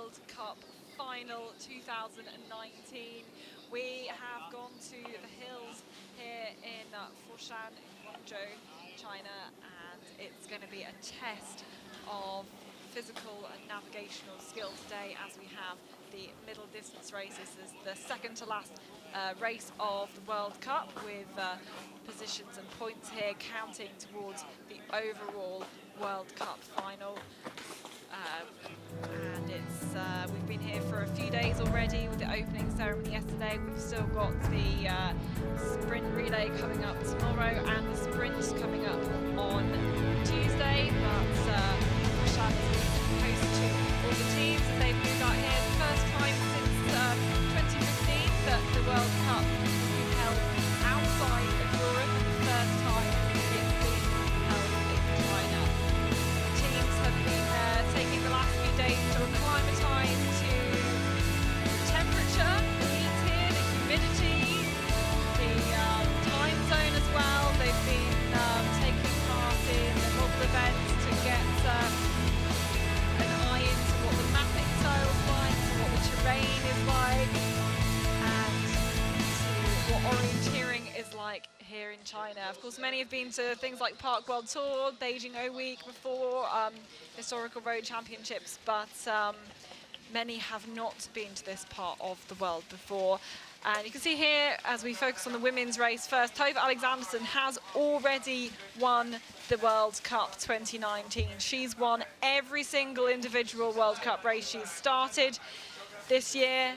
World Cup Final 2019. We have gone to the hills here in Foshan, in Guangzhou, China, and it's going to be a test of physical and navigational skill today as we have the middle distance race. This is the second to last race of the World Cup, with positions and points here counting towards the overall World Cup final. And it's we've been here for a few days already with the opening ceremony yesterday. We've still got the sprint relay coming up tomorrow and the sprint coming up on Tuesday. But Shan is host to all the teams, and they've moved out here. The first time since 2015 that the World Cup has been held outside of Europe, and the first time it's been held in China. Teams have been taking the last few days to acclimatise to the temperature, the heat here, the humidity, the time zone as well. They've been taking part in a lot of events to get an eye into what the mapping style's like, to what the terrain is like, and to what orienteering is like here in China. Of course, many have been to things like Park World Tour, Beijing O Week before, historical road championships, but many have not been to this part of the world before. And you can see here, as we focus on the women's race first, Tove Alexanderson has already won the World Cup 2019. She's won every single individual World Cup race she's started this year,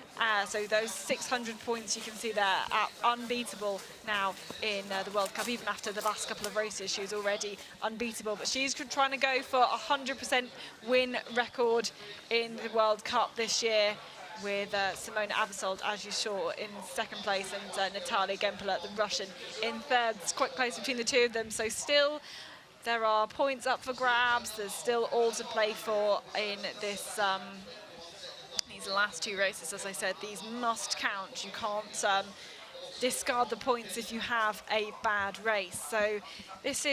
so those 600 points you can see there are unbeatable now in the World Cup. Even after the last couple of races, she's already unbeatable, but she's trying to go for a 100% win record in the World Cup this year, with Simona Aebersold, as you saw, in second place, and Natalia Gempler, the Russian, in third. It's quite close between the two of them, so still there are points up for grabs. There's still all to play for in this these last two races. As I said, these must count. You can't discard the points if you have a bad race. So these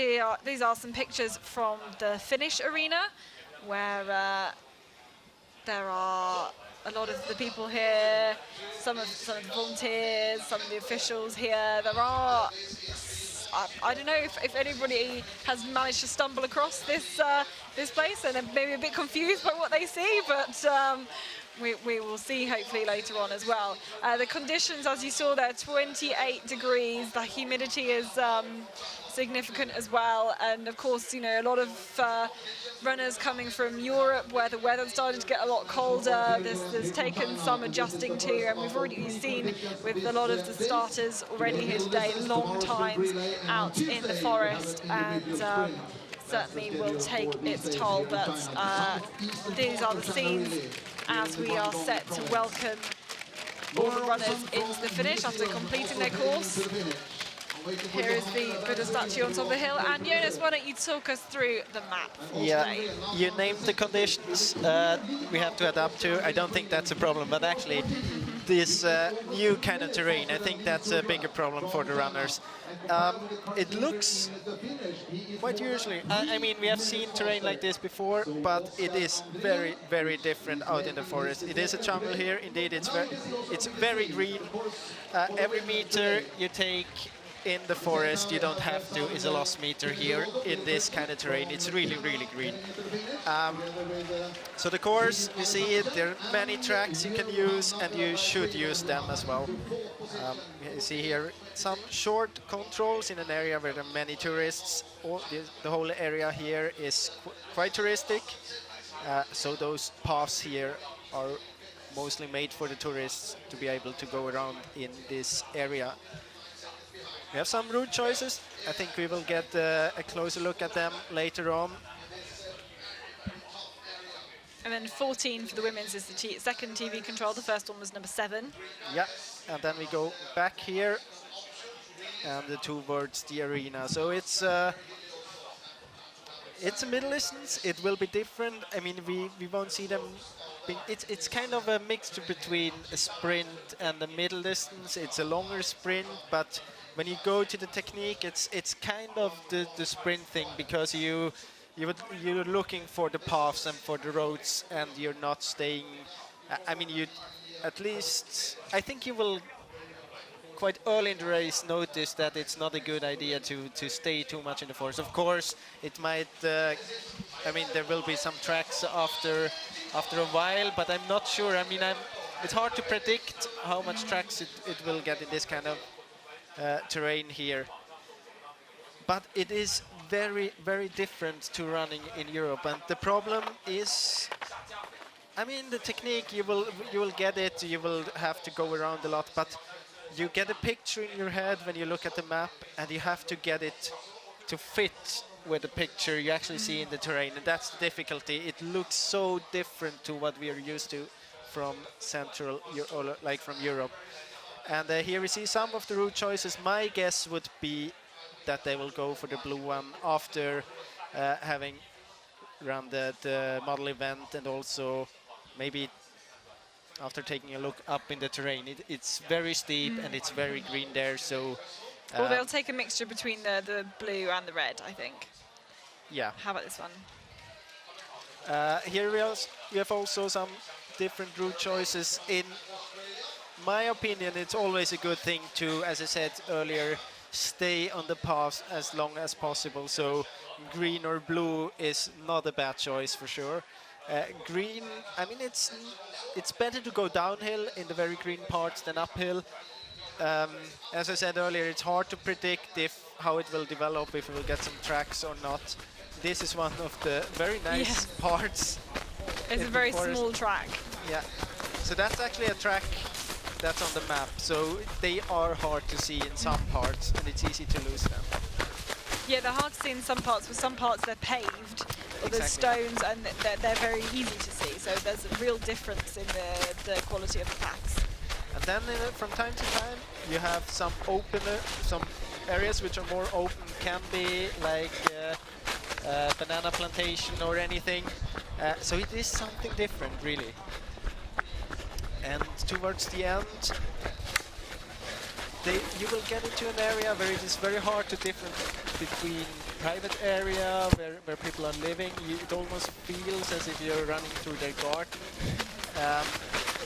are some pictures from the finish arena, where there are a lot of the people here, some of the volunteers, some of the officials here. There are, I don't know if anybody has managed to stumble across this this place and are maybe a bit confused by what they see, but we will see hopefully later on as well. The conditions, as you saw there, 28 degrees. The humidity is significant as well, and of course, you know, a lot of runners coming from Europe, where the weather started to get a lot colder. There's taken some adjusting to, and we've already seen with a lot of the starters already here today, long times out in the forest, and certainly will take its toll. But these are the scenes as we are set to welcome all the runners into the finish after completing their course. Here is the Buddha statue on top of the hill. And Jonas, why don't you talk us through the map for today? You named the conditions we have to adapt to. I don't think that's a problem, but actually this new kind of terrain, I think that's a bigger problem for the runners. It looks quite usually, I mean, we have seen terrain like this before, but it is very, very different out in the forest. It is a jungle here, indeed. It's very green. Every meter you take in the forest, you don't have to, is a lost meter here in this kind of terrain. It's really, really green. So the course, you see it, there are many tracks you can use, and you should use them as well. You see here some short controls in an area where there are many tourists. The whole area here is quite touristic, so those paths here are mostly made for the tourists to be able to go around in this area. We have some route choices. I think we will get a closer look at them later on. And then 14 for the women's is the second TV control. The first one was number 7. Yeah, and then we go back here and towards the arena. So it's a middle distance. It will be different. I mean, we won't see them. It's kind of a mixture between a sprint and the middle distance. It's a longer sprint, but when you go to the technique, it's kind of the sprint thing, because you're looking for the paths and for the roads, and you're not staying I mean, you at least I think you will quite early in the race notice that it's not a good idea to stay too much in the forest. Of course, it might. I mean, there will be some tracks after a while, but I'm not sure. I mean, it's hard to predict how much tracks it will get in this kind of terrain here. But it is very, very different to running in Europe, and the problem is, I mean, the technique you will get it. You will have to go around a lot, but you get a picture in your head when you look at the map, and you have to get it to fit with the picture you actually see in the terrain, and that's the difficulty. It looks so different to what we are used to from or like from Europe. And here we see some of the route choices. My guess would be that they will go for the blue one after having run the model event, and also maybe after taking a look up in the terrain. It's very steep and it's very green there, so... Or they'll take a mixture between the blue and the red, I think. Yeah. How about this one? Here we have also some different route choices. In my opinion, it's always a good thing to, as I said earlier, stay on the path as long as possible. So green or blue is not a bad choice for sure. Green, I mean, it's better to go downhill in the very green parts than uphill. As I said earlier, it's hard to predict how it will develop, if we will get some tracks or not. This is one of the very nice parts. It's a very small track. Yeah. So that's actually a track that's on the map. So they are hard to see in some parts, and it's easy to lose them. Yeah, they're hard to see in some parts, but some parts they're paved, or there's stones, and they're very easy to see. So there's a real difference in the quality of the paths. And then from time to time, you have some areas which are more open, can be like banana plantation or anything. So it is something different, really. And towards the end, you will get into an area where it is very hard to differentiate between private area where people are living. It almost feels as if you're running through their garden.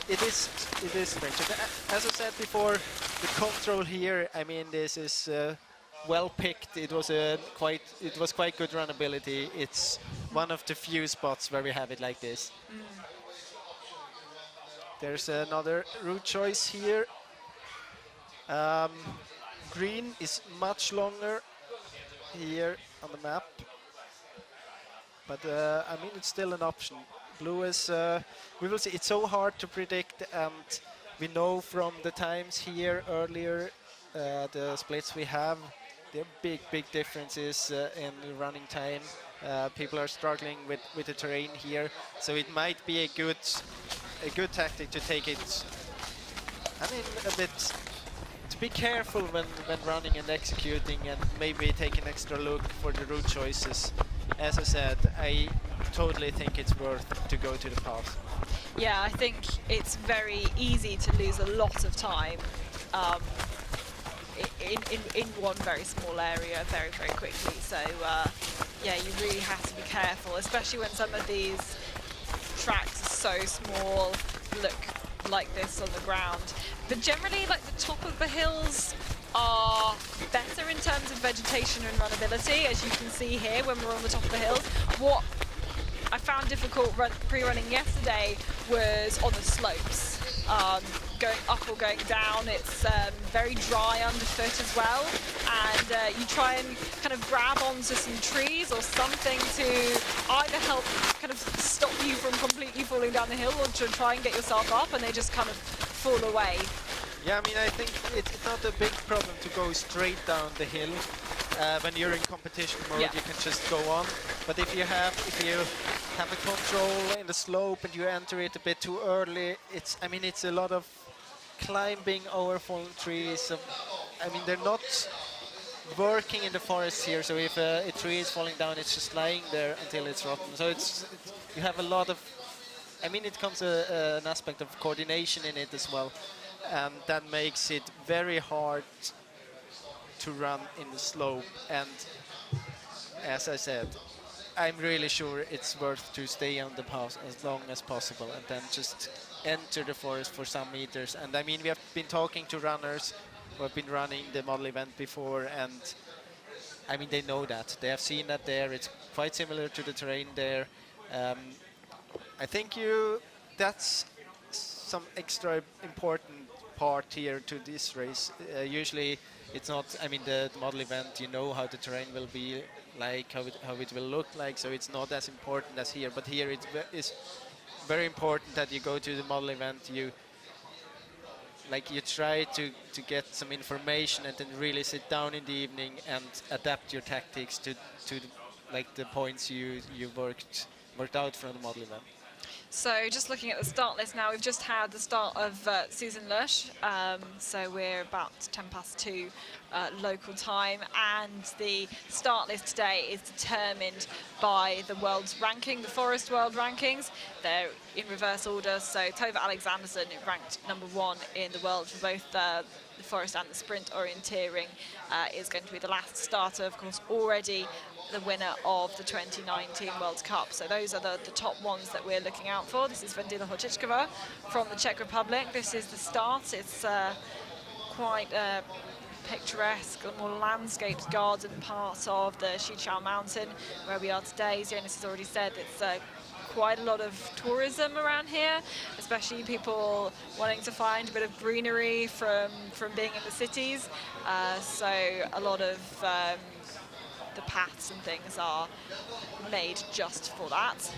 It is strange. And as I said before, the control here, I mean, this is well picked. It was quite good runnability. It's one of the few spots where we have it like this. There's another route choice here. Green is much longer here on the map, but I mean, it's still an option. Blue is, we will see. It's so hard to predict, and we know from the times here earlier, the splits we have, there are big differences in running time. People are struggling with the terrain here, so it might be a good tactic to take it, I mean, a bit, to be careful when running and executing, and maybe take an extra look for the route choices. As I said, I totally think it's worth to go to the path. Yeah, I think it's very easy to lose a lot of time in one very small area very quickly. So yeah, you really have to be careful, especially when some of these tracks are so small, look like this on the ground. But generally, like, the top of the hills are better in terms of vegetation and runnability, as you can see here when we're on the top of the hills. What I found difficult pre-running yesterday was on the slopes. Going up or going down, it's very dry underfoot as well, and you try and kind of grab onto some trees or something to either help kind of stop you from completely falling down the hill, or to try and get yourself up, and they just kind of fall away. Yeah, I mean, I think it's not a big problem to go straight down the hill. When you're in competition mode, you can just go on. But if you have a control in the slope and you enter it a bit too early, it's a lot of climbing over fallen trees. I mean, they're not working in the forest here, so if a tree is falling down, it's just lying there until it's rotten. So you have a lot of, I mean, it comes an aspect of coordination in it as well, and that makes it very hard to run in the slope. And as I said, I'm really sure it's worth to stay on the path as long as possible and then just enter the forest for some meters. And I mean, we have been talking to runners who have been running the model event before, and I mean, they know that. They have seen that there. It's quite similar to the terrain there. Um, I think that's some extra important part here to this race. Usually it's not, I mean, the model event, you know how the terrain will be like, how it will look like, so it's not as important as here. But here it's very important that you go to the model event, you try to get some information and then really sit down in the evening and adapt your tactics to the points you worked out from the model event. So just looking at the start list now, we've just had the start of Susan Lush, so we're about 2 local time, and the start list today is determined by the world's ranking, the Forest World Rankings. They're in reverse order, so Tove Alexanderson ranked #1 in the world for both the forest and the sprint orienteering is going to be the last starter, of course, already the winner of the 2019 World Cup. So those are the top ones that we're looking out for. This is Vendila Hočičková from the Czech Republic. This is the start. It's quite picturesque, a more landscaped garden part of the Šičau mountain where we are today. As Jonas has already said, it's quite a lot of tourism around here, especially people wanting to find a bit of greenery from being in the cities. So a lot of the paths and things are made just for that.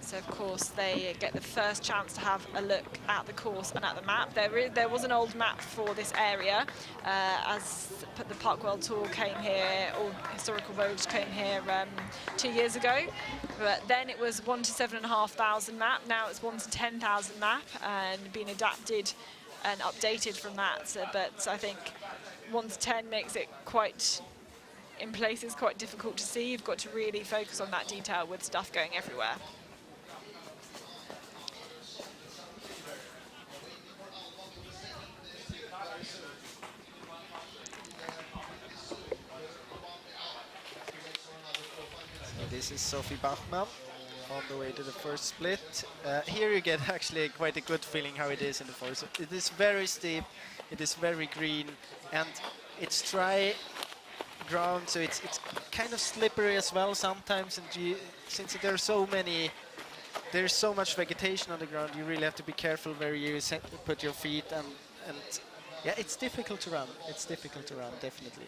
So of course they get the first chance to have a look at the course and at the map. There was an old map for this area as the Park World Tour came here, or Historical Roads came here 2 years ago. But then it was 1 to 7,500 map. Now it's 1 to 10,000 map, and been adapted and updated from that. But I think 1 to 10 makes it quite, in places, quite difficult to see. You've got to really focus on that detail with stuff going everywhere. This is Sophie Bachmann on the way to the first split. Here you get actually quite a good feeling how it is in the forest. It is very steep, it is very green, and it's dry ground, so it's kind of slippery as well sometimes. And since there's so much vegetation on the ground, you really have to be careful where you put your feet, and yeah, it's difficult to run. It's difficult to run, definitely.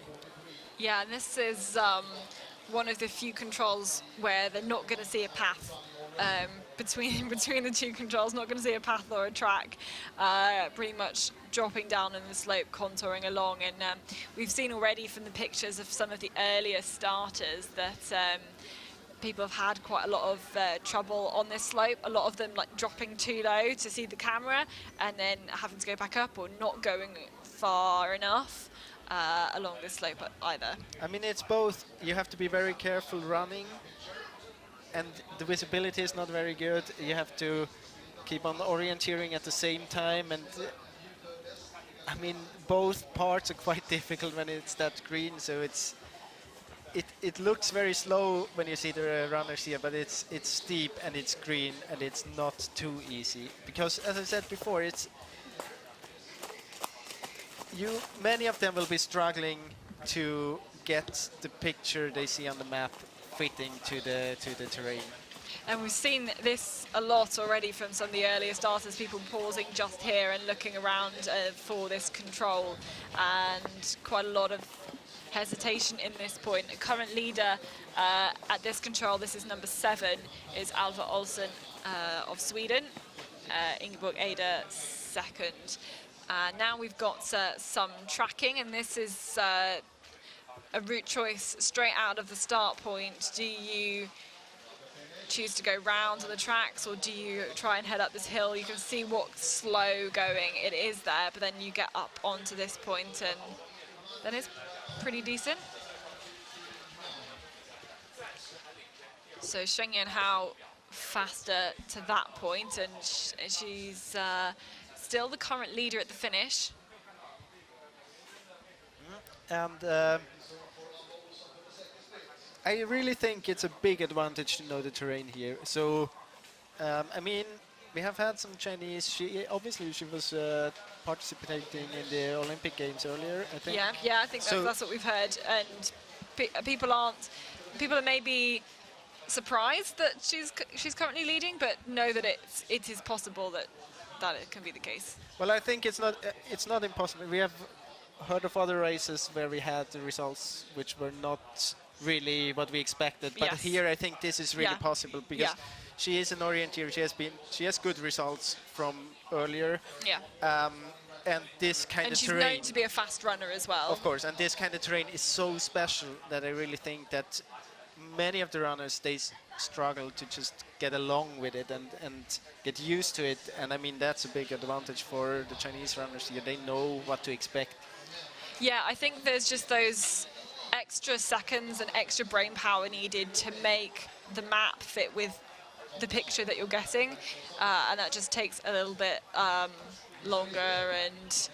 Yeah, and this is one of the few controls where they're not going to see a path between the two controls, not going to see a path or a track, pretty much dropping down on the slope, contouring along. And we've seen already from the pictures of some of the earlier starters that people have had quite a lot of trouble on this slope, a lot of them like dropping too low to see the camera and then having to go back up, or not going far enough along this slope either. I mean, it's both. You have to be very careful running, and the visibility is not very good. You have to keep on orienteering at the same time, and I mean, both parts are quite difficult when it's that green. So it looks very slow when you see the runners here, but it's steep and it's green and it's not too easy, because as I said before, many of them will be struggling to get the picture they see on the map fitting to the terrain. And we've seen this a lot already from some of the earlier starters, people pausing just here and looking around for this control, and quite a lot of hesitation in this point. The current leader at this control, this is number 7, is Alva Olsen of Sweden, Ingeborg Eder second. Now we've got some tracking, and this is a route choice straight out of the start point. Do you choose to go round on the tracks, or do you try and head up this hill? You can see what slow going it is there, but then you get up onto this point and then it's pretty decent. So Shengyan Hao faster to that point, and she's still the current leader at the finish. And I really think it's a big advantage to know the terrain here. So, I mean, we have had some Chinese. Obviously she was participating in the Olympic Games earlier, I think. Yeah, I think that's what we've heard, and people are maybe surprised that she's currently leading, but know that it is possible that it can be the case. Well, I think it's not impossible. We have heard of other races where we had the results which were not really what we expected, but Yes. here I think this is really possible because Yeah. she is an orienteer. She has good results from earlier. Yeah. And this kind And of she's terrain, known to be a fast runner as well. of course, and this kind of terrain is so special that I really think that many of the runners, they struggle to just get along with it and get used to it. And I mean, that's a big advantage for the Chinese runners here. They know what to expect. Yeah, I think there's just those extra seconds and extra brain power needed to make the map fit with the picture that you're getting, and that just takes a little bit longer, and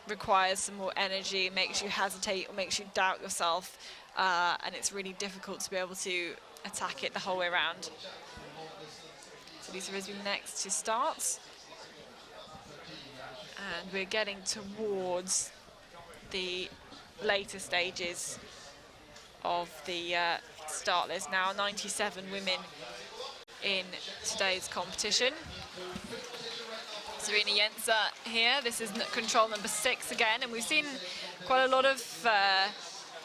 requires some more energy, makes you hesitate or makes you doubt yourself, and it's really difficult to be able to attack it the whole way around. So Lisa Risby next to start, and we're getting towards the later stages of the start list now. 97 women in today's competition. Serena Jense here. This is control number 6 again, and we've seen quite a lot of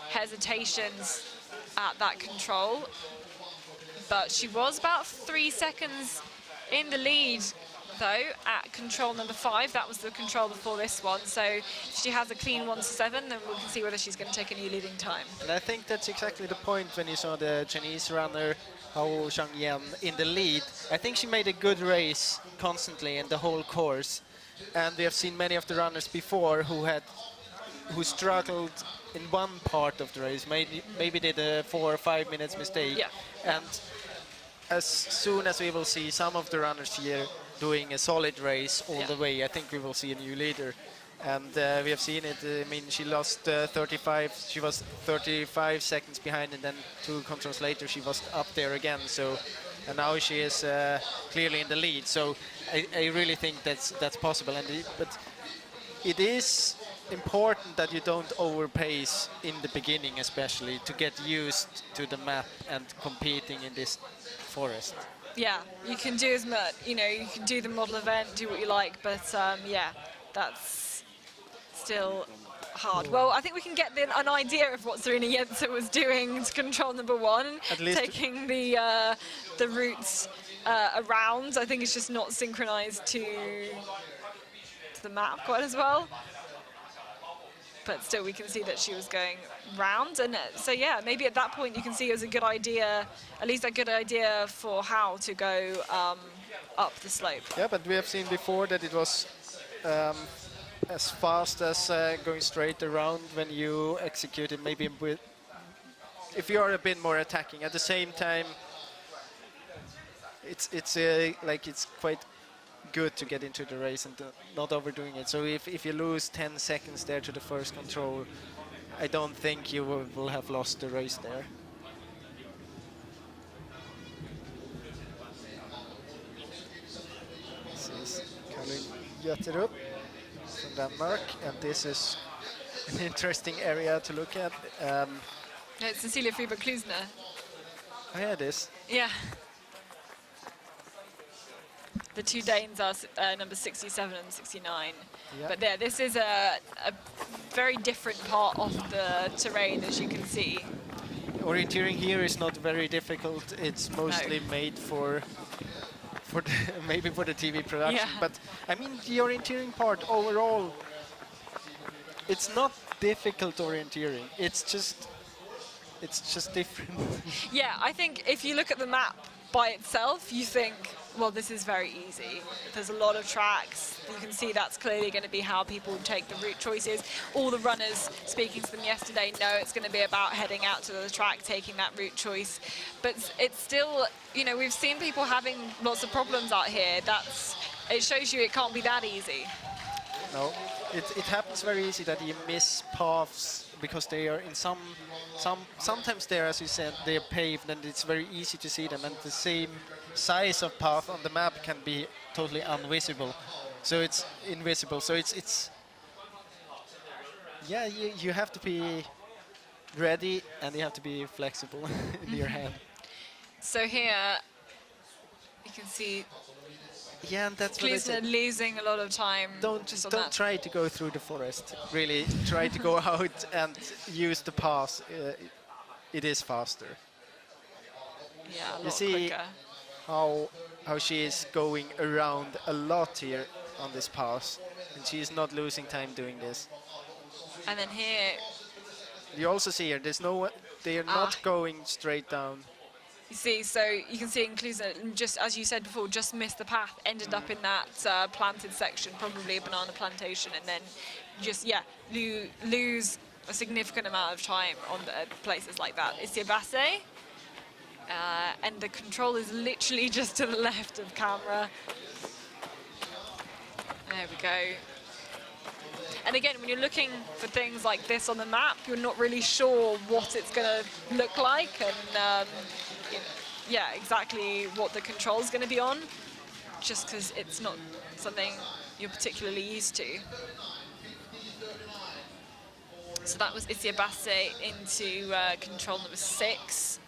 hesitations at that control, but she was about 3 seconds in the lead though at control number 5. That was the control before this one, so if she has a clean 1 to 7, then we can see whether she's going to take a new leading time. And I think that's exactly the point when you saw the Chinese runner Hao Shangyan in the lead. I think she made a good race constantly in the whole course, and we have seen many of the runners before who struggled in one part of the race, maybe did a 4 or 5 minutes mistake. Yeah. And as soon as we will see some of the runners here doing a solid race all the way, I think we will see a new leader. And we have seen it. I mean, she lost 35. She was 35 seconds behind, and then 2 controls later, she was up there again. So, and now she is clearly in the lead. So, I really think that's possible. But it is important that you don't overpace in the beginning, especially to get used to the map and competing in this forest. Yeah, you can do as much, you can do the model event, do what you like, but yeah, that's still hard. Well, I think we can get an idea of what Serena Jense was doing to control number 1, At least taking the routes around. I think it's just not synchronized to the map quite as well. But still, we can see that she was going round, and so yeah, maybe at that point you can see it was a good idea, at least a good idea for how to go up the slope. Yeah, but we have seen before that it was as fast as going straight around when you execute it. Maybe if you are a bit more attacking. At the same time, it's quite good to get into the race and not overdoing it. So if you lose 10 seconds there to the first control, I don't think you will have lost the race there. This is Caroline Götterup from Denmark, and this is an interesting area to look at. It's Cecilia Friberg-Klusner. Oh yeah, it is. Yeah. The 2 Danes are number 67 and 69. Yeah. But there, this is a very different part of the terrain, as you can see. Orienteering here is not very difficult. It's mostly made for maybe for the TV production. Yeah. But I mean, the orienteering part overall, it's not difficult orienteering. It's just different. Yeah, I think if you look at the map by itself, you think, well, this is very easy. There's a lot of tracks. You can see that's clearly going to be how people take the route choices. All the runners, speaking to them yesterday, know it's going to be about heading out to the track, taking that route choice. But it's still, we've seen people having lots of problems out here. It shows you it can't be that easy. No, it happens very easy that you miss paths because they are in sometimes they're, as you said, they're paved and it's very easy to see them, and the same size of path on the map can be totally invisible. So it's yeah, you have to be ready and you have to be flexible in your hand. So here you can see Yeah, and that's what I Kleesner said. losing a lot of time just on Don't that. try to go through the forest. Really, try to go out and use the pass. It is faster. Yeah, a You lot see quicker. how she is going around a lot here on this pass, and she is not losing time doing this. And then here, You also see her. They are not going straight down. you see, so you can see in Kleesner, just as you said before, just missed the path, ended up in that planted section, probably a banana plantation, and then just, yeah, lose a significant amount of time on places like that. Isia Basse, and the control is literally just to the left of camera. There we go. And again, when you're looking for things like this on the map, you're not really sure what it's going to look like and, yeah, exactly what the control is going to be on, just because it's not something you're particularly used to. So that was Isia Basse into control number 6.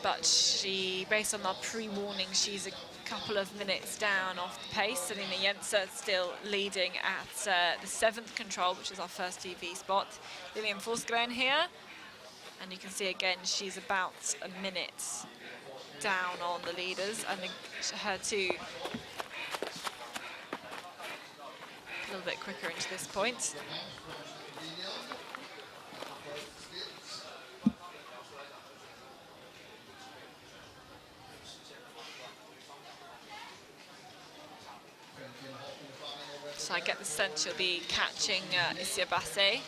But she, based on our pre-warning, she's a couple of minutes down off the pace. Selina Jenser still leading at the 7th control, which is our first TV spot. Lilian Forsgren here. And you can see again, she's about a minute down on the leaders. And her too, a little bit quicker into this point. So I get the sense she'll be catching Isia Basse,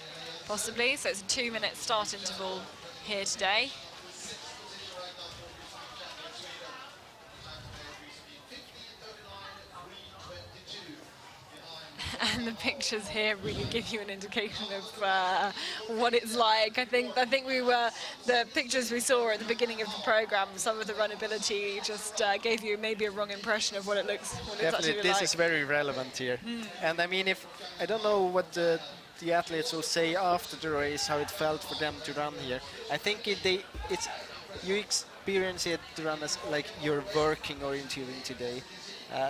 possibly. So it's a 2-minute start interval here today. And the pictures here really give you an indication of what it's like. I think the pictures we saw at the beginning of the program, some of the runability just gave you maybe a wrong impression of what it looks. Definitely, this is very relevant here. And I mean, I don't know what the athletes will say after the race, how it felt for them to run here. I think you experience it to run as like you're working orienteering today.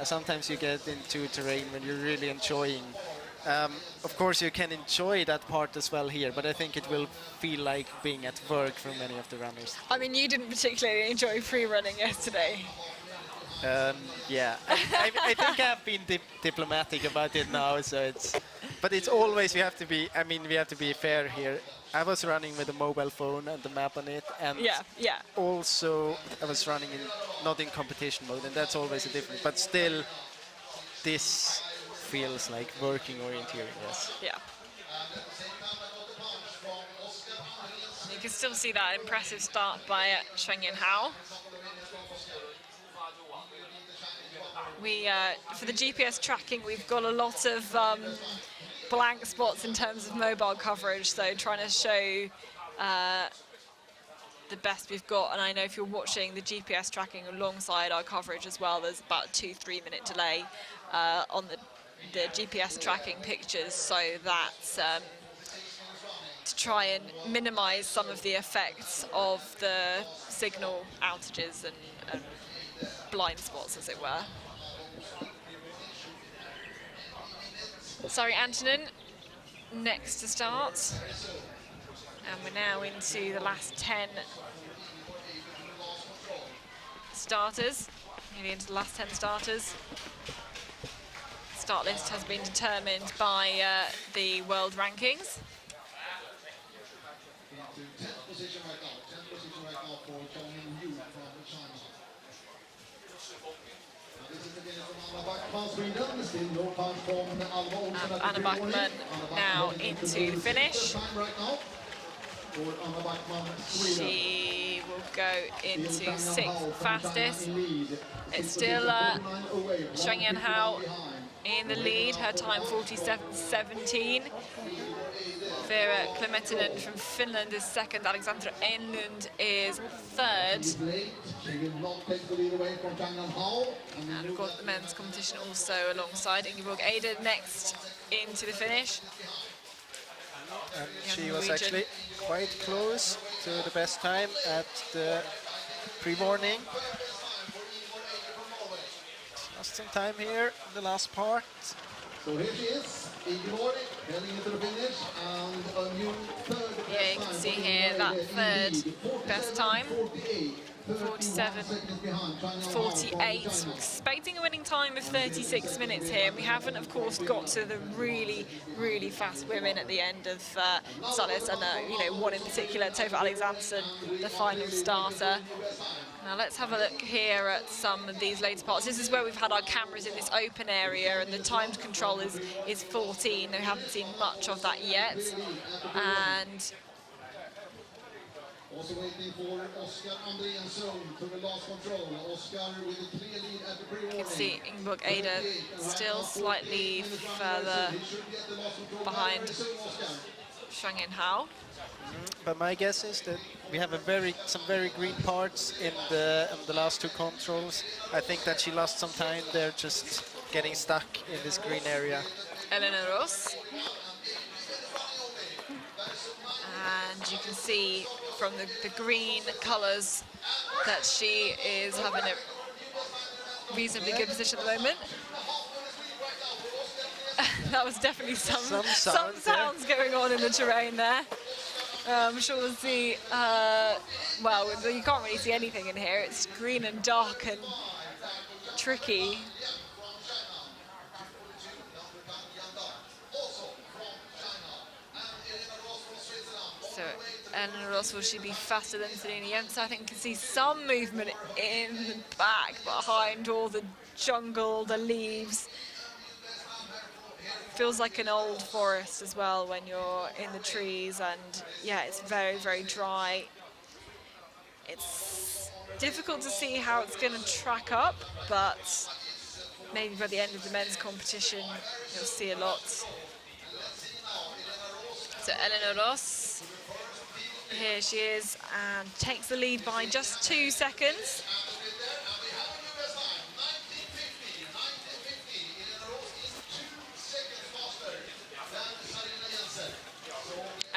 Sometimes you get into terrain when you're really enjoying. Of course, you can enjoy that part as well here, but I think it will feel like being at work for many of the runners. I mean, you didn't particularly enjoy free running yesterday. Yeah, I think I've been diplomatic about it now, so but it's always, we have to be fair here. I was running with a mobile phone and the map on it, and also I was running not in competition mode, and that's always a difference. But still, this feels like working orienteering, yes. Yeah. You can still see that impressive start by Shuangyan Hao. For the GPS tracking, we've got a lot of blank spots in terms of mobile coverage, so trying to show the best we've got. And I know if you're watching the GPS tracking alongside our coverage as well, there's about a 2-3 minute delay on the GPS tracking pictures, so that to try and minimize some of the effects of the signal outages and blind spots, as it were. Sorry, Antonin, next to start. And we're now into the last 10 starters, nearly into the last 10 starters. Start list has been determined by the world rankings. Anna Bachmann now into the finish. She will go into 6th fastest. It's still Shuangyan Hao in the lead, her time 47.17. Vera Klemetinen from Finland is second, Alexandra Enlund is third. And of course the men's competition also alongside Ingeborg Eider next into the finish. And she was actually quite close to the best time at the pre-morning. Lost some time here in the last part. So here she is, Ingeborg, heading into the finish, and a new third. Yeah, you can see here that third best time, 47.48. Expecting a winning time of 36 minutes here. We haven't, of course, got to the really, really fast women at the end of Salis, and one in particular, Tova Alexanderson, the final starter. Now let's have a look here at some of these later parts. This is where we've had our cameras in this open area, and the timed control is 14. We haven't seen much of that yet. And also waiting for Oscar Andreasson to the last control. Oscar with a clear lead at the pre-warning. you can see Ingeborg Eider still slightly further behind Shang-In Hao. But my guess is that we have some very green parts in the last two controls. I think that she lost some time there, just getting stuck in this green area. Elena Ross. And you can see from the green colours that she is having a reasonably good position at the moment. That was definitely some sounds going on in the terrain there. I'm sure we'll see, well, you can't really see anything in here. It's green and dark and tricky. So, Elena Ross, will she be faster than Selina Jensen? I think you can see some movement in the back behind all the jungle, the leaves. Feels like an old forest as well when you're in the trees, and yeah, it's very, very dry. It's difficult to see how it's going to track up, but maybe by the end of the men's competition you'll see a lot. So Elena Ross, here she is, and takes the lead by just 2 seconds.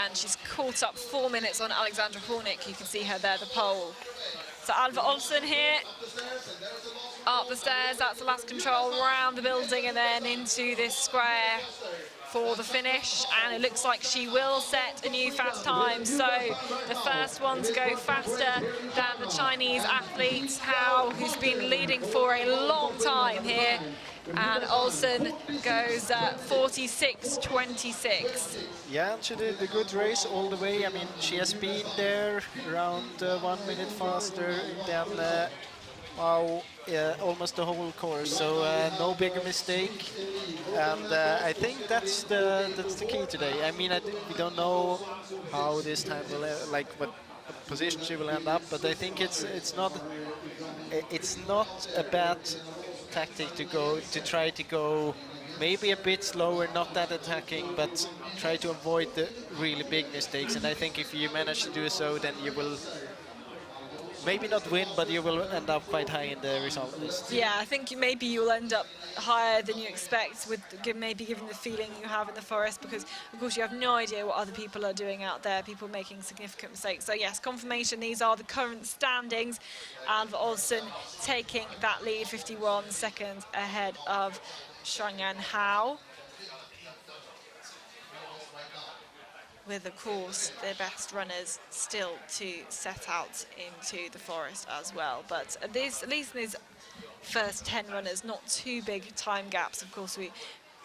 And she's caught up 4 minutes on Alexandra Hornick. You can see her there, the pole. So Alva Olsen here, up the stairs, that's the last control, around the building and then into this square for the finish. And it looks like she will set a new fast time. So the first one to go faster than the Chinese athlete, Hao, who's been leading for a long time here. And Olsen goes 46.26. Yeah, she did a good race all the way. I mean, she has been there around 1 minute faster than almost the whole course. So no bigger mistake. And I think that's the key today. I mean, we don't know how this time will what position she will end up, but I think it's not a bad tactic to try to go maybe a bit slower, not that attacking, but try to avoid the really big mistakes. And I think if you manage to do so, then you will maybe not win, but you will end up quite high in the result list. Yeah, I think maybe you'll end up higher than you expect, with maybe given the feeling you have in the forest, because of course you have no idea what other people are doing out there, people making significant mistakes. So yes, confirmation, these are the current standings. Alva Olsen taking that lead, 51 seconds ahead of Shang-In Hao, with of course their best runners still to set out into the forest as well. But at least in these first 10 runners, not too big time gaps. Of course we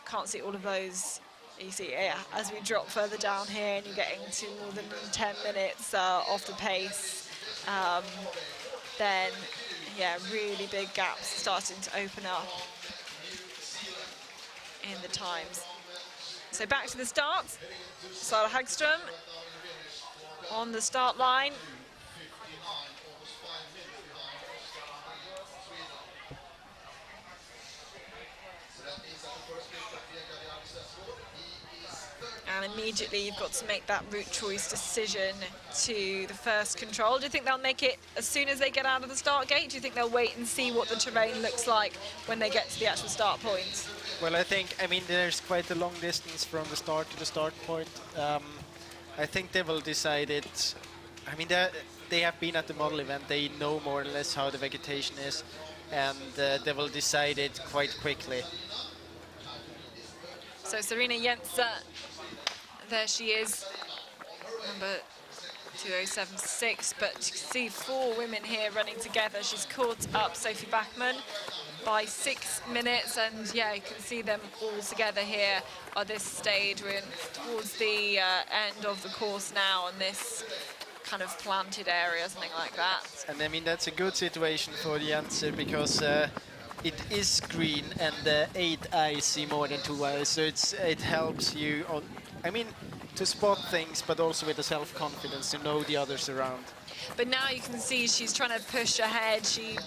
can't see all of those. You see, yeah, as we drop further down here and you're getting to more than 10 minutes off the pace, then yeah, really big gaps starting to open up in the times. So back to the start. Sara Hagström on the start line. immediately you've got to make that route choice decision to the first control. Do you think they'll make it as soon as they get out of the start gate? Do you think they'll wait and see what the terrain looks like when they get to the actual start point? Well, I mean, there's quite a long distance from the start to the start point. I think they will decide it. I mean, they have been at the model event. They know more or less how the vegetation is, and they will decide it quite quickly. So Serena Jensen, there she is, number 2076, but you can see 4 women here running together. She's caught up Sophie Bachmann by 6 minutes, and yeah, you can see them all together here at this stage. We're towards the end of the course now on this kind of planted area, something like that. And I mean, that's a good situation for Jensen because it is green and 8 eyes see more than 2 eyes, so it helps you on, I mean, to spot things, but also with the self-confidence to know the others around. But now you can see she's trying to push ahead. She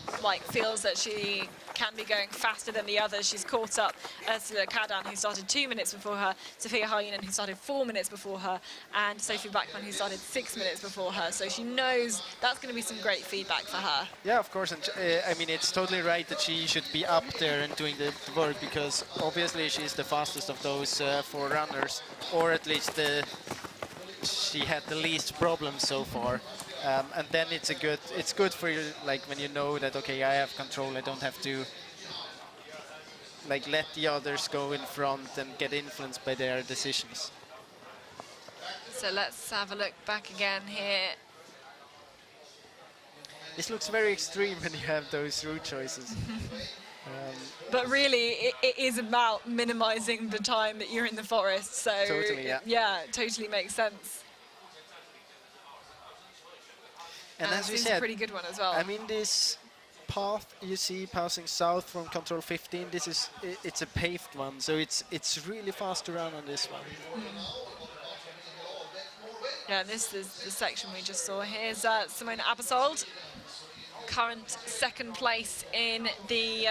feels that she can be going faster than the others. She's caught up Ursula Kadan, who started 2 minutes before her, Sophia Hainen, who started 4 minutes before her, and Sophie Bachmann, who started 6 minutes before her. So she knows that's going to be some great feedback for her. Yeah, of course, and I mean, it's totally right that she should be up there and doing the work, because obviously she's the fastest of those 4 runners, or at least she had the least problems so far. And then it's good for you, like when you know that, okay, I have control, I don't have to let the others go in front and get influenced by their decisions. So let's have a look back again here. This looks very extreme when you have those route choices. But really, it is about minimizing the time that you're in the forest. So totally, yeah. Yeah, it totally makes sense. And as we it's said, a pretty good one as well. I mean, this path you see passing south from control 15, it's a paved one, so it's really fast to run on this one. Yeah, this is the section we just saw. Here's Simona Abersold, current 2nd place in the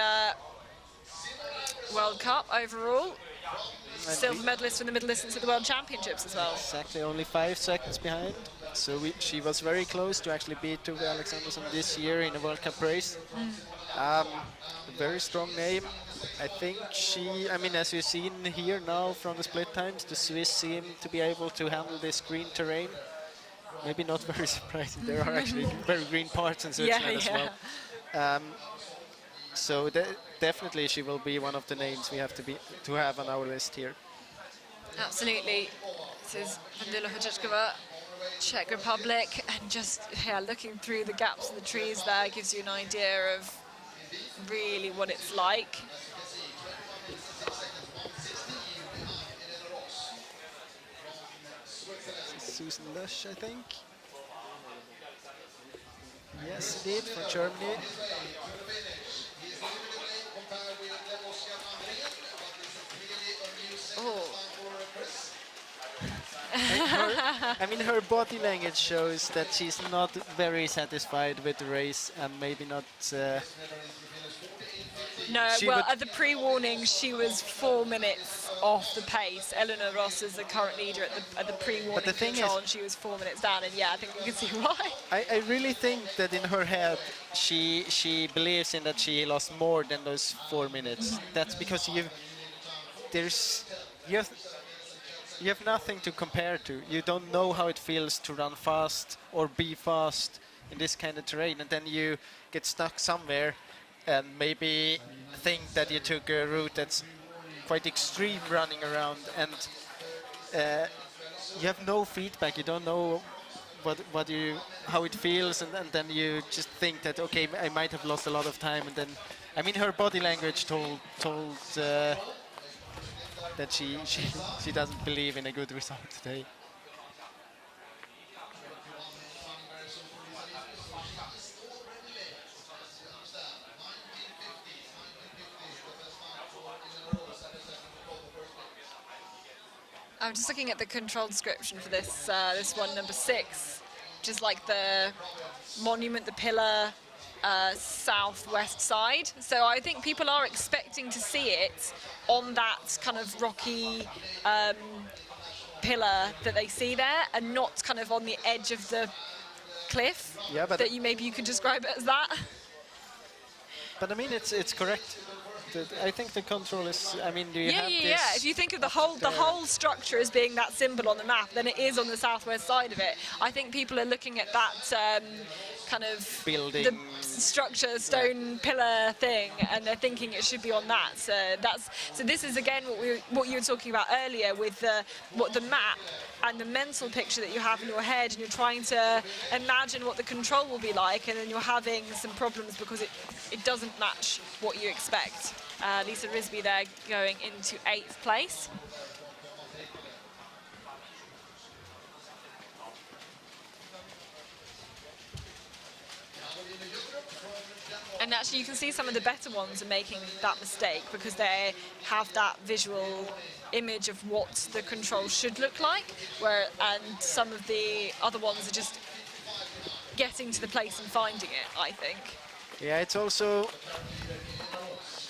World Cup overall. Silver medalist from the middle distance at the World Championships as well. Exactly, only 5 seconds behind. So she was very close to actually beat Tove Alexandersson this year in a World Cup race. A very strong name. I think I mean, as you've seen here now from the split times, the Swiss seem to be able to handle this green terrain. Maybe not very surprising. There are actually very green parts in Switzerland as well. So definitely she will be one of the names we have to have on our list here. Absolutely. This is Vandila Hoječkova, Czech Republic, and just looking through the gaps in the trees there gives you an idea of really what it's like. Susan Lush, I think. Yes, indeed, from Germany. I mean, her body language shows that she's not very satisfied with the race, and maybe not. No, well, at the pre-warning, she was 4 minutes off the pace. Eleanor Ross is the current leader at the pre-warning control, and she was 4 minutes down. And yeah, I think you can see why. I really think that in her head, she believes in that she lost more than those 4 minutes. That's because you have nothing to compare to. You don't know how it feels to run fast or be fast in this kind of terrain, and then you get stuck somewhere and maybe think that you took a route that's quite extreme running around, and you have no feedback. You don't know how it feels, and then you just think that, okay, I might have lost a lot of time, and then, I mean, her body language told that she doesn't believe in a good result today. I'm just looking at the control description for this this one, number 6, which is like the monument, the pillar, southwest side. So I think people are expecting to see it on that kind of rocky pillar that they see there, and not kind of on the edge of the cliff. Yeah, but that maybe you could describe it as that. But I mean, it's correct. I think the control is. I mean, do you have this? Yeah. If you think of the whole structure as being that symbol on the map, then it is on the southwest side of it. I think people are looking at that kind of Building. the structure, stone pillar thing, and they're thinking it should be on that. So this is again what you were talking about earlier with what the map and the mental picture that you have in your head, and you're trying to imagine what the control will be like, and then you're having some problems because it doesn't match what you expect. Lisa Risby there going into 8th place. And actually you can see some of the better ones are making that mistake because they have that visual image of what the control should look like, and some of the other ones are just getting to the place and finding it, I think. Yeah, it's also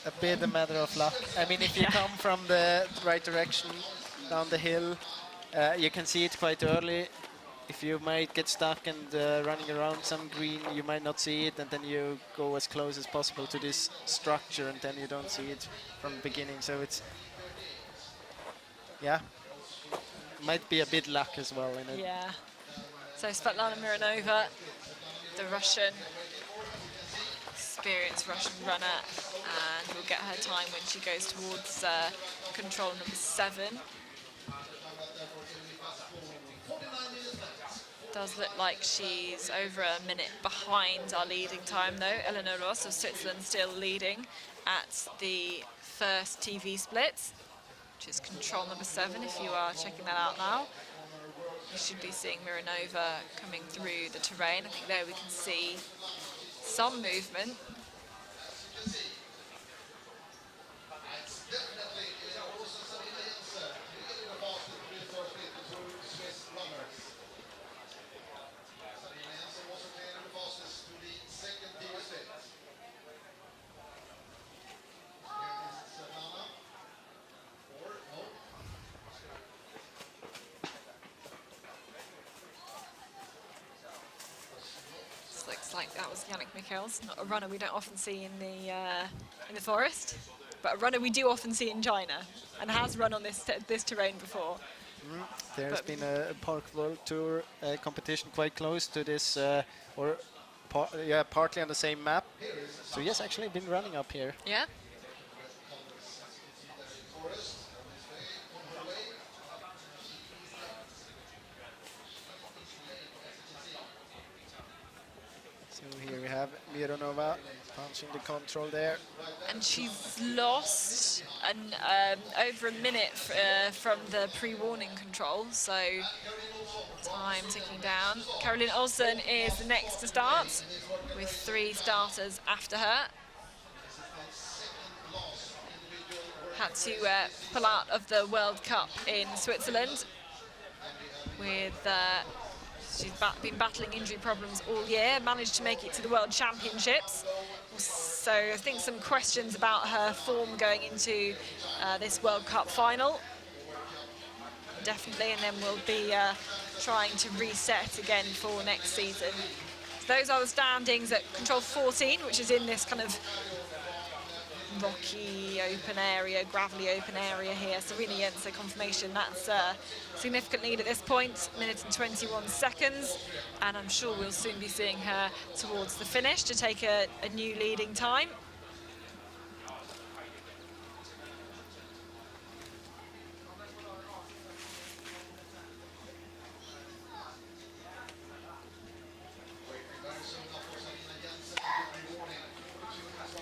a bit a matter of luck. I mean, if you come from the right direction down the hill, you can see it quite early. If you might get stuck and running around some green, you might not see it, and then you go as close as possible to this structure, and then you don't see it from the beginning. So it's, yeah, might be a bit luck as well in it. Yeah. So Svetlana Mironova, the Russian, experienced Russian runner, and we'll get her time when she goes towards control number 7. Does look like she's over a minute behind our leading time though. Eleanor Ross of Switzerland still leading at the first TV split, which is control number 7 if you are checking that out now. You should be seeing Mironova coming through the terrain. I think there we can see some movement. Looks like that was Yannick Michels, not a runner we don't often see in the forest, but a runner we do often see in China, and has run on this terrain before. There's been a Park World Tour competition quite close to this, partly on the same map. So yes, actually been running up here. Yeah. So here we have Mironova punching the control there. And she's lost over a minute from the pre-warning control, so time ticking down. Caroline Olsen is the next to start, with 3 starters after her. Had to pull out of the World Cup in Switzerland with she's been battling injury problems all year, managed to make it to the World Championships. So I think some questions about her form going into this World Cup final. Definitely, and then we'll be trying to reset again for next season. So those are the standings at control 14, which is in this kind of rocky open area, gravelly open area here. Serena Jensen confirmation, that's a significant lead at this point, minute and 21 seconds, and I'm sure we'll soon be seeing her towards the finish to take a new leading time.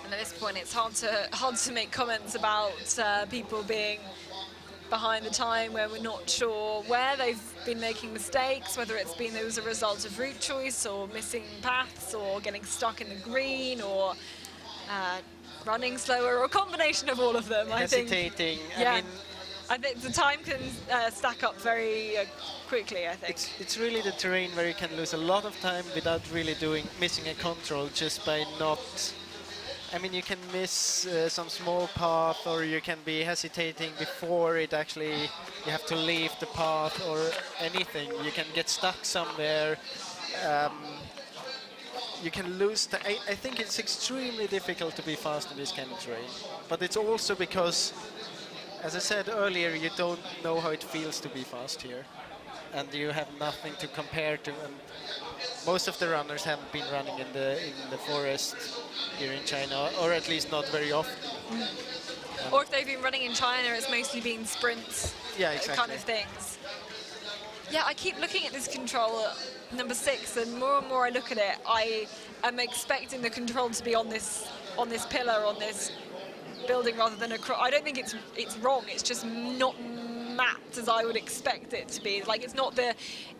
And at this point, it's hard to make comments about people being behind the time where we're not sure where they've been making mistakes, whether it's been as a result of route choice or missing paths or getting stuck in the green or running slower or a combination of all of them. Hesitating. Yeah. I think the time can stack up very quickly, I think. It's really the terrain where you can lose a lot of time without really missing a control just by not I mean, you can miss some small path, or you can be hesitating before it actually, you have to leave the path or anything. You can get stuck somewhere. You can lose. I think it's extremely difficult to be fast in this kind of terrain. But it's also because, as I said earlier, you don't know how it feels to be fast here. And you have nothing to compare to. And most of the runners haven't been running in the forest here in China, or at least not very often. Or if they've been running in China, it's mostly been sprints, Yeah, exactly. kind of things. Yeah, I keep looking at this control number 6, and more I look at it, I am expecting the control to be on this pillar, on this building, rather than across. I don't think it's wrong. It's just not mapped as I would expect it to be. Like, it's not the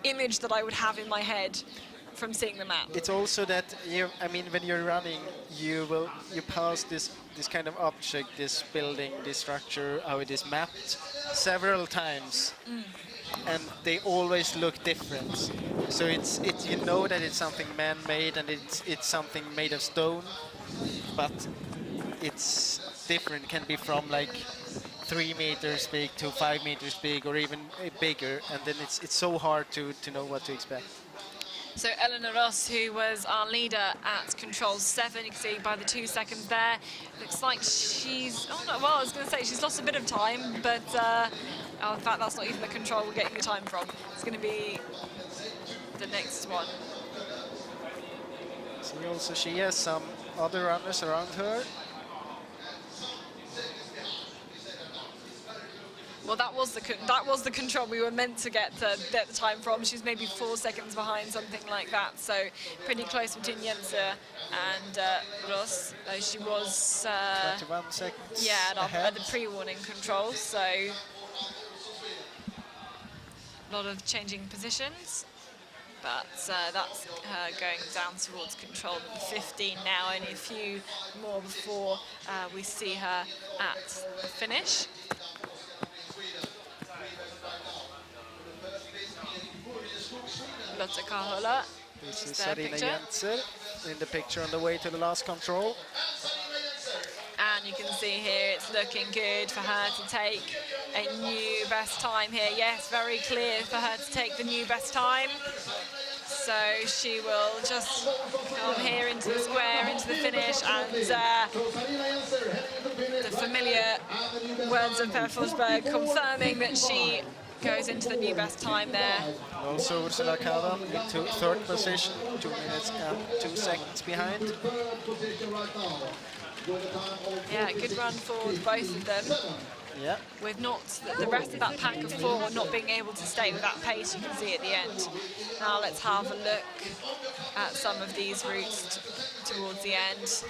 image that I would have in my head from seeing the map. It's also that I mean, when you're running, you pass this kind of object, this building, this structure, how it is mapped, several times, and they always look different. So it's you know that it's something man-made and it's something made of stone, but it's different. Can be from like 3 meters big to 5 meters big, or even bigger, and then it's so hard to know what to expect. So Eleanor Ross, who was our leader at control 7, you can see by the 2 seconds there, looks like she's, oh no, well, I was going to say she's lost a bit of time, but in fact that's not even the control we're getting the time from. It's going to be the next one. So she has some other runners around her. Well, that was the control we were meant to get the time from. She's maybe 4 seconds behind, something like that. So pretty close between Jense and Ross. She was 21 seconds. Yeah, ahead. at the pre-warning control. So a lot of changing positions. But that's her going down towards control number 15 now. Only a few more before we see her at the finish. Lotte Kahola. This is Sarina Jense in the picture on the way to the last control. And you can see here it's looking good for her to take a new best time here. Yes, very clear for her to take the new best time. So she will just come here into the square, into the finish, and the familiar words of Per Forsberg confirming that she goes into the new best time there. Also Ursula Kavan in third position, 2 minutes and 2 seconds behind. Yeah, good run for both of them. Yeah. With not the rest of that pack of 4 not being able to stay with that pace, you can see at the end. Now let's have a look at some of these routes towards the end.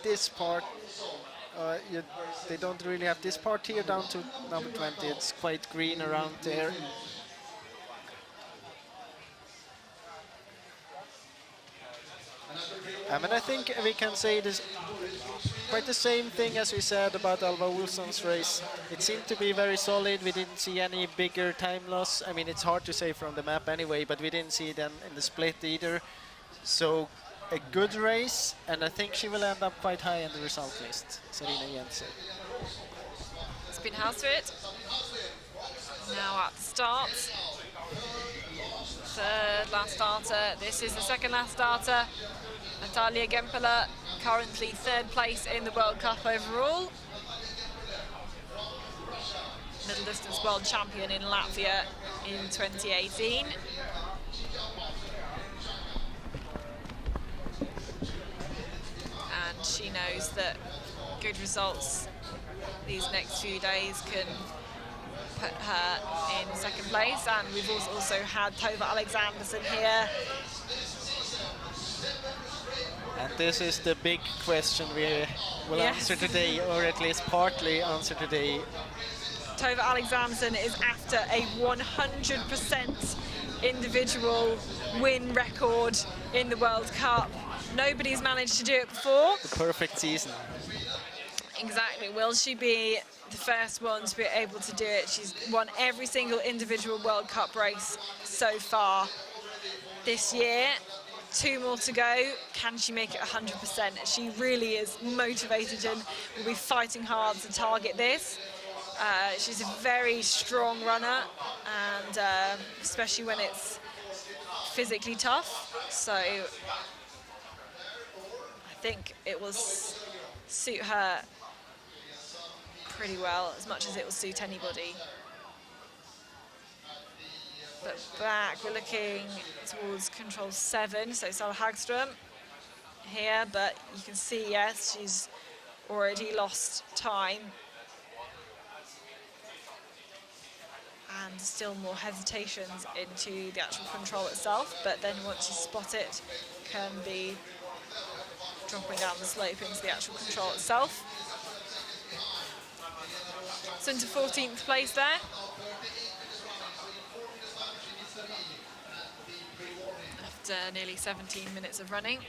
This part, they don't really have this part here down to number 20. It's quite green around there. I mean, I think we can say this quite the same thing as we said about Alva Olsson's race. It seemed to be very solid. We didn't see any bigger time loss. I mean, it's hard to say from the map anyway, but we didn't see them in the split either. So a good race, and I think she will end up quite high in the result list, Sarina Jense. Spin Housefit. Now at the start. Third last starter. This is the second last starter. Natalia Gempela, currently 3rd place in the World Cup overall. Middle distance world champion in Latvia in 2018. And she knows that good results these next few days can put her in 2nd place. And we've also had Tove Alexandersen here. And this is the big question we will answer today, or at least partly answer today. Tove Alexandersen is after a 100% individual win record in the World Cup. Nobody's managed to do it before. The perfect season. Exactly. Will she be the first one to be able to do it? She's won every single individual World Cup race so far this year. 2 more to go. Can she make it 100%? She really is motivated and will be fighting hard to target this. She's a very strong runner, and especially when it's physically tough. So I think it will suit her pretty well, as much as it will suit anybody. But back, we're looking towards control 7, so Sara Hagström here, but you can see, yes, she's already lost time. And still more hesitations into the actual control itself, but then once you spot it, can be dropping down the slope into the actual control itself. So into 14th place there. After nearly 17 minutes of running.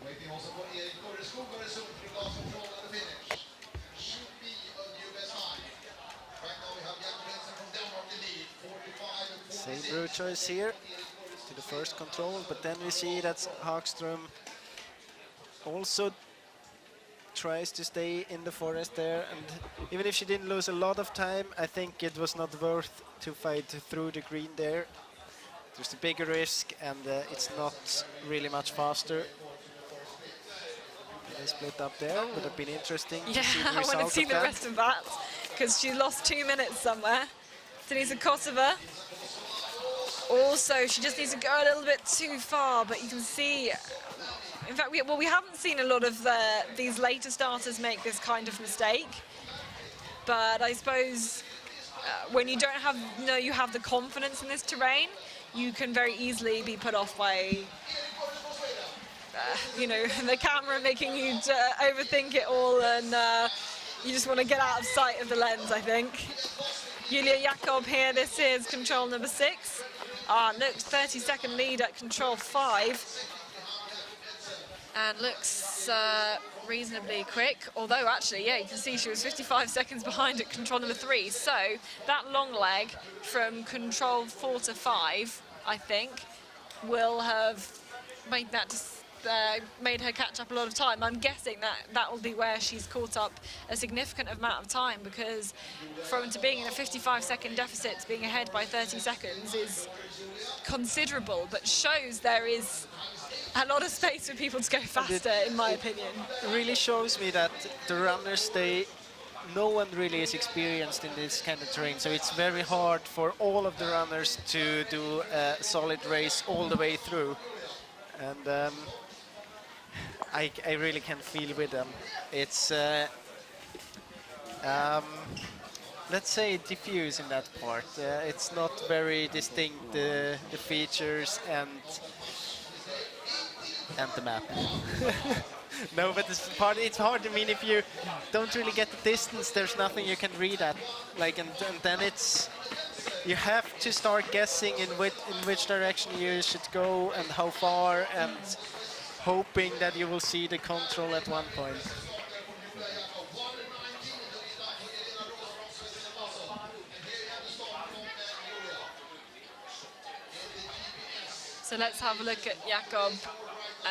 Waiting also for Erik Skog very soon for the last control and the finish. Should be a new best time. Right now we have Jakob Jensen from Denmark in lead, 45 and 46. Same route choice here to the first control, but then we see that Hagström also tries to stay in the forest there, and even if she didn't lose a lot of time, I think it was not worth to fight through the green there. There's a bigger risk, and it's not really much faster. They split up there. Would have been interesting to see the I want to result see of the that. rest of that, because she lost 2 minutes somewhere. Denisa Kosova. Also, she just needs to go a little bit too far, but you can see, in fact, we haven't seen a lot of these later starters make this kind of mistake. But I suppose when you don't have, you have the confidence in this terrain, you can very easily be put off by, the camera making you overthink it all, and you just want to get out of sight of the lens, I think. Julia Jakob here, this is control number 6. Looks 30-second lead at control 5. And looks reasonably quick, although actually, yeah, you can see she was 55 seconds behind at control number 3. So that long leg from control 4 to 5, I think, will have made that made her catch up a lot of time. I'm guessing that will be where she's caught up a significant amount of time, because from to being in a 55-second deficit to being ahead by 30 seconds is considerable, but shows there is a lot of space for people to go faster, in my opinion. It really shows me that the runners, no one really is experienced in this kind of terrain, so it's very hard for all of the runners to do a solid race all the way through. And I really can feel with them. It's, let's say, diffuse in that part. It's not very distinct, the features and the map. No, but it's hard. I mean, if you don't really get the distance, there's nothing you can read at. And then you have to start guessing in which direction you should go and how far, and hoping that you will see the control at one point. So let's have a look at Jakob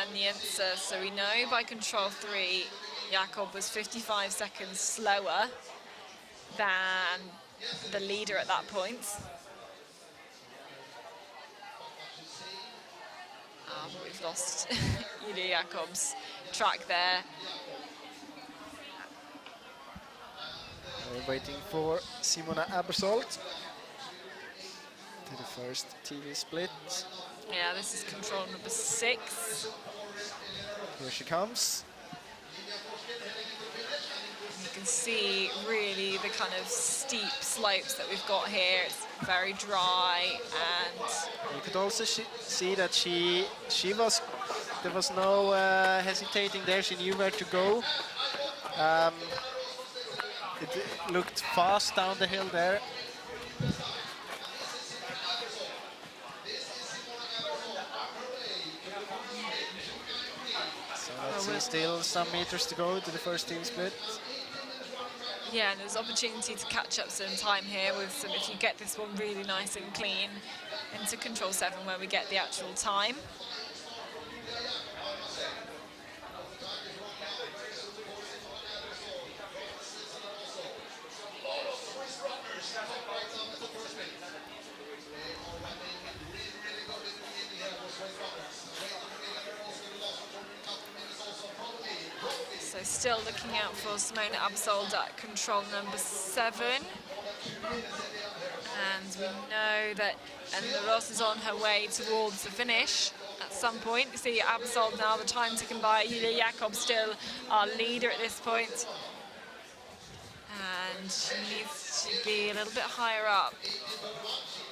and Niense. So we know by control 3, Jakob was 55 seconds slower than the leader at that point. We've lost Julia Jakob's track there. We're waiting for Simona Abersold to the first TV split. Yeah, this is control number 6. Here she comes. You can see really the kind of steep slopes that we've got here. It's very dry, and you could also see that there was no hesitating there. She knew where to go. It looked fast down the hill there. still some meters to go to the first team split. Yeah, and there's opportunity to catch up some time here with some, if you get this one really nice and clean into control 7 where we get the actual time. So still looking out for Simona Absold at control number 7. And we know that Elena Ross is on her way towards the finish at some point. You see Absold now, the time taken by Julia Jakob, still our leader at this point. And she needs to be a little bit higher up.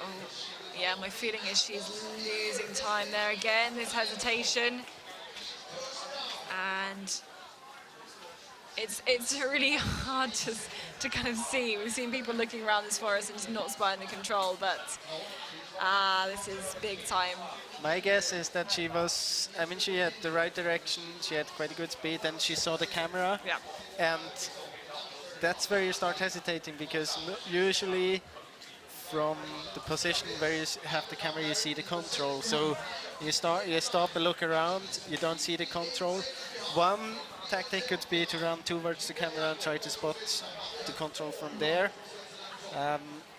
Oh, yeah, my feeling is she's losing time there again. There's hesitation. And it's really hard to kind of see. We've seen people looking around this forest and just not spying the control, but this is big time. My guess is that she was, I mean, she had the right direction, she had quite a good speed, and she saw the camera. Yeah. And that's where you start hesitating, because usually from the position where you have the camera, you see the control. So you stop and look around, you don't see the control. One tactic could be to run towards the camera and try to spot the control from there.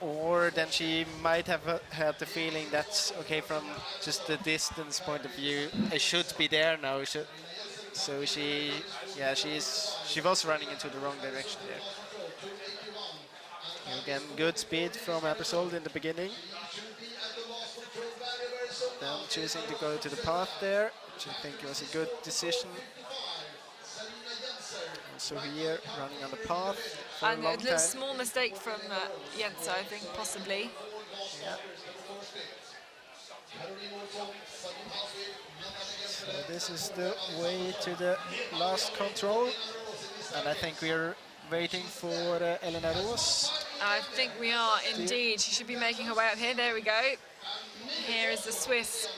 Or then she might have had the feeling that, okay, from just the distance point of view, I should be there now. So she was running into the wrong direction there. Again, good speed from Absold in the beginning. Then choosing to go to the path there, which I think was a good decision. Also here, running on the path for and a long a time. small mistake from Jense, I think, possibly. Yeah. So this is the way to the last control, and I think we're waiting for Elena Roos. I think we are indeed. She should be making her way up here. There we go. Here is the Swiss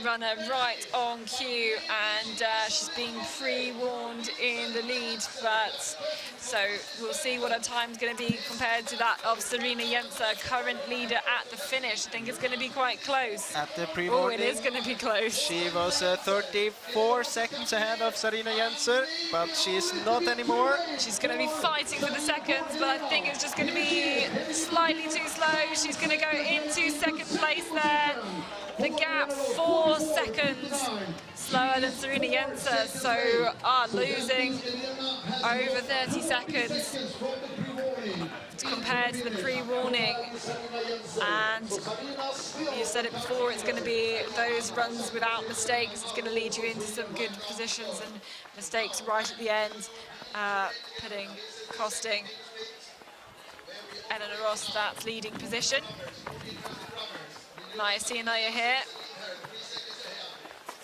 runner right on cue, and she's being pre-warned in the lead, but so we'll see what her time's going to be compared to that of Serena Jense, current leader at the finish. I think it's going to be quite close. At the Oh, pre-warning, it is going to be close. she was 34 seconds ahead of Serena Jense, but she's not anymore. She's going to be fighting for the seconds, but I think it's just going to be slightly too slow. She's going to go into second place there. The gap 4 seconds slower than Serena Jense, so losing over 30 seconds compared to the pre-warning. And you said it before, it's going to be those runs without mistakes. It's going to lead you into some good positions, and mistakes right at the end, costing Elena Roos that leading position. Maja Sienoja here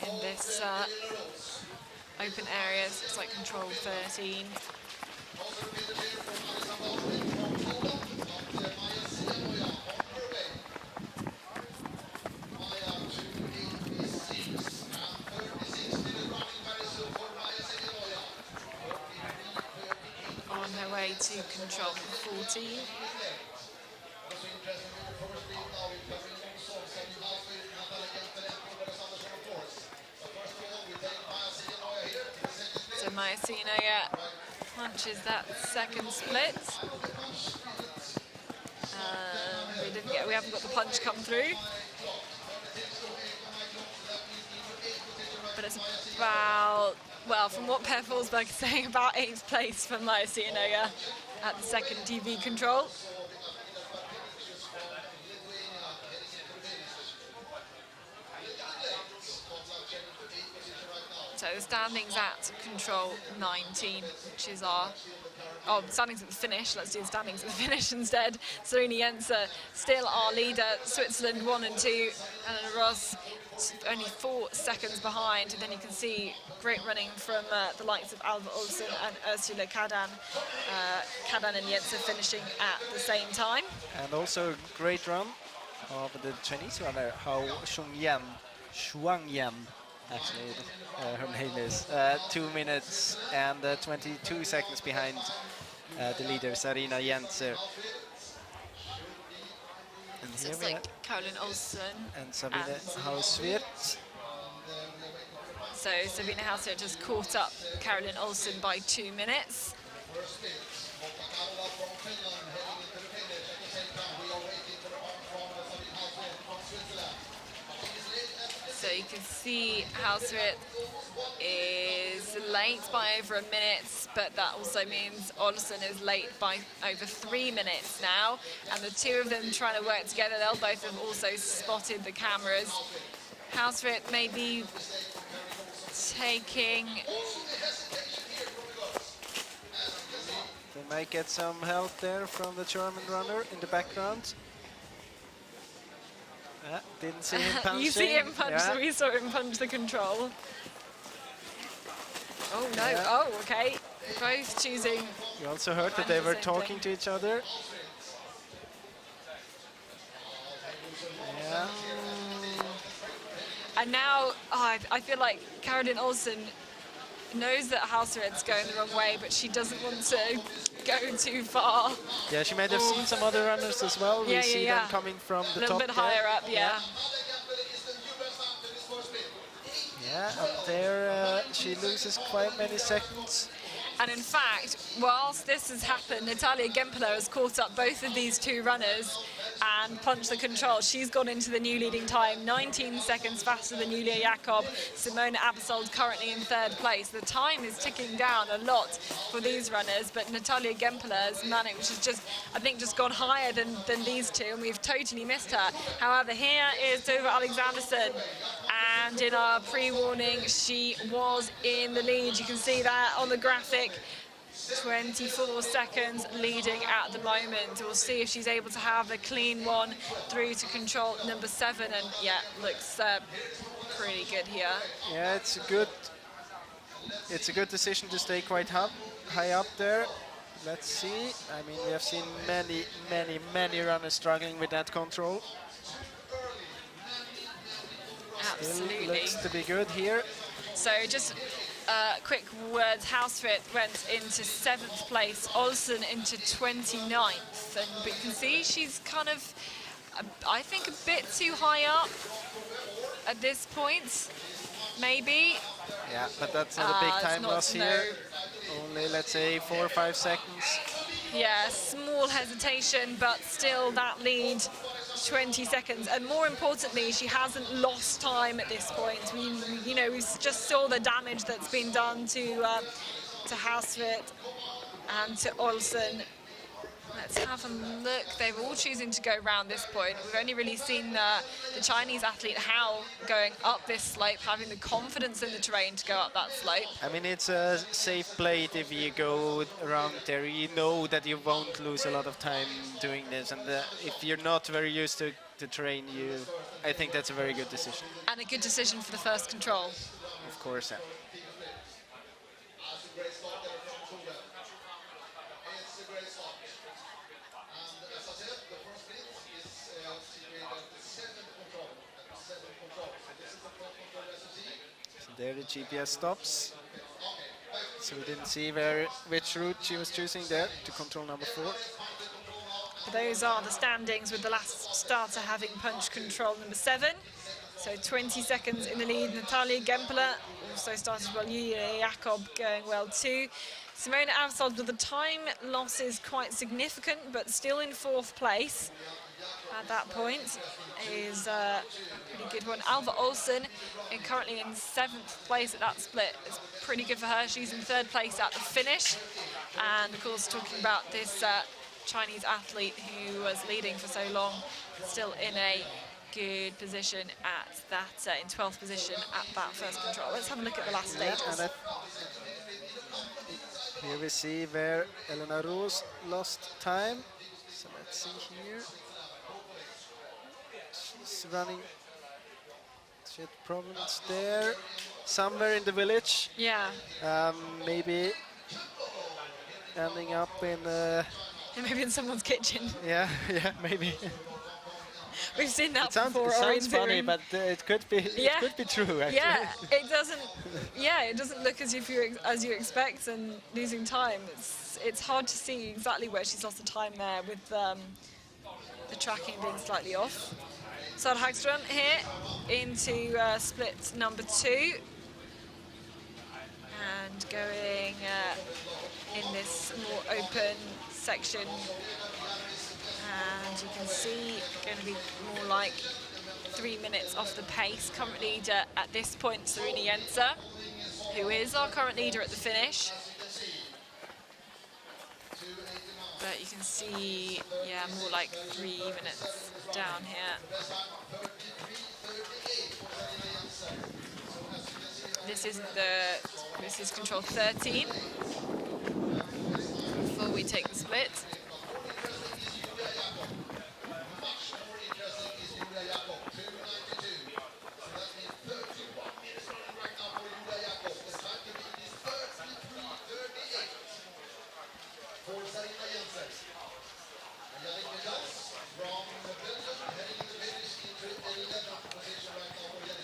in this open area, so it's like control 13. On her way to control 14. So Maja Sienoja punches that second split. We haven't got the punch come through. But it's about, well, from what Per Forsberg is saying, about 8th place for Maja Sienoja at the second TV control. So the standings at control 19, which is our, standings at the finish. Let's do the standings at the finish instead. Serena Jense still our leader. Switzerland 1 and 2. Elena Roos only 4 seconds behind. And then you can see great running from the likes of Alva Olsen and Ursula Kadan. Kadan and Jense finishing at the same time. And also a great run of the Chinese runner, Hao Shuangyan. Actually, her name is 2 minutes and 22 seconds behind the leader, Sarina Jentzer. And So here it's we like have Caroline Olsen and Sabine and Hauswirth. so Sabine Hauswirth just caught up Caroline Olsen by 2 minutes. First split. Lotta Karola from Finland heading into the finish. At the same time, we are waiting for the one from Sabine Hauswirth from Switzerland. But she is late as we can So you can see Hauswirth is late by over a minute, but that also means Olsen is late by over 3 minutes now. And the two of them trying to work together, they'll both have also spotted the cameras. Hauswirth may be taking... They might get some help there from the German runner in the background. Didn't see him punching. You see him punch, Yeah. so we saw him punch the control. Oh no, Yeah. oh okay. Both choosing. You also heard that And they the were same talking thing. to each other. Yeah. And now I feel like Caroline Olsen knows that Hauswirth's going the wrong way, but she doesn't want to go too far. Yeah, she might have seen some other runners as well. Yeah, We see yeah. them coming from A the little top bit there. higher up, yeah. Yeah, up there she loses quite many seconds. And in fact, whilst this has happened, Natalia Gempler has caught up both of these two runners and punched the control. She's gone into the new leading time, 19 seconds faster than Julia Jakob. Simona Abersold currently in third place. The time is ticking down a lot for these runners, but Natalia Gempler's managed, which has just, I think, just gone higher than these two, and we've totally missed her. However, here is Tove Alexanderson, and in our pre-warning, she was in the lead. You can see that on the graphic. 24 seconds leading at the moment. We'll see if she's able to have a clean one through to control number 7, and yeah, looks pretty good here. Yeah, it's a good decision to stay quite high up there. Let's see. I mean, we have seen many runners struggling with that control. Still Absolutely. looks to be good here. So just quick words, Hauswirth went into 7th place, Olsen into 29th, and we can see she's kind of, I think, a bit too high up at this point, maybe. Yeah, but that's not a big It's time not, loss no. here. Only, let's say, 4 or 5 seconds. Yeah, small hesitation, but still that lead, 20 seconds. And more importantly, she hasn't lost time at this point. We just saw the damage that's been done to Hauswirth and to Olsen. Let's have a look. They're all choosing to go round this point. We've only really seen the Chinese athlete Hao going up this slope, having the confidence in the terrain to go up that slope. I mean, it's a safe plate if you go around there. You know that you won't lose a lot of time doing this, and if you're not very used to the terrain, I think that's a very good decision. And a good decision for the first control. Of course, yeah. There the GPS stops, so we didn't see which route she was choosing there to control number 4. Those are the standings, with the last starter having punched control number 7. So 20 seconds in the lead. Natalia Gempler also started well. Julia Jakob going well too. Simona Abersold, with the time loss is quite significant, but still in 4th place at that point, is a pretty good one. Alva Olsen is currently in 7th place at that split. It's pretty good for her. She's in 3rd place at the finish. And of course, talking about this Chinese athlete who was leading for so long, still in a good position at that, in 12th position at that first control. Let's have a look at the last stages. Here we see where Elena Rose lost time. So let's see here. She's running. She had problems there. Somewhere in the village. Yeah. Maybe ending up in... Maybe in someone's kitchen. yeah, maybe. We've seen that It sounds, before. it sounds funny, orienteering. but it could be Yeah. it could be true actually. Yeah, it doesn't. Yeah, it doesn't look as if as you expect, and losing time. It's hard to see exactly where she's lost the time there with the tracking being slightly off. Sara Hagström here into split number 2, and going in this more open section. And you can see going to be more like 3 minutes off the pace. Current leader at this point, Serena Jenser, who is our current leader at the finish. But you can see, yeah, more like 3 minutes down here. This is control 13 before we take the split.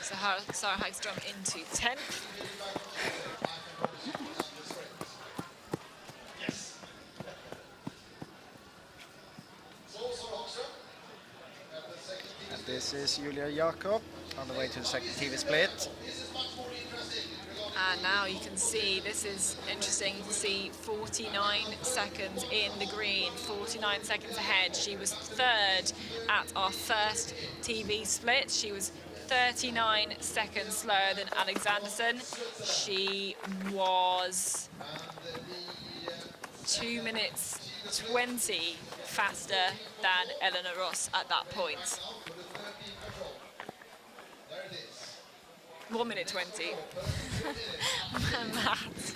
So Sara Hagström into 10th. And this is Julia Jakob on the way to the second TV split. And now you can see, this is interesting, you can see 49 seconds in the green, 49 seconds ahead. She was 3rd at our first TV split. She was 39 seconds slower than Alexanderson. She was 2 minutes 20 faster than Eleanor Ross at that point. 1 minute 20. Maths.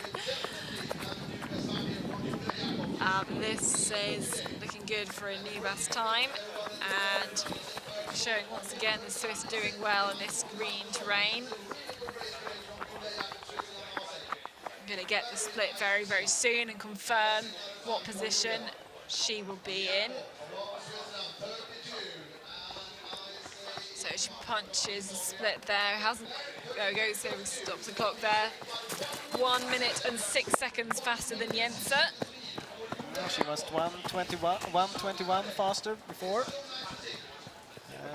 This is looking good for a new best time, and showing once again the Swiss doing well in this green terrain. I'm going to get the split very, very soon and confirm what position she will be in. So she punches the split there. Hasn't. There we go. So we stop the clock there. 1 minute and 6 seconds faster than Jenser. She was 1:21 faster before.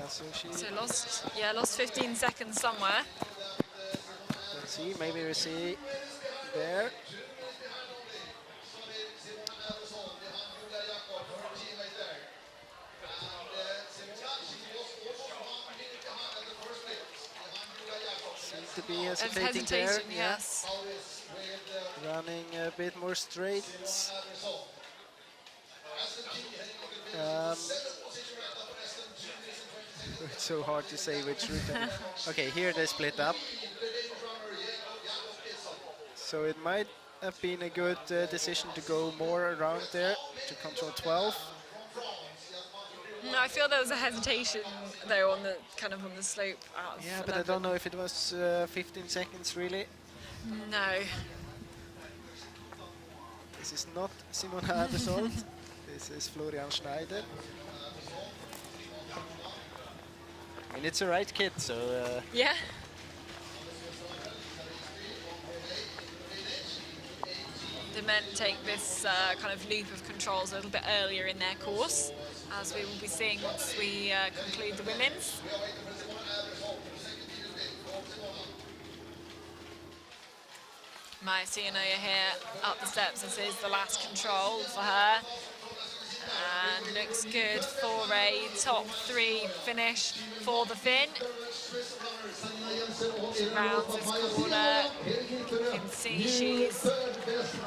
So lost 15 seconds somewhere. Let's see, maybe we see there. Seems to be hesitating there. Yes. Yeah. Running a bit more straight. It's so hard to say which route. Okay, here they split up. So it might have been a good decision to go more around there to control 12. No, I feel there was a hesitation though on the kind of on the slope out of Yeah, but 11. I don't know if it was 15 seconds really. No. This is not Simona Andersson. This is Florian Schneider. I mean, it's a right kid, so... Yeah. The men take this kind of loop of controls a little bit earlier in their course, as we will be seeing once we conclude the women's. Maya Sienoya here up the steps. This is the last control for her. And looks good for a top 3 finish for the Finn. She rounds this corner. You can see she's not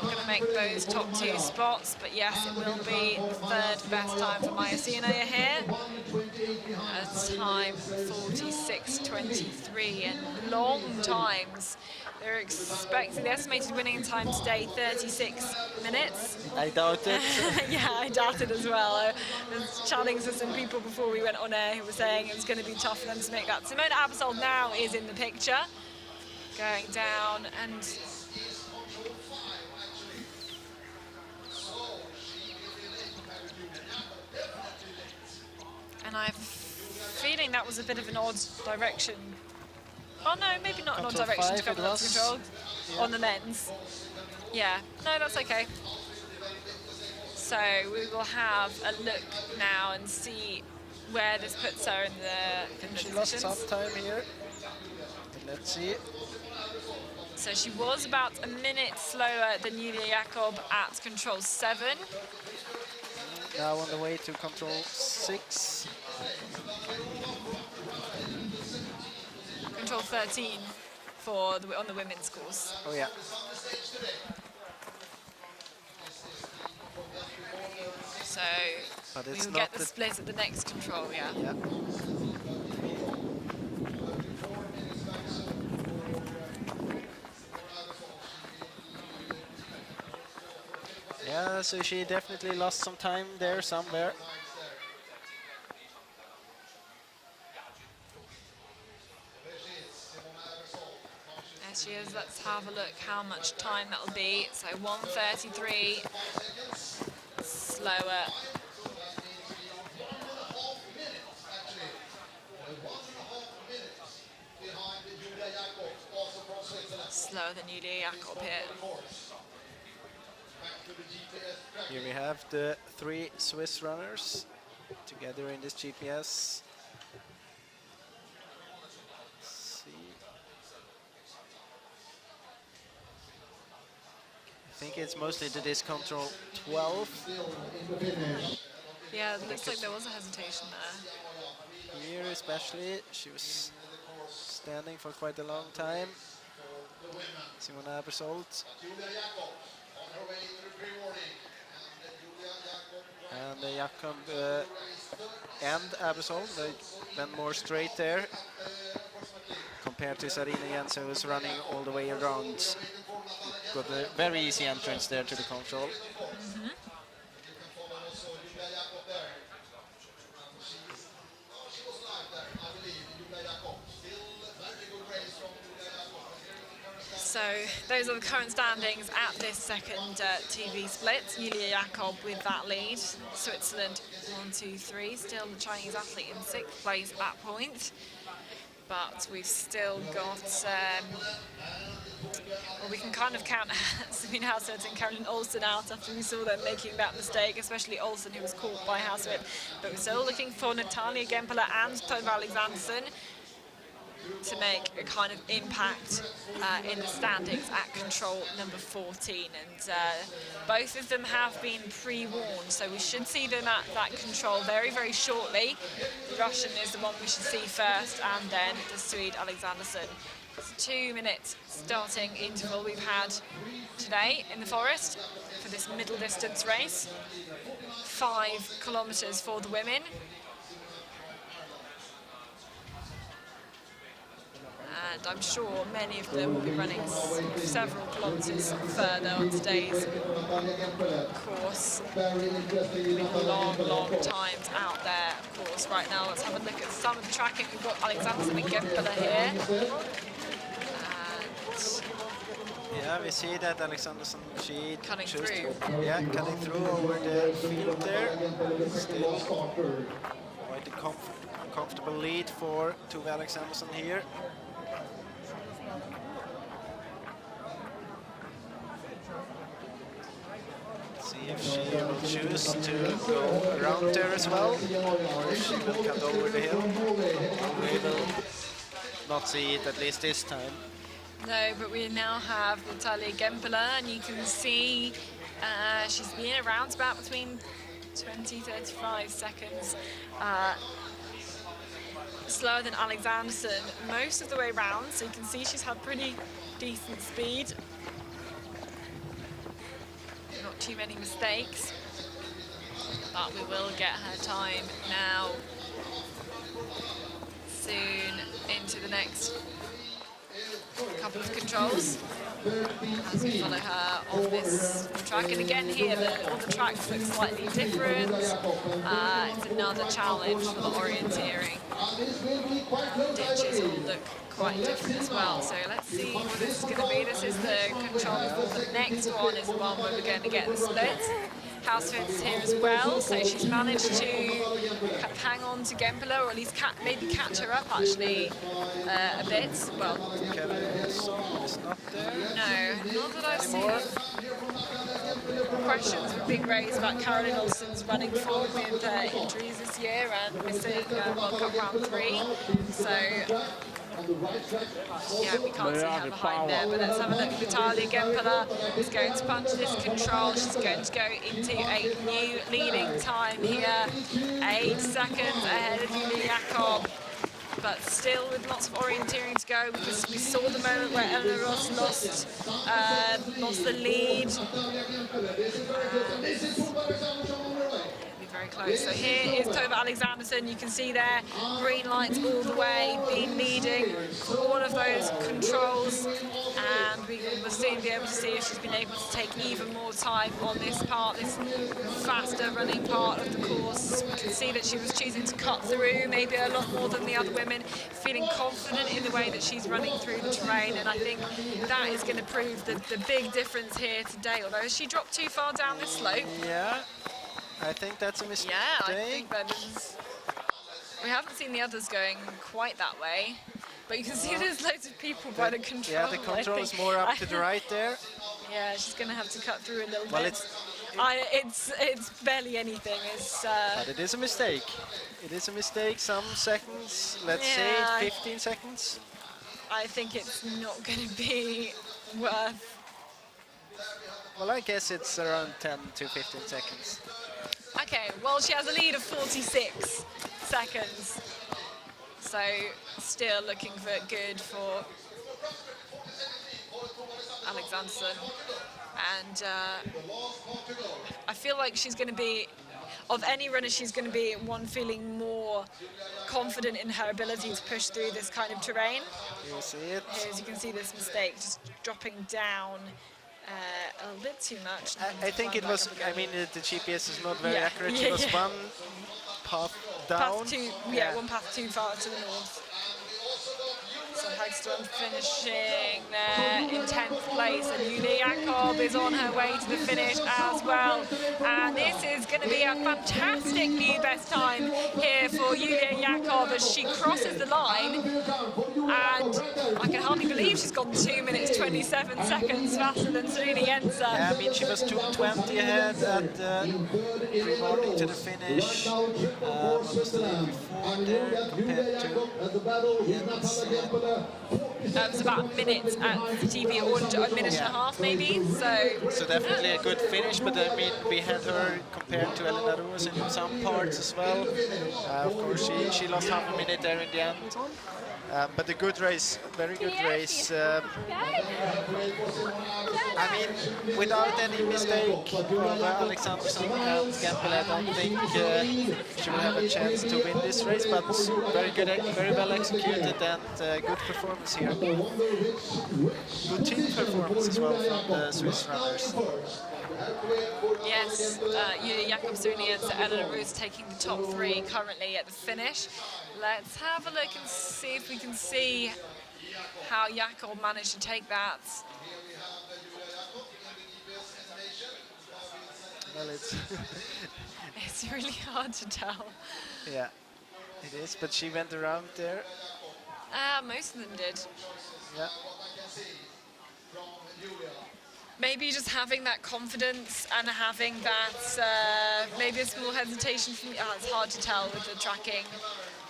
going to make those top 2 spots, but yes, it will be the 3rd best time for Maya Sienoya here. A time 46.23, and long times. They're expecting the estimated winning time today 36 minutes. I doubt it. Yeah, I doubt it as well. I was chatting to some people before we went on air who were saying it was going to be tough for them to make that. Simona Aebersold now is in the picture, going down, and I feeling that was a bit of an odd direction. Oh no, maybe not an odd Control direction to 5 come it up to was. control Yeah. on the men's. Yeah, no, that's okay. So we will have a look now and see where this puts her in the She lost some positions. time here. But let's see. So she was about a minute slower than Julia Jakob at control 7. Now on the way to control 6. Control 13 for on the women's course. Oh yeah. So But we it's will not get the split at the next control, yeah. Yeah. Yeah, so she definitely lost some time there somewhere. There she is. Let's have a look how much time that'll be. So 1:33 slower. Slower than Julia Jakob here. Here we have the 3 Swiss runners together in this GPS. Let's see. I think it's mostly to this control 12. Yeah, it looks like there was a hesitation there. Here especially, she was standing for quite a long time. Simona Abersold. And Jakob and Abersold, they went more straight there compared to Sarina Jensen, who's running all the way around. Got a very easy entrance there to the control. So those are the current standings at this second TV split. Julia Jakob with that lead. Switzerland 1, 2, 3. Still the Chinese athlete in 6th place at that point. But we've still got, well, we can kind of count Sabine Hauswirth and Caroline Olsen out after we saw them making that mistake, especially Olsen, who was caught by Hauswirth. But we're still looking for Natalia Gempeler and Tove Alexanderson to make a kind of impact in the standings at control number 14, and both of them have been pre-warned, so we should see them at that control very, very shortly. The Russian is the one we should see first, and then the Swede Alexanderson. It's a 2-minute starting interval we've had today in the forest for this middle distance race. 5 kilometres for the women. And I'm sure many of them will be running several kilometres further on today's course. With long, long times out there, of course. Right now, let's have a look at some of the tracking. We've got Alexanderson and Gempeler here. Yeah, we see that Alexanderson, she Cutting chose through. cutting through over the field there. Still quite a comfortable lead for Tove Alexanderson here. See if she will choose to go around there as well, or if she will cut over the hill. We will not see it, at least this time. No, but we now have Natalia Gempeler, and you can see she's been around about between 20-35 seconds slower than Alexanderson most of the way round, so you can see she's had pretty decent speed. Not too many mistakes, but we will get her time now soon into the next couple of controls as we follow her on this track. And again here, all the tracks look slightly different. It's another challenge for the orienteering. Ditches all look quite different as well. So let's see what this is going to be. This is the control before the next one is the one where we're going to get the split. Hauswirth is here as well, so she's managed to kind of hang on to Gempela, or at least maybe catch her up actually a bit. Well, Kevin is not there. no, not that I've Anymore. seen. Questions were being raised about Caroline Olsen's running form with injuries this year and missing World Cup round 3. So, yeah, we can't see her behind there. But let's have a look. Vitalia Gempela is going to punch this control. She's going to go into a new leading time here. 8 seconds ahead of Julia Jakob. But still with lots of orienteering to go, because we saw the moment where Eleanor Ross lost the lead. Very close. So here is Tova Alexanderson. You can see there, green lights all the way, been leading for all of those controls, and we will soon be able to see if she's been able to take even more time on this part, this faster running part of the course. We can see that she was choosing to cut through maybe a lot more than the other women, feeling confident in the way that she's running through the terrain, and I think that is going to prove the big difference here today. Although, has she dropped too far down this slope? Yeah. I think that's a mistake. Yeah, I think that is. We haven't seen the others going quite that way, but you can see there's loads of people by the control. Yeah, the control is more up to the right there. Yeah, she's going to have to cut through a little Well, bit. It's barely anything. But it is a mistake. It is a mistake. Some seconds, let's Yeah, say 15 seconds. I think it's not going to be worth. Well, I guess it's around 10 to 15 seconds. Okay, well, she has a lead of 46 seconds. So still looking for good for Alexanderson. And I feel like she's going to be, of any runner, she's going to be one feeling more confident in her ability to push through this kind of terrain. You see it. Here, as you can see, this mistake just dropping down a little bit too much. I think it was, I mean, the GPS is not very Yeah. accurate. It was one path down. One path too far to the north. So Hagström finishing there in 10th place, and Julia Jakob is on her way to the finish as well. And this is going to be a fantastic new best time here for Julia Jakob as she crosses the line. And I can hardly believe she's gone 2 minutes 27 seconds faster than Serena Jenser. Yeah, I mean, she was 2:20 ahead at pre-morning to the finish. What was the lead before there compared to Jensen? That was about a minute at the TV, or a minute and a half maybe. So definitely a good finish, but I mean, we had her compared to Elena Ruas in some parts as well. Of course, she lost half a minute there in the end. But a good race, very good race. I mean, without any mistake of Alexanderson and Gempel, I don't think she will have a chance to win this race, but very good, very well executed, and good performance here. Good team performance as well from the Swiss runners. Yes, Julia Jakob, Serena Jensen, Eleanor Roos taking the top 3 currently at the finish. Let's have a look and see if we can see how Jakob managed to take that. Well, it's It's really hard to tell. yeah, it is. But she went around there. Most of them did. Yeah. Maybe just having that confidence and having that maybe a small hesitation from it's hard to tell with the tracking,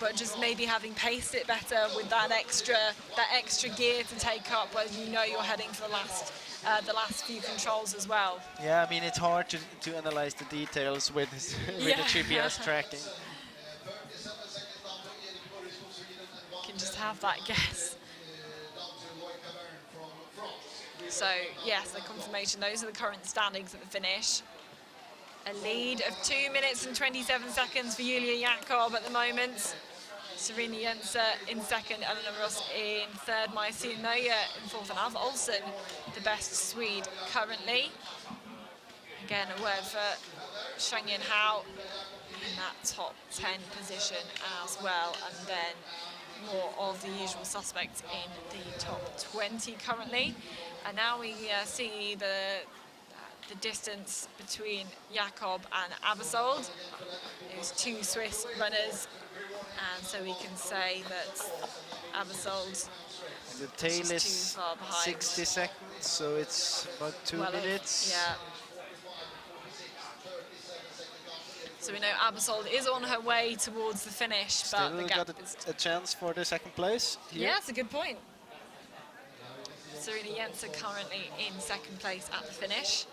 but just maybe having paced it better with that extra gear to take up when you know you're heading for the last few controls as well. Yeah, I mean, it's hard to analyze the details with the GPS tracking. You can just have that guess. So, yes, the confirmation, those are the current standings at the finish. A lead of 2 minutes and 27 seconds for Julia Jakob at the moment. Serena Jensen in second, Eleanor Roos in third, Maja Neuer in fourth, and Alva Olsen, the best Swede currently. Again, a word for Shang Yin Hao in that top 10 position as well, and then more of the usual suspects in the top 20 currently. And now we see the distance between Jakob and Abersold, who 2 Swiss runners, and so we can say that Abersold The tail She's too is far behind. 60 seconds, so it's about 2 minutes. Yeah. So we know Abersold is on her way towards the finish, but Still the got gap is... a chance for the second place here. Yeah, that's a good point. Serena Jensen currently in second place at the finish.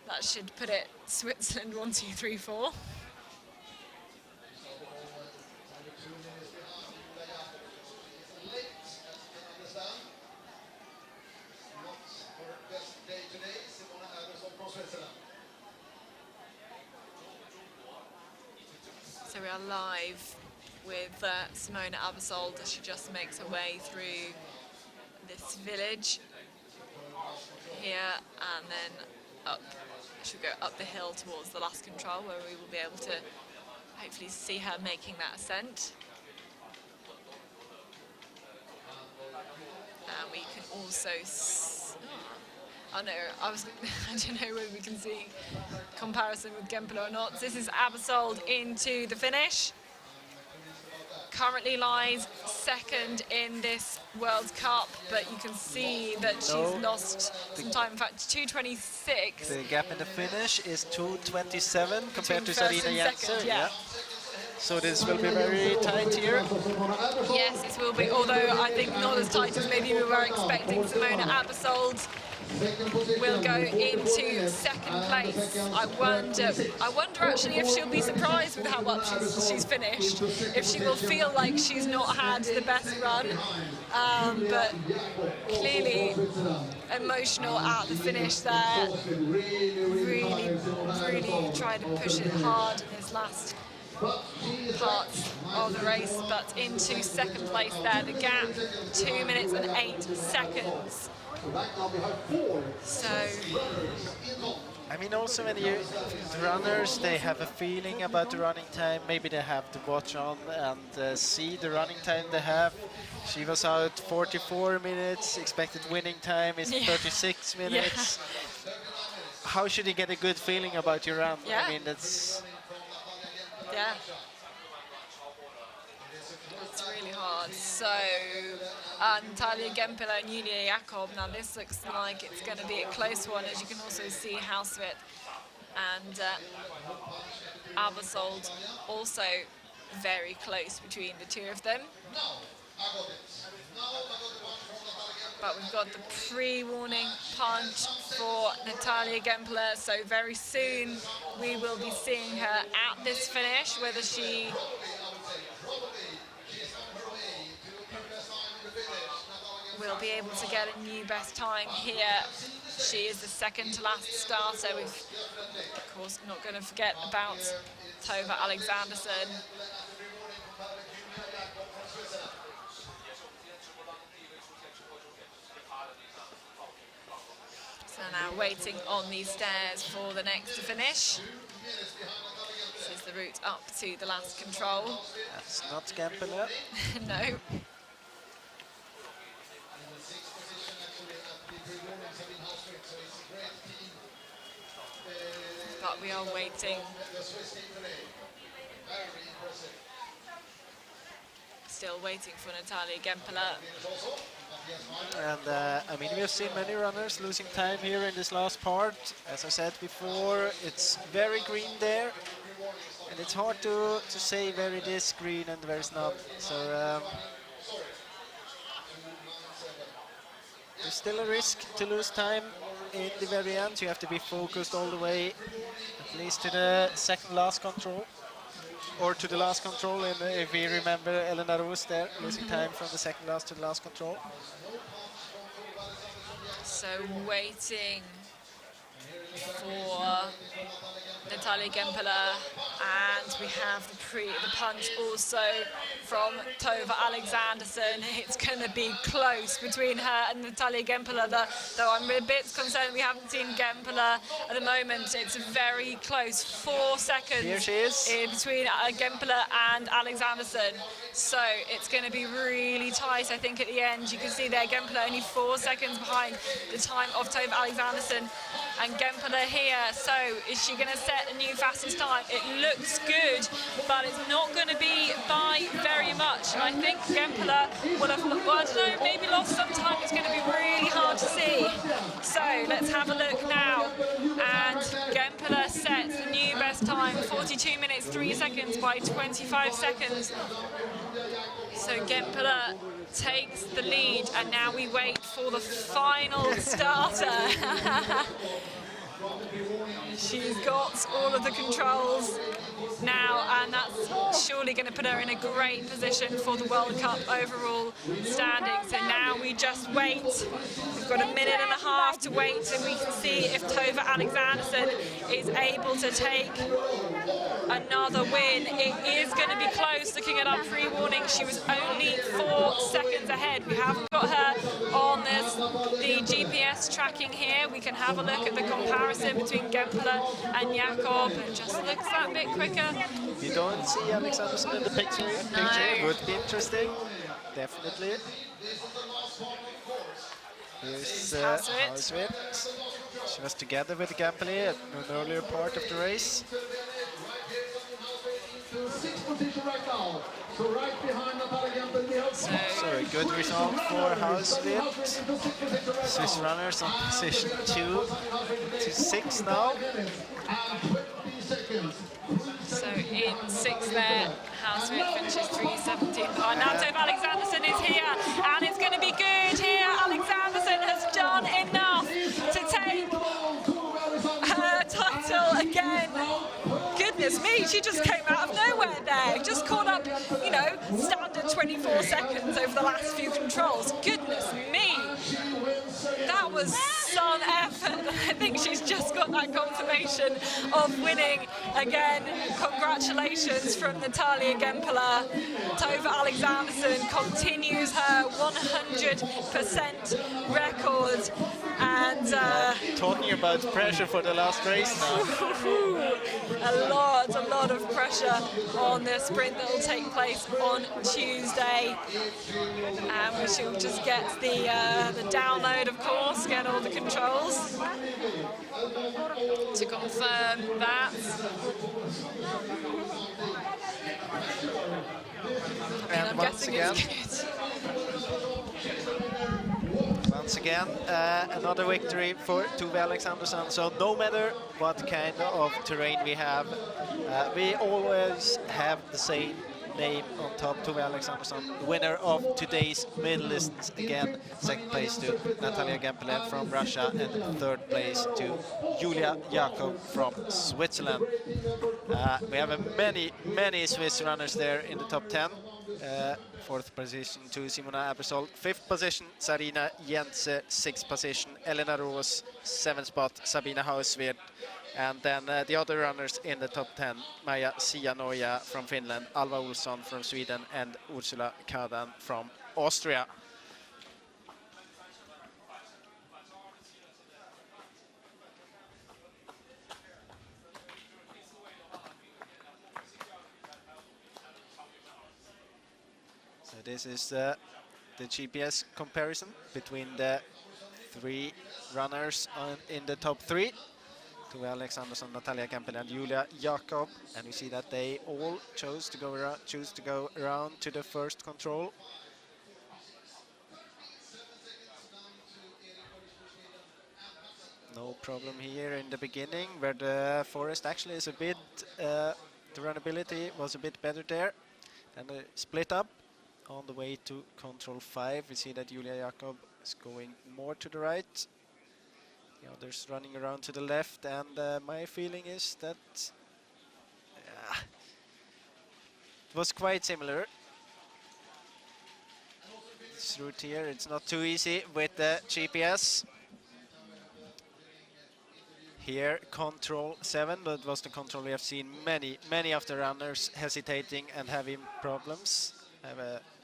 That should put it Switzerland 1, 2, 3, 4. So we are live with Simona Abersold as she just makes her way through this village here, and then up. She'll go up the hill towards the last control, where we will be able to hopefully see her making that ascent. And we can also I know, I don't know whether we can see comparison with Gempel or not. This is Abersold into the finish. Currently lies second in this World Cup, but you can see that she's lost some time. In fact, 2:26. The gap in the finish is 2:27 compared to first Serena and Jensen. second, yeah. So this will be very tight here. Yes, it will be, although I think not as tight as maybe we were expecting. Simona Abersold will go into second place. I wonder actually if she'll be surprised with how well she's finished, if she will feel like she's not had the best run, but clearly emotional at the finish there. Really tried to push it hard in this last part of the race, but into second place there. The gap, 2 minutes and 8 seconds. So, I mean, also when the runners, they have a feeling about the running time. Maybe they have the watch on and see the running time they have. She was out 44 minutes, expected winning time is 36 minutes. Yeah. How should you get a good feeling about your run? Yeah. I mean, that's... Yeah. It's really hard. So, Natalia Gempel and Julia Jakob. Now this looks like it's going to be a close one, as you can also see Hauswit and Abersold also very close between the two of them. But we've got the pre-warning punch for Natalia Gempel, so very soon we will be seeing her at this finish, whether she will be able to get a new best time here. She is the second to last starter. We've, of course, not going to forget about Tove Alexandersen. So now waiting on these stairs for the next to finish. This is the route up to the last control. That's not Gempel. No. But we are waiting. Still waiting for Natalia Gempel. And I mean, we have seen many runners losing time here in this last part. As I said before, it's very green there, and it's hard to say where it is green and where it's not. So there's still a risk to lose time in the very end. You have to be focused all the way, at least to the second last control, or to the last control. And if we remember Elena Roos there, losing time from the second last to the last control. So waiting for Natalia Gempel, and we have the punch also from Tove Alexandersen. It's going to be close between her and Natalia Gempel, though I'm a bit concerned we haven't seen Gempel at the moment. It's very close, 4 seconds Here she is. between Gempel and Alexandersen. So it's going to be really tight, I think, at the end. You can see there Gempel only 4 seconds behind the time of Tove Alexandersen. And Gempel here, so is she going to set a new fastest time? It looks good. good, but it's not going to be by very much. And I think Gempler will have, well, I don't know, maybe lost some time. It's going to be really hard to see. So let's have a look now. And Gempler sets the new best time, 42 minutes 3 seconds by 25 seconds. So Gempler takes the lead, and now we wait for the final starter. She's got all of the controls now, and that's surely going to put her in a great position for the World Cup overall standing. So now we just wait. We've got a minute and a half to wait, and we can see if Tove Alexanderson is able to take another win. It is going to be close. Looking at our pre-warning, she was only 4 seconds ahead. We haven't got her on the GPS tracking here. We can have a look at the comparison between Gempler and Jakob. It just looks that bit quicker. You don't see Alexanderson in the picture. No. Would be interesting. Definitely. Here's Hauswirth. She was together with Gampeli at an earlier part of the race. So a good result for Hauswirth. Swiss runners on position 2 to 6 now. So in 6th there, Hauswirth finishes 3:17. Oh, now Tove Alexanderson is here, and it's going to be good here. Alexanderson has done enough to take her title again. Goodness me, she just came out of nowhere there. Just caught up, you know, standard 24 seconds over the last few controls. Goodness me. That was some effort. I think she's just got that confirmation of winning again. Congratulations from Natalia Gempler. Tove Alexanderson continues her 100% record. And talking about pressure for the last race now. a lot of pressure on the sprint that will take place on Tuesday. And we shall just get the download, of course, get all the controls to confirm that. And I'm once guessing again, it's good. once again, another victory for Tove Alexanderson. So no matter what kind of terrain we have, we always have the same name on top, Tove Alexanderson, winner of today's medalists again. 2nd place to Natalia Gempler from Russia, and 3rd place to Julia Jakob from Switzerland. We have many Swiss runners there in the top 10. 4th position to Simona Abersol, 5th position Sarina Jense, 6th position Elena Roos, 7th spot Sabina Hauswirth, and then the other runners in the top 10, Maja Sianoja from Finland, Alva Olsson from Sweden, and Ursula Kadan from Austria. So this is the GPS comparison between the 3 runners in the top 3. Tove Alexanderson, Natalia Gempel, and Julia Jakob, and we see that they all choose to go around to the first control. No problem here in the beginning, where the forest actually is a bit, the runnability was a bit better there, and they split up on the way to control 5. We see that Julia Jakob is going more to the right. The others running around to the left, and my feeling is that it was quite similar. This route here, it's not too easy with the GPS. Here, control 7, that was the control we have seen many of the runners hesitating and having problems.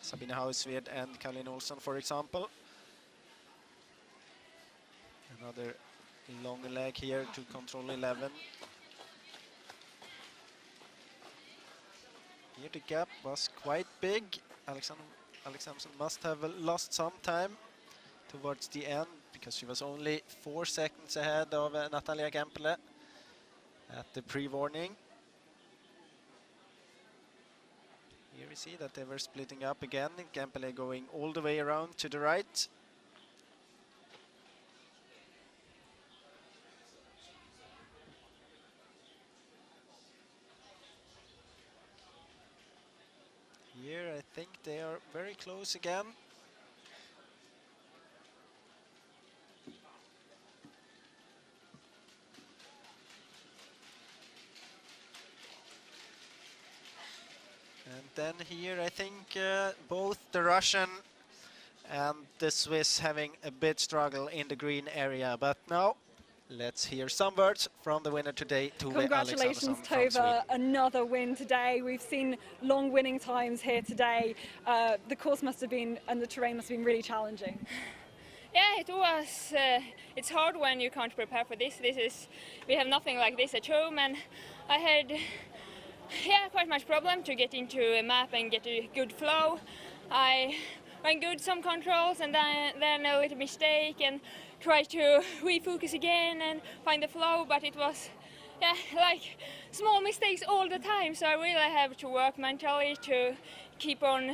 Sabine Hauswirth and Caroline Olsson, for example. Another long leg here to control 11. Here the gap was quite big. Alexanderson must have lost some time towards the end, because she was only 4 seconds ahead of Natalia Gempele at the pre-warning. Here we see that they were splitting up again. Gempele going all the way around to the right. Here I think they are very close again. And then here I think both the Russian and the Swiss having a bit struggle in the green area. But now let's hear some words from the winner today, Tove Congratulations, Alexandersson from Sweden. Tove. Another win today. We've seen long winning times here today. The course must have been, and the terrain must have been really challenging. Yeah, it was. It's hard when you can't prepare for this. We have nothing like this at home, and I had quite much problem to get into a map and get a good flow. I went good some controls, and then a little mistake, and try to refocus again and find the flow, but it was like small mistakes all the time, so I really have to work mentally to keep on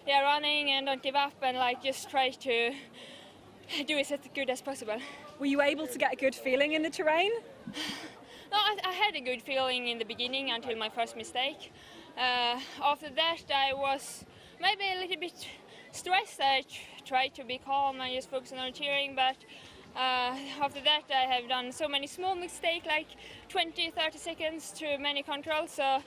running and don't give up, and like just try to do it as good as possible. Were you able to get a good feeling in the terrain? No, I had a good feeling in the beginning until my first mistake. After that I was maybe a little bit stressed. I tried to be calm and just focus on orienteering, but after that I have done so many small mistakes, like 20-30 seconds to many controls. So,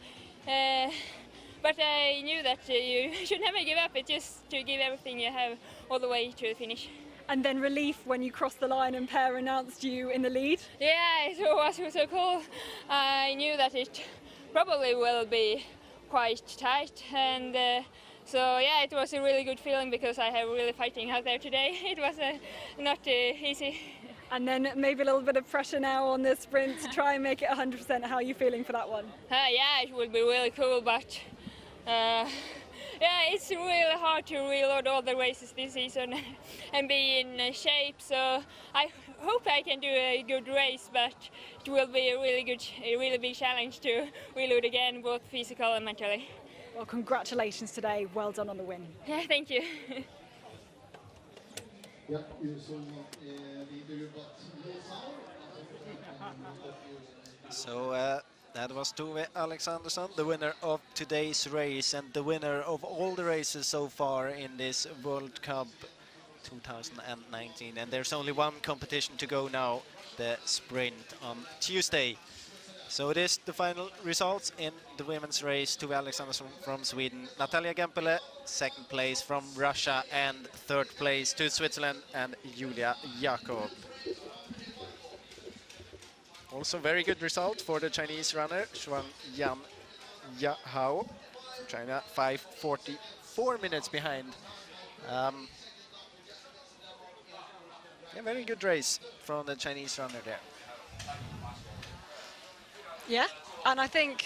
but I knew that you should never give up. It's just to give everything you have all the way to the finish. And then relief when you crossed the line and Per announced you in the lead? Yeah, it was so cool. I knew that it probably will be quite tight, and so yeah, it was a really good feeling because I have really fighting out there today. It was not easy. And then maybe a little bit of pressure now on this sprint to try and make it 100%. How are you feeling for that one? Yeah, it would be really cool, but yeah, it's really hard to reload all the races this season and be in shape. So I hope I can do a good race, but it will be a really big challenge to reload again, both physical and mentally. Well, congratulations today. Well done on the win. Yeah, thank you. Ja, så vi bygger på So that was Tove Alexandersson, the winner of today's race and the winner of all the races so far in this World Cup 2019. And there's only one competition to go now, the sprint on Tuesday. So it is the final results in the women's race. Tove Alexandersson from Sweden, Natalia Gempele, second place from Russia, and third place to Switzerland and Julia Jakob. Also very good result for the Chinese runner, Xuan Yan Yahao from China, 5:44 minutes behind. A very good race from the Chinese runner there. Yeah, and I think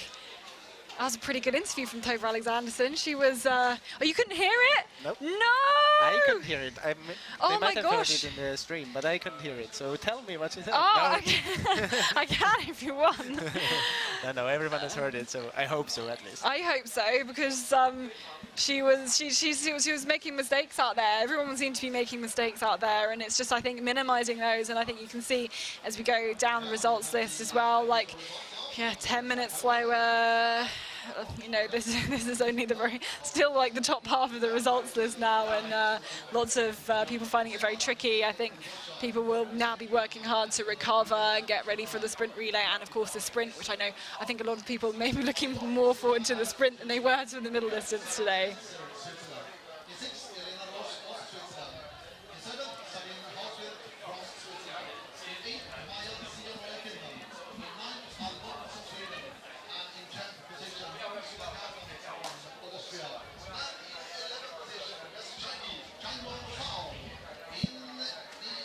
that was a pretty good interview from Tove Alexandersson. She was, oh, you couldn't hear it? Nope. No! I couldn't hear it. They Oh might my have heard gosh. it in the stream, but I couldn't hear it. So tell me what you said. Oh, No. okay. I can if you want. No, everyone has heard it, so I hope so at least. I hope so, because she was making mistakes out there. Everyone seemed to be making mistakes out there, and it's just, I think, minimizing those. And I think you can see as we go down the results list as well, like, yeah, 10 minutes slower. You know, this is only still like the top half of the results list now, and lots of people finding it very tricky. I think people will now be working hard to recover and get ready for the sprint relay, and of course the sprint, which I think a lot of people may be looking more forward to the sprint than they were to the middle distance today.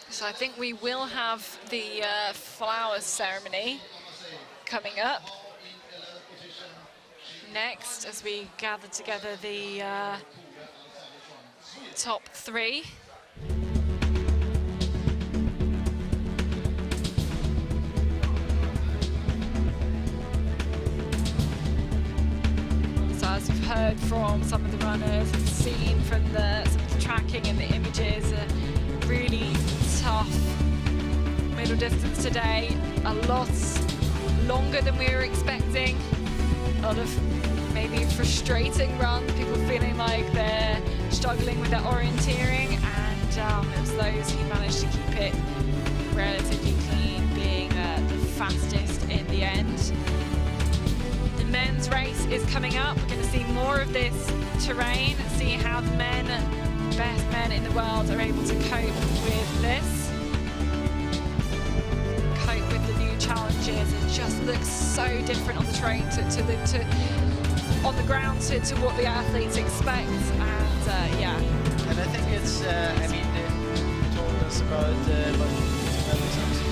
So I think we will have the flowers ceremony coming up next as we gather together the top three. So as we've heard from some of the runners, seen from some of the tracking and the images, a really tough middle distance today. A lot longer than we were expecting. A lot of maybe frustrating runs, people feeling like they're struggling with their orienteering, and it was those who managed to keep it relatively clean, being the fastest in the end. The men's race is coming up. We're going to see more of this terrain, see how the best men in the world are able to cope with this, cope with the new challenges. It just looks so different on the train on the ground to what the athletes expect, and yeah. And I think it's, I mean, they told us about what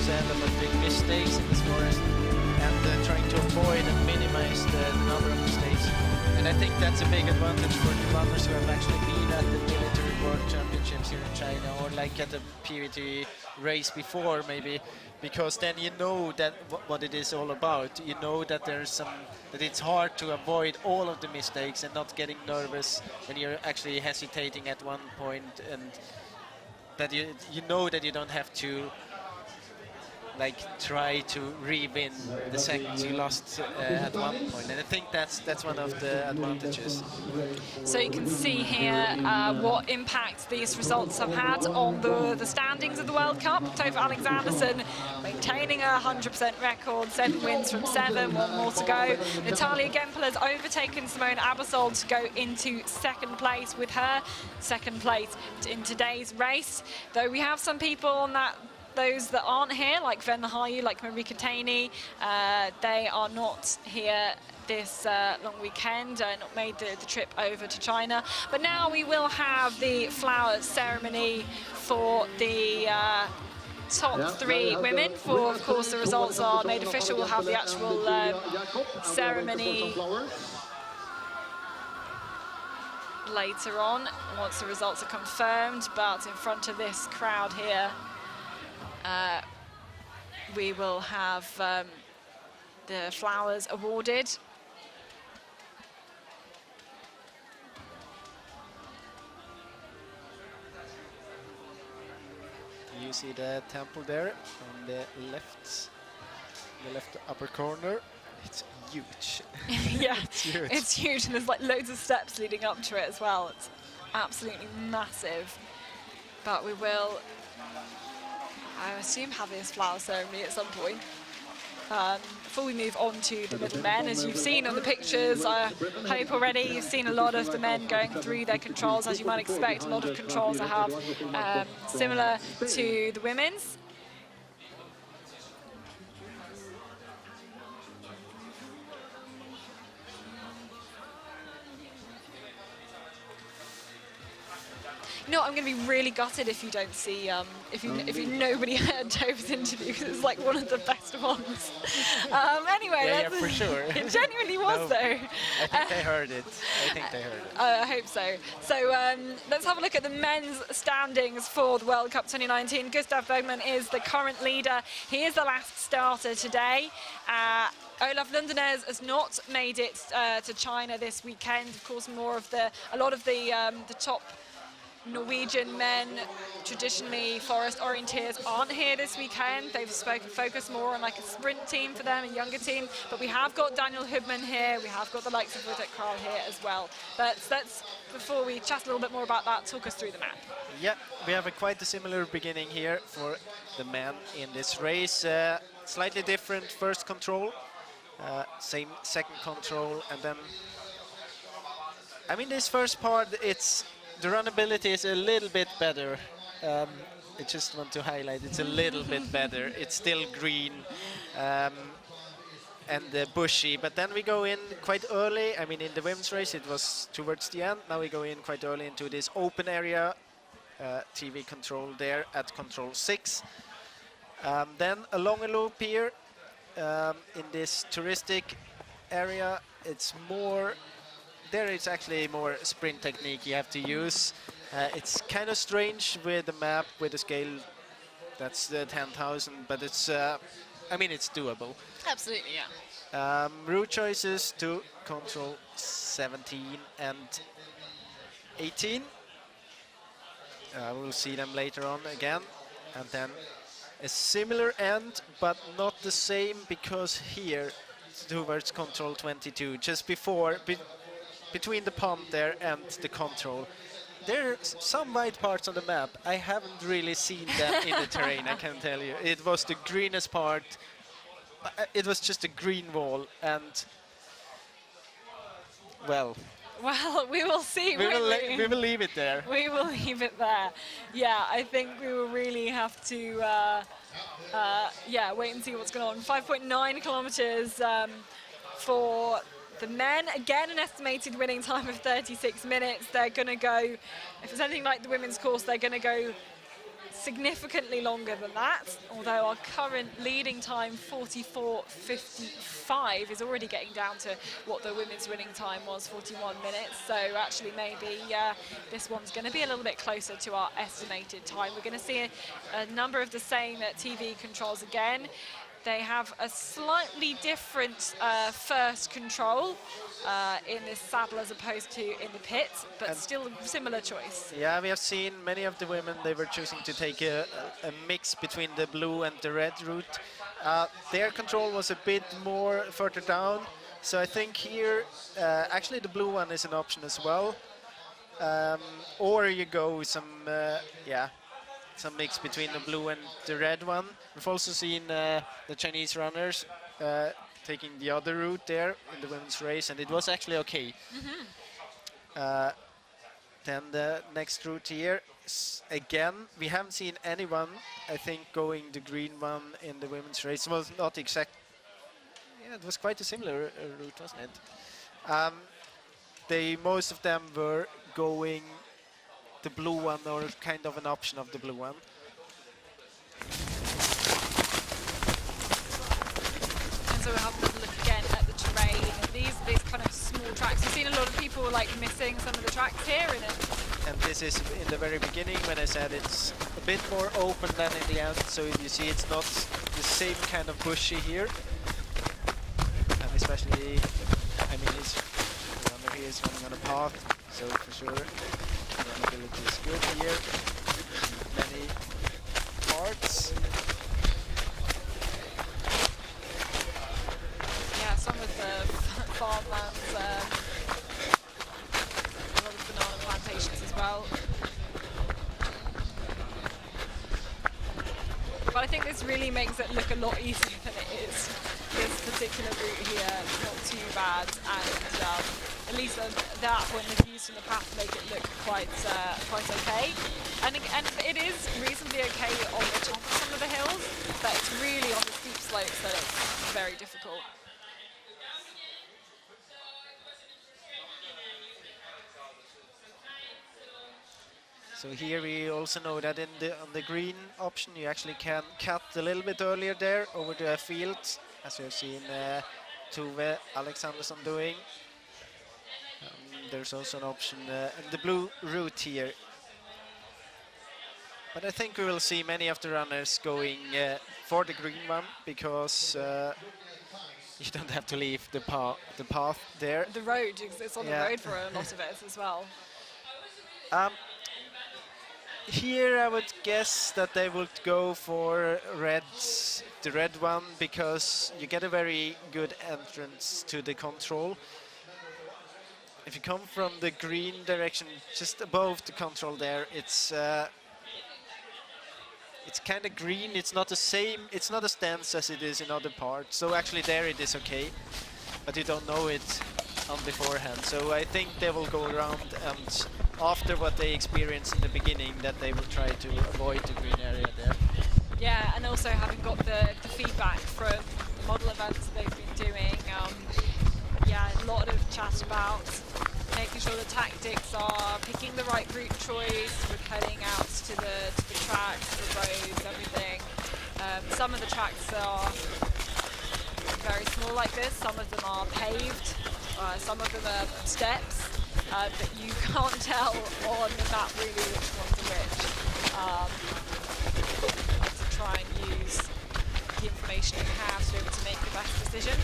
said about big mistakes in this forest, and trying to avoid and minimize the number of mistakes. And I think that's a big advantage for the runners who have actually been at the military world championships here in China, or like at the PVT race before maybe, because then you know that what it is all about. You know that that it's hard to avoid all of the mistakes and not getting nervous when you're actually hesitating at one point, and that you know that you don't have to like try to re-win the seconds you lost at one point, and I think that's one of the advantages. So you can see here what impact these results have had on the standings of the World Cup. Tove Alexanderson maintaining a 100% record, 7 wins from 7, 1 more to go. Natalia Gempel has overtaken Simone Abersol to go into 2nd place with her 2nd place in today's race. Though we have some people on those that aren't here, like Ven Hayu, like Marika Taney, they are not here this long weekend, not made the trip over to China. But now we will have the flower ceremony for the top 3 women. For, of course, the results are made official. We'll have the actual ceremony later on, once the results are confirmed. But in front of this crowd here, we will have the flowers awarded. You see the temple there on the left upper corner. It's huge. Yeah, it's huge. It's huge, and there's like loads of steps leading up to it as well. It's absolutely massive. But we will, I assume, have this flower ceremony at some point. Before we move on to the middle men, as you've seen on the pictures, I hope already, you've seen a lot of the men going through their controls, as you might expect. A lot of controls I have similar to the women's. No, I'm going to be really gutted if you don't see, if nobody heard Tove's interview, because it's like one of the best ones. Anyway, yeah, for sure. It genuinely was, though. I think they heard it. I hope so. So let's have a look at the men's standings for the World Cup 2019. Gustav Bergman is the current leader. He is the last starter today. Olaf Lundenes has not made it to China this weekend. Of course, a lot of the top Norwegian men, traditionally forest orienteers, aren't here this weekend. They've focused more on like a sprint team for them, a younger team. But we have got Daniel Hubman here. We have got the likes of Rudek Kral here as well. But let's, before we chat a little bit more about that, talk us through the map. Yeah, we have quite a similar beginning here for the men in this race. Slightly different first control, same second control, and then, I mean, this first part, the runnability is a little bit better. I just want to highlight it's a little bit better. It's still green and bushy, but then we go in quite early. I mean, in the women's race it was towards the end. Now we go in quite early into this open area, TV control there at control 6. Then a longer loop here in this touristic area. It's more. There it's actually more sprint technique you have to use. It's kind of strange with the map, with the scale, that's the 10,000, but it's, I mean, it's doable. Absolutely, yeah. Route choices to control 17 and 18. We'll see them later on again. And then a similar end, but not the same, because here towards control 22, just before, between the pump there and the control. There's some white parts on the map. I haven't really seen them in the terrain, I can tell you. It was the greenest part. It was just a green wall, and well, Well, we will see. we won't we will leave it there. We will leave it there. Yeah, I think we will really have to wait and see what's going on. 5.9 kilometers for the men. Again, an estimated winning time of 36 minutes. They're going to go, if it's anything like the women's course, they're going to go significantly longer than that, although our current leading time, 44:55, is already getting down to what the women's winning time was, 41 minutes. So actually maybe this one's going to be a little bit closer to our estimated time. We're going to see a number of the same TV controls again. They have a slightly different first control in this saddle as opposed to in the pit, but still a similar choice. Yeah, we have seen many of the women, they were choosing to take a mix between the blue and the red route. Their control was a bit more further down, so I think here, actually the blue one is an option as well. Or you go some mix between the blue and the red one. We've also seen the Chinese runners taking the other route there in the women's race, and it was actually okay. Then the next route here, again, we haven't seen anyone, I think, going the green one in the women's race. Well, not exact. Yeah, it was quite a similar route, wasn't it? Most of them were going the blue one, or kind of an option of the blue one. And so we're having a look again at the terrain. These kind of small tracks. You've seen a lot of people like missing some of the tracks here in it. And this is in the very beginning when I said it's a bit more open than in the end. So you see it's not the same kind of bushy here. And especially, I mean, the runner here is running on a path, so for sure. Runnability is good here. Many parts. Yeah, some of the farmlands, a lot of banana plantations as well. But I think this really makes it look a lot easier than it is. This particular route here, not too bad, and at least that when the views from the path make it look quite okay. And it is reasonably okay on the top of some of the hills, but it's really on the steep slopes that it's very difficult. So here we also know that on the green option you actually can cut a little bit earlier there over the field, as you have seen Tove Alexandersson doing. There's also an option in the blue route here. But I think we will see many of the runners going for the green one, because you don't have to leave the path there. The road, it's on the road for a lot of it as well. Here I would guess that they would go for the red one, because you get a very good entrance to the control. If you come from the green direction, just above the control there, it's kind of green. It's not the same. It's not as dense as it is in other parts. So actually there it is okay, but you don't know it on beforehand. So I think they will go around, and after what they experienced in the beginning, that they will try to avoid the green area there. Yeah, and also having got the feedback from the model events they've been doing, a lot of chat about making sure the tactics are picking the right route choice with heading out to the tracks, the roads, everything. Some of the tracks are very small like this, some of them are paved, some of them are steps, but you can't tell on the map really which ones are which. To try and use the information you have to be able to make the best decision.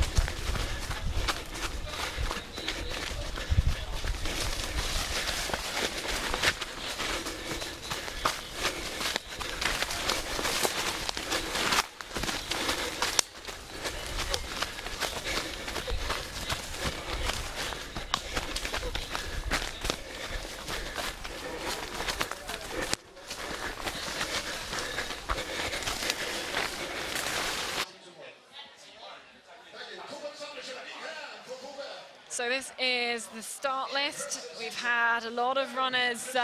So this is the start list. We've had a lot of runners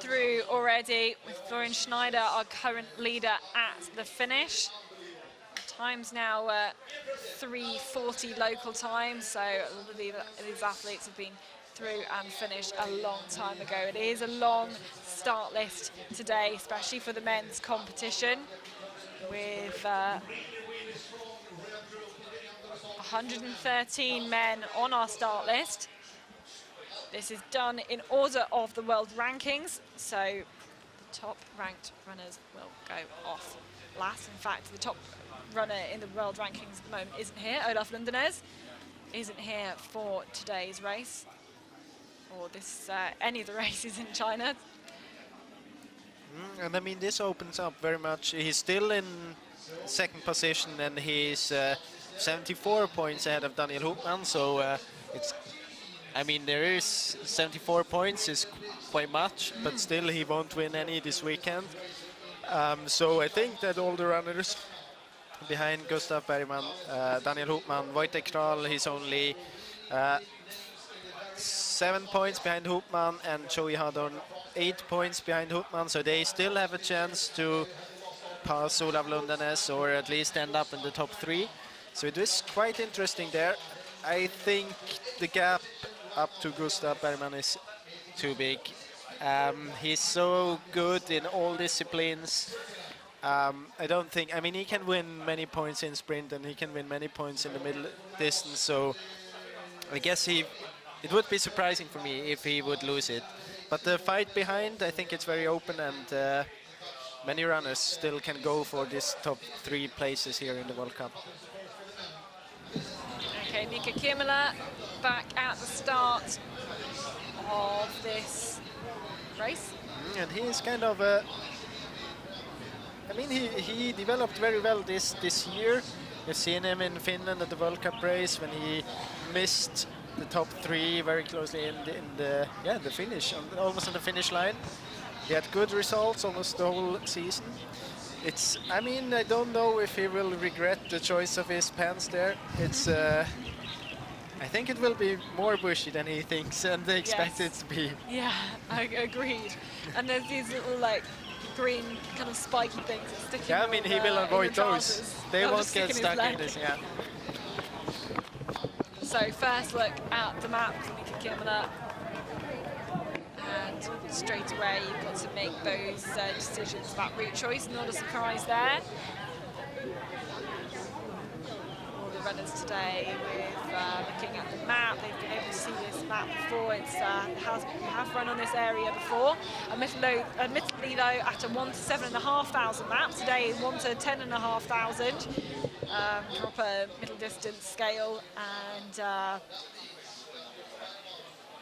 through already, with Florian Schneider, our current leader, at the finish. The time's now 3:40 local time, so a lot of these athletes have been through and finished a long time ago. It is a long start list today, especially for the men's competition, with 113 men on our start list. This is done in order of the world rankings, so the top ranked runners will go off last. In fact, the top runner in the world rankings at the moment isn't here. Olaf Lundenes isn't here for today's race, or this any of the races in China. And I mean, this opens up very much. He's still in second position, and he's 74 points ahead of Daniel Hoopman, so it's, I mean, there is 74 points is quite much, but still he won't win any this weekend. So I think that all the runners behind Gustav Bergman, Daniel Hoopman, Wojtek Kral, he's only 7 points behind Hoopman, and Joey Hadorn 8 points behind Hoopman, so they still have a chance to pass Olaf Lundenes, or at least end up in the top 3. So it is quite interesting there. I think the gap up to Gustav Bergman is too big. He's so good in all disciplines. I don't think, I mean, he can win many points in sprint, and he can win many points in the middle distance, so I guess it would be surprising for me if he would lose it. But the fight behind, I think it's very open, and many runners still can go for this top 3 places here in the World Cup. Okay, Mika Kimmela back at the start of this race. And he is kind of a, I mean, he developed very well this year. You've seen him in Finland at the World Cup race when he missed the top 3 very closely in the finish, almost on the finish line. He had good results almost the whole season. It's, I mean, I don't know if he will regret the choice of his pants there. It's, I think it will be more bushy than he thinks and they expect it to be. Yeah, I agreed. And there's these little like green kind of spiky things that stick. Yeah, I mean, he will avoid those. They They'll won't just stick get in his stuck leg. in this. Yeah. So first look at the map for Mika Kimmela. And straight away you've got to make those decisions about route choice, not a surprise there. All the runners today with looking at the map, they've been able to see this map before. It's we have run on this area before. Admittedly though, at a 1 to 7,500 map, today 1 to 10,500. Proper middle distance scale, and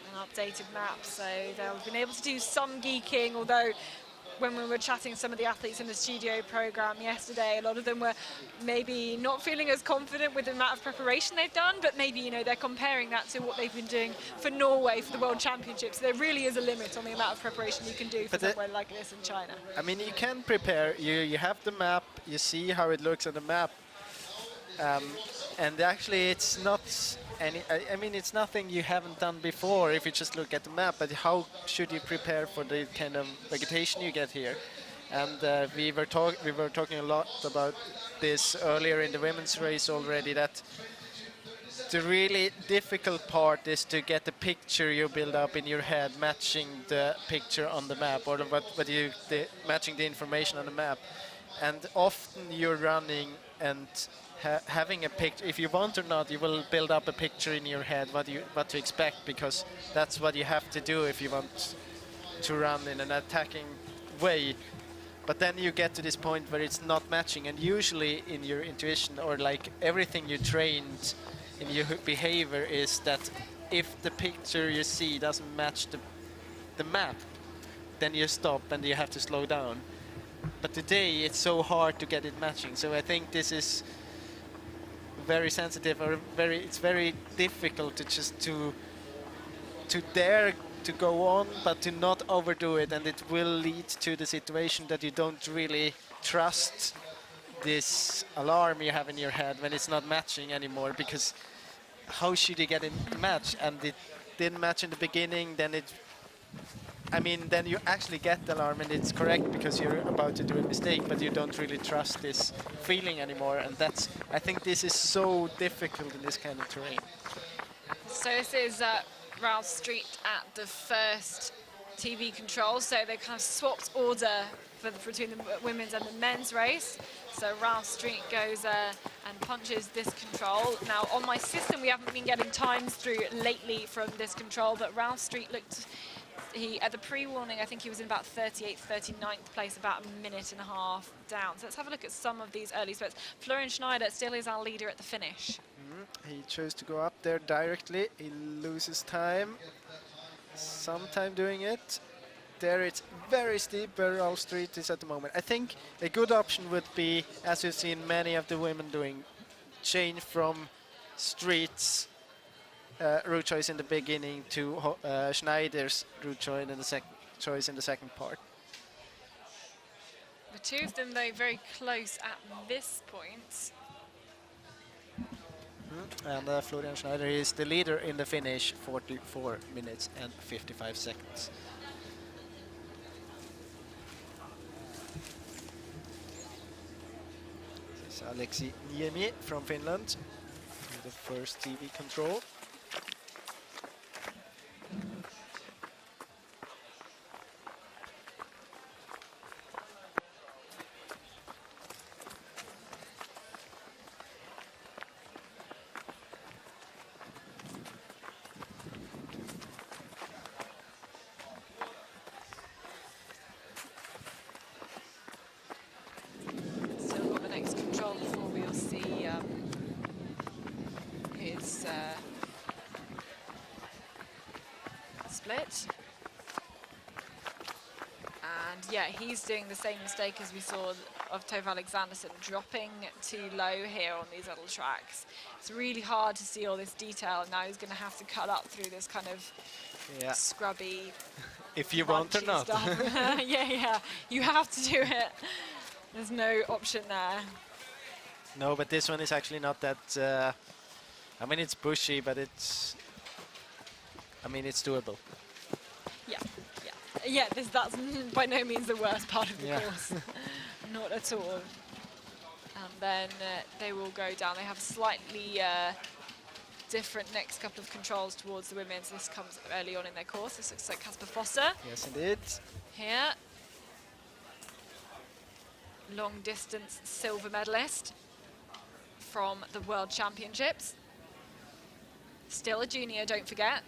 an updated map, so they've been able to do some geeking, although when we were chatting to some of the athletes in the studio program yesterday, a lot of them were maybe not feeling as confident with the amount of preparation they've done, but maybe, you know, they're comparing that to what they've been doing for Norway for the World Championships. There really is a limit on the amount of preparation you can do for somewhere like this in China. I mean, you can prepare, you have the map, you see how it looks on the map, and actually it's not I mean, it's nothing you haven't done before if you just look at the map, but how should you prepare for the kind of vegetation you get here? And we were talking a lot about this earlier in the women's race already, that the really difficult part is to get the picture you build up in your head matching the picture on the map, or matching the information on the map. And often you're running and having a picture, if you want or not, you will build up a picture in your head what to expect, because that's what you have to do if you want to run in an attacking way. But then you get to this point where it's not matching, and usually in your intuition, or like everything you trained in your behavior, is that if the picture you see doesn't match the map, then you stop and you have to slow down. But today it's so hard to get it matching, so I think this is very sensitive, or it's very difficult to just to dare to go on, but to not overdo it, and it will lead to the situation that you don't really trust this alarm you have in your head when it's not matching anymore, because how should he get in the match? And it didn't match in the beginning, then it, I mean, then you actually get the alarm and it's correct because you're about to do a mistake, but you don't really trust this feeling anymore. And that's, I think this is so difficult in this kind of terrain. So this is Rouse Street at the first TV control. So they kind of swapped order between the women's and the men's race. So Rouse Street goes and punches this control. Now on my system we haven't been getting times through lately from this control, but Rouse Street looked, he at the pre-warning I think he was in about 38th, 39th place, about a minute and a half down. So let's have a look at some of these early spurts. Florian Schneider still is our leader at the finish. He chose to go up there directly. He loses time, some time doing it. There it's very steep where Rouse Street is at the moment. I think a good option would be, as you've seen many of the women doing, change from Street's route choice in the beginning to Schneider's route choice in the second part. The two of them though very close at this point. And Florian Schneider is the leader in the finish, 44 minutes and 55 seconds. This is Aleksi Niemi from Finland, the first TV control. Split. And yeah, he's doing the same mistake as we saw of Tove Alexanderson, dropping too low here on these little tracks. It's really hard to see all this detail. Now he's going to have to cut up through this kind of scrubby, if you want or not. yeah, you have to do it. There's no option there. No, but this one is actually not that. I mean, it's bushy, but it's. I mean, it's doable. Yeah, that's by no means the worst part of the course. Not at all. And then they will go down. They have slightly different next couple of controls towards the women's. This comes early on in their course. This looks like Kasper Fosse. Yes, indeed. Here. Long distance silver medalist from the World Championships. Still a junior, don't forget.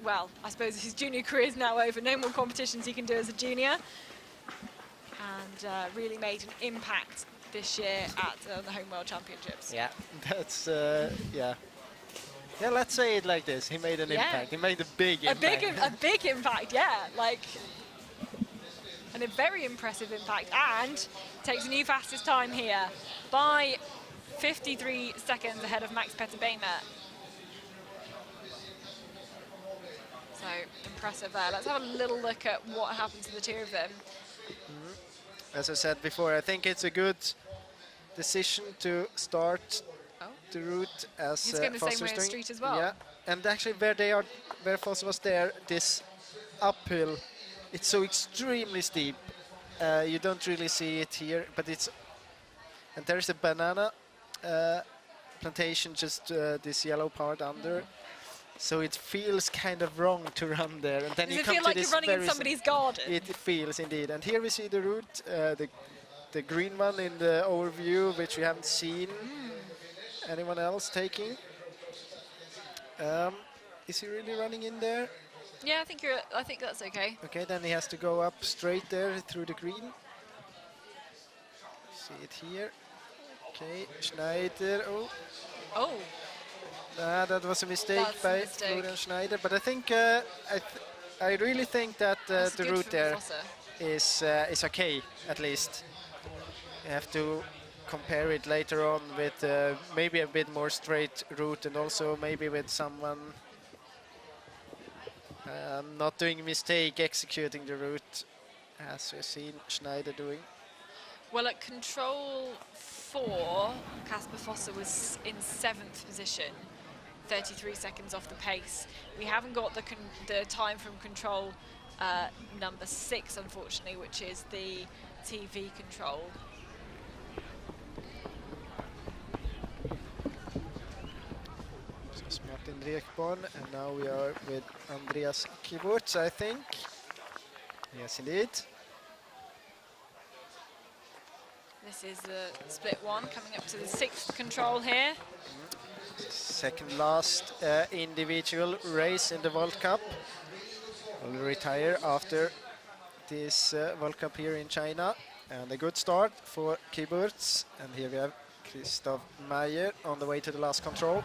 Well, I suppose his junior career is now over. No more competitions he can do as a junior. And really made an impact this year at the Home World Championships. Yeah, that's, yeah, let's say it like this. He made an impact. He made a big impact. A big impact, yeah. Like, and a very impressive impact. And takes a new fastest time here by 53 seconds ahead of Max Petter Behmer. So impressive there. Let's have a little look at what happened to the two of them. As I said before, I think it's a good decision to start the route as he's going the same way as Street as well. Yeah, and actually where Fosse was there, this uphill, it's so extremely steep. You don't really see it here, but it's, and there's a banana plantation, just this yellow part under. So it feels kind of wrong to run there, and then Does you it come feel to like this you're running in somebody's garden? It feels indeed, and here we see the route, the green one in the overview, which we haven't seen anyone else taking. Is he really running in there? Yeah, I think that's okay. Okay, then he has to go up straight there through the green. See it here. Okay, Schneider. Oh. That was a mistake by Florian Schneider, but I think I really think that the route there is okay, at least. You have to compare it later on with maybe a bit more straight route, and also maybe with someone not doing a mistake executing the route, as we've seen Schneider doing. Well, at control 4, Kasper Fosse was in 7th position 33 seconds off the pace. We haven't got the time from control number 6, unfortunately, which is the TV control. So Martin Rekborn, and now we are with Andreas Kiburtz, I think. Yes, indeed. This is the split 1 coming up to the 6th control here. Second last individual race in the World Cup. Will retire after this World Cup here in China. And a good start for Kiburtz. And here we have Christoph Meyer on the way to the last control.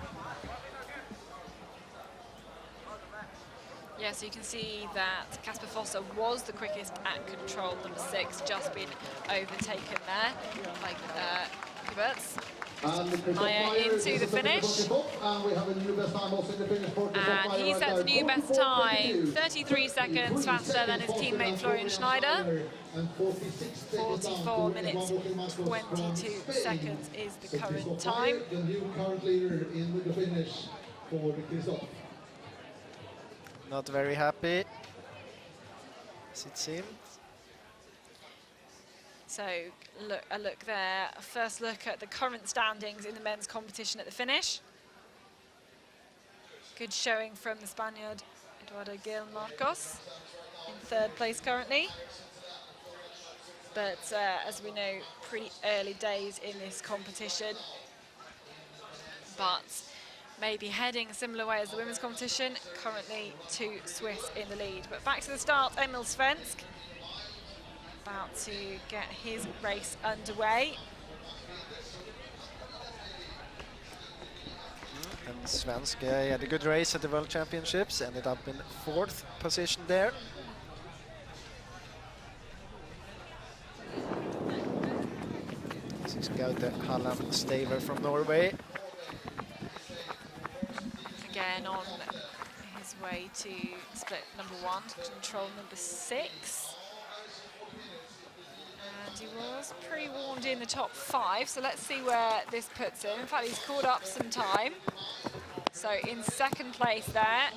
Yeah, so you can see that Kasper Foster was the quickest at control number 6, just been overtaken there by Kiburtz. Meyer into the finish. And he sets a new best time, 33 seconds faster than his teammate Florian Schneider. 44 minutes, 22 seconds is the current time. The new current leader in the finish for Christoph. Not very happy, as it seems. So a look there, a first look at the current standings in the men's competition at the finish. Good showing from the Spaniard Eduardo Gil Marcos in 3rd place currently. But as we know, pretty early days in this competition. But maybe heading a similar way as the women's competition. Currently 2 Swiss in the lead. But back to the start, Emil Svensk about to get his race underway. And Svensk had a good race at the World Championships, ended up in 4th position there. This is Gaute Halland Staver from Norway. Again on his way to split number 1, control number 6. And he was pre-warned in the top 5, so let's see where this puts him. In fact, he's caught up some time. So in 2nd place there.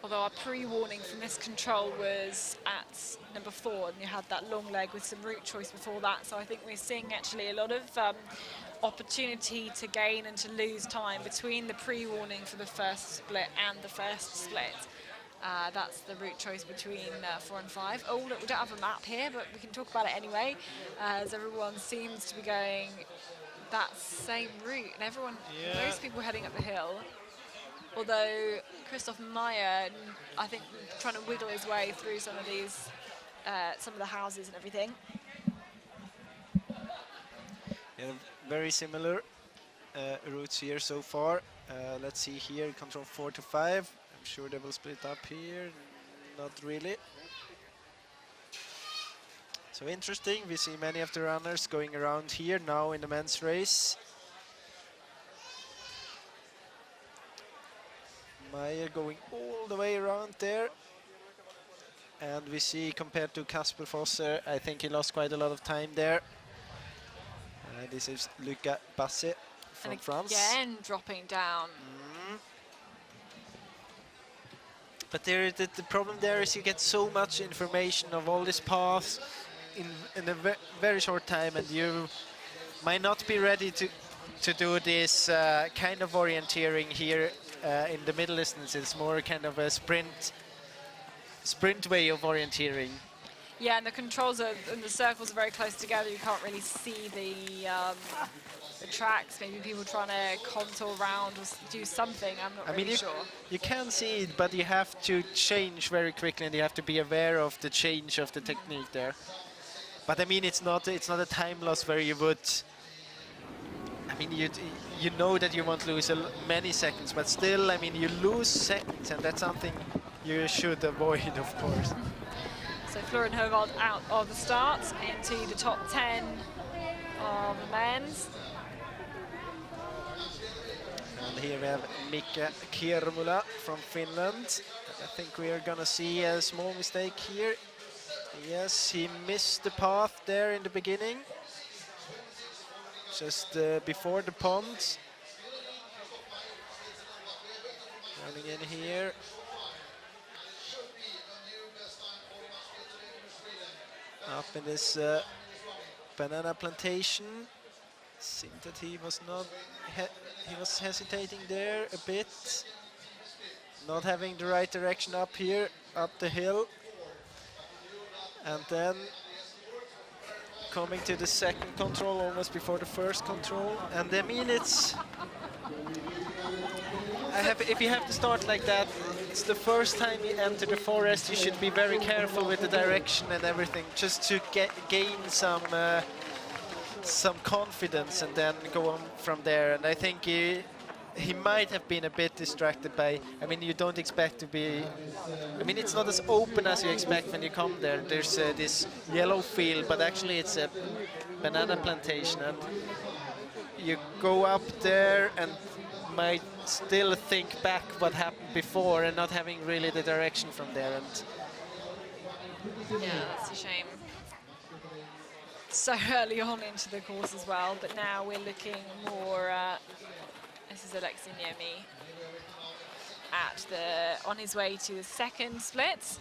Although our pre-warning from this control was at number 4, and you had that long leg with some route choice before that. So I think we're seeing actually a lot of opportunity to gain and to lose time between the pre-warning for the first split and the first split. That's the route choice between 4 and 5. Oh, look, we don't have a map here, but we can talk about it anyway, as everyone seems to be going that same route, and everyone, most people heading up the hill. Although Christoph Meyer, I think, trying to wiggle his way through some of these, some of the houses and everything. Yeah, very similar routes here so far. Let's see here, control 4 to 5. I'm sure they will split up here. Not really. So interesting. We see many of the runners going around here now in the men's race. Meyer going all the way around there. And we see, compared to Kasper Foster, I think he lost quite a lot of time there. This is Luca Basset from France. Again, dropping down. But there, the problem there is you get so much information of all these paths in a very short time, and you might not be ready to do this kind of orienteering here in the middle distance. It's more kind of a sprint way of orienteering. Yeah, and the controls and the circles are very close together. You can't really see the tracks. Maybe people trying to contour around or do something. I'm not really sure. You can see it, but you have to change very quickly, and you have to be aware of the change of the technique there. But I mean, it's not a time loss where you would. I mean, you know that you won't lose many seconds, but still, I mean, you lose seconds, and that's something you should avoid, of course. So Florian Hovald out of the start into the top 10 of the men's. And here we have Mika Kirmula from Finland. I think we are gonna see a small mistake here. Yes, he missed the path there in the beginning, just before the pond. Running in here. Up in this banana plantation. Seemed that he was not, he was hesitating there a bit. Not having the right direction up here, up the hill. And then coming to the second control almost before the first control. And I mean, it's, if you have to start like that, it's the first time you enter the forest, you should be very careful with the direction and everything, just to gain some confidence and then go on from there. And I think he might have been a bit distracted by, I mean, you don't expect to be, I mean, it's not as open as you expect when you come there. There's this yellow field, but actually it's a banana plantation, and you go up there and might still think back what happened before and not having really the direction from there. And yeah, that's a shame. So early on into the course as well, but now we're looking more, this is Alexei Niemi on his way to the second split.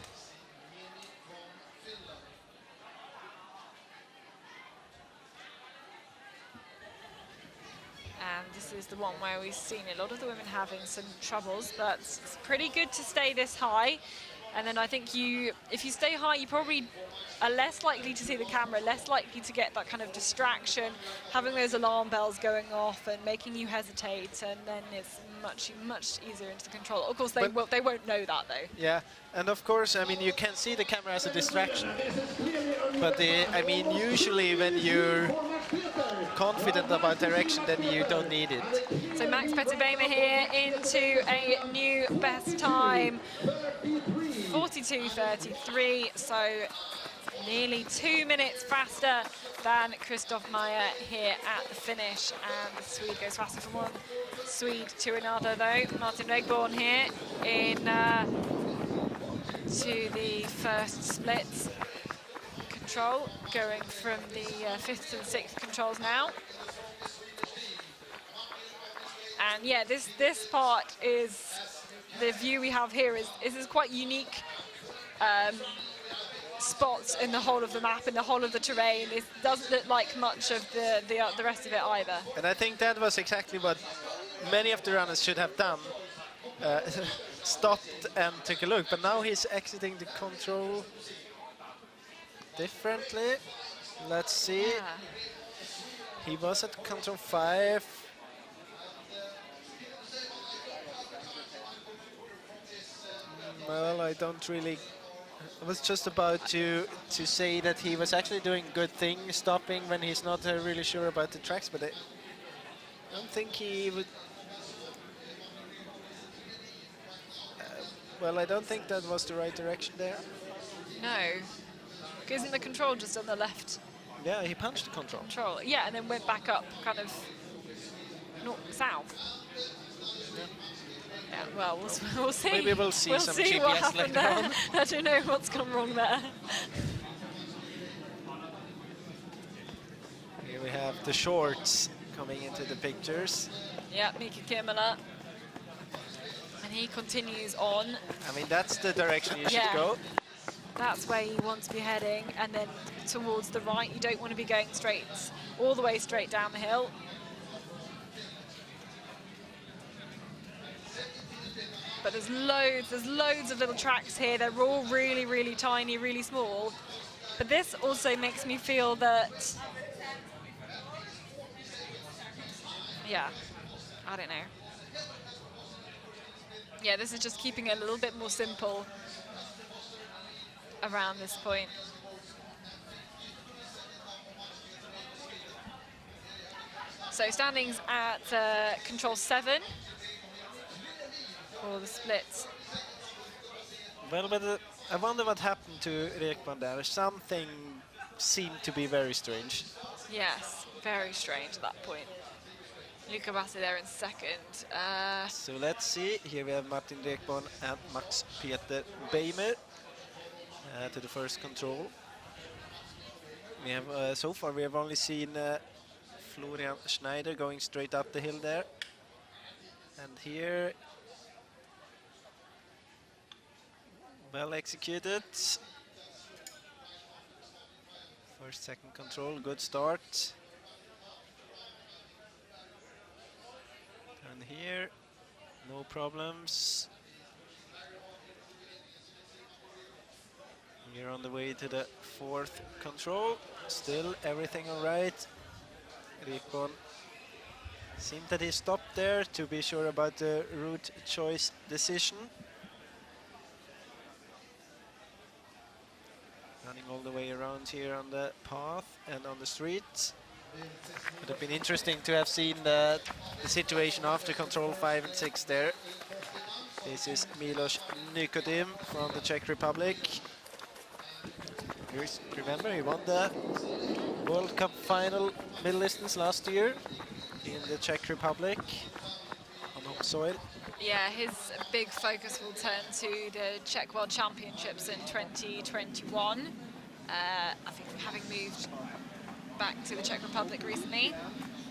And this is the one where we've seen a lot of the women having some troubles, but it's pretty good to stay this high. And then I think if you stay high, you probably are less likely to see the camera, less likely to get that kind of distraction, having those alarm bells going off and making you hesitate, and then it's much easier into the control. Of course, they won't know that though. yeah, and of course, I mean, you can see the camera as a distraction, but I mean, usually when you're confident about direction, then you don't need it. So Max Petterbemer here into a new best time, 42.33, so nearly 2 minutes faster than Christoph Meyer here at the finish, and the Swede goes faster from one Swede to another though. Martin Regborn here in to the first split control, going from the 5th to the 6th controls now. And yeah, this part is, the view we have here is quite unique spots in the whole of the map, in the whole of the terrain. It doesn't look like much of the rest of it either. And I think that was exactly what many of the runners should have done. Stopped and took a look, but now he's exiting the control differently. Let's see. Yeah. He was at control 5. Well, I don't really. I was just about to say that he was actually doing good things, stopping when he's not really sure about the tracks, but I don't think he would. Well, I don't think that was the right direction there. No, isn't the control just on the left? Yeah, he punched the control. Yeah, and then went back up, kind of south. Yeah, well, we'll see. Maybe we'll see some see GPS what happened later there. on. I don't know what's gone wrong there. Here we have the shorts coming into the pictures. Yeah, Mika Kirmala. And he continues on. I mean, that's the direction you should go. That's where you want to be heading, and then towards the right. You don't want to be going straight, all the way straight down the hill. But there's loads of little tracks here. They're all really, really tiny, really small. But this also makes me feel that, yeah, I don't know. Yeah, this is just keeping it a little bit more simple around this point. So standings at control 7 for the splits. Well, but I wonder what happened to Rekman there. Something seemed to be very strange. Yes, very strange at that point. Luca Bassi there in second. So let's see. Here we have Martin Rekborn and Max Peter Beimer to the first control. We have so far we have only seen Florian Schneider going straight up the hill there, and here well executed. First, second control, good start. And here, no problems. We're on the way to the fourth control. Still everything all right. Rekborn seemed that he stopped there to be sure about the route choice decision. Running all the way around here on the path and on the street. Would have been interesting to have seen the situation after control 5 and 6 there. This is Milos Nikodim from the Czech Republic. Remember, he won the World Cup final middle distance last year in the Czech Republic on home soil. Yeah, his big focus will turn to the Czech World Championships in 2021. I think having moved back to the Czech Republic recently,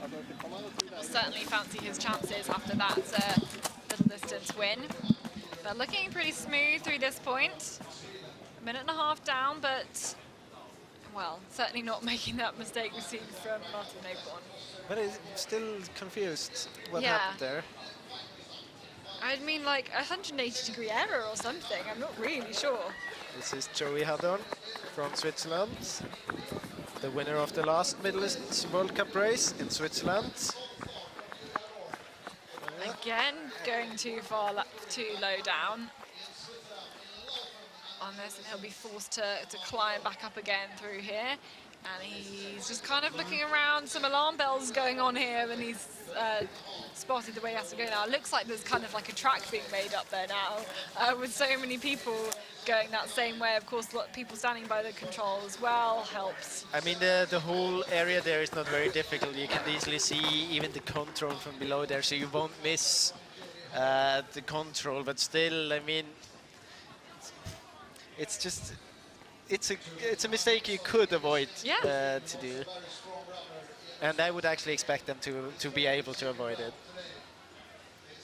will certainly fancy his chances after that middle distance win. But looking pretty smooth through this point. A minute and a half down, but well, certainly not making that mistake we've seen from Martin Rekborn. But he's still confused what Yeah. happened there. I mean, like a 180-degree error or something. I'm not really sure. This is Joey Haddon from Switzerland, the winner of the last Middle East World Cup race in Switzerland. Again, going too far, too low down on this, and he'll be forced to climb back up again through here. And he's just kind of looking around, some alarm bells going on here, and he's spotted the way he has to go now. It looks like there's kind of like a track being made up there now, with so many people going that same way. Of course, a lot of people standing by the control as well helps. I mean, the whole area there is not very difficult. You can easily see even the control from below there, so you won't miss the control. But still, I mean, it's just it's a mistake you could avoid to do, and I would actually expect them to be able to avoid it.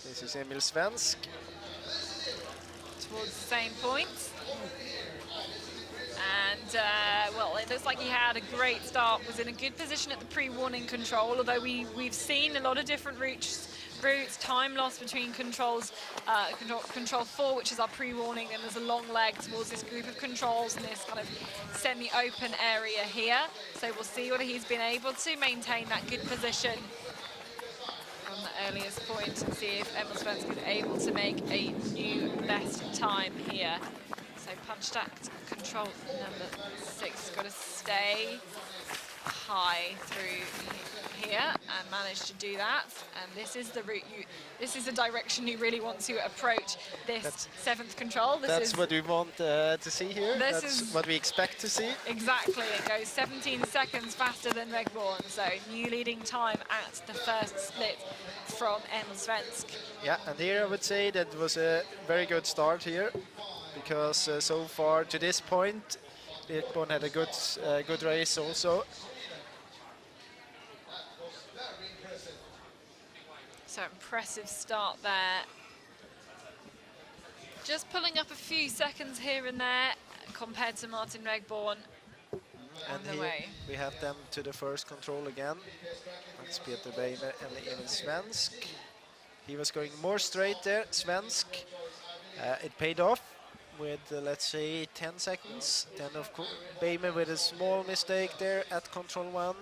This is Emil Svensk towards the same point. And, well, it looks like he had a great start, was in a good position at the pre-warning control, although we've seen a lot of different routes, time loss between controls, control 4, which is our pre-warning, and there's a long leg towards this group of controls in this kind of semi-open area here. So we'll see whether he's been able to maintain that good position from the earliest point and see if Emil Svensk is able to make a new best time here. So punch stacked control number 6 got to stay high through here and managed to do that. And this is the route this is the direction you really want to approach this 7th control. That's what we want to see here. That's what we expect to see. Exactly. It goes 17 seconds faster than Rekborn. So new leading time at the first split from Emil Svensk. Yeah, and here I would say that was a very good start here, because so far to this point, Rekborn had a good race also. So impressive start there. Just pulling up a few seconds here and there compared to Martin Rekborn on the way. We have them to the first control again. Max Peter Beimer and Emil Svensk. He was going more straight there, Svensk. It paid off with, let's say, 10 seconds. Then, of course, Beimer with a small mistake there at control 1.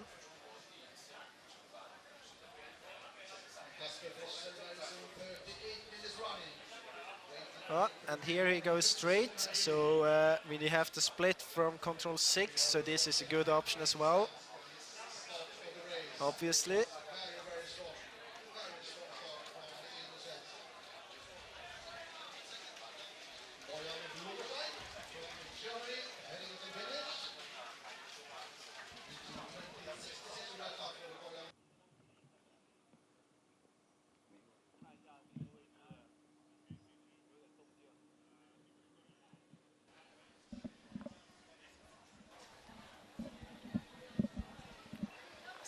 And here he goes straight, so we have to split from control 6, so this is a good option as well, obviously.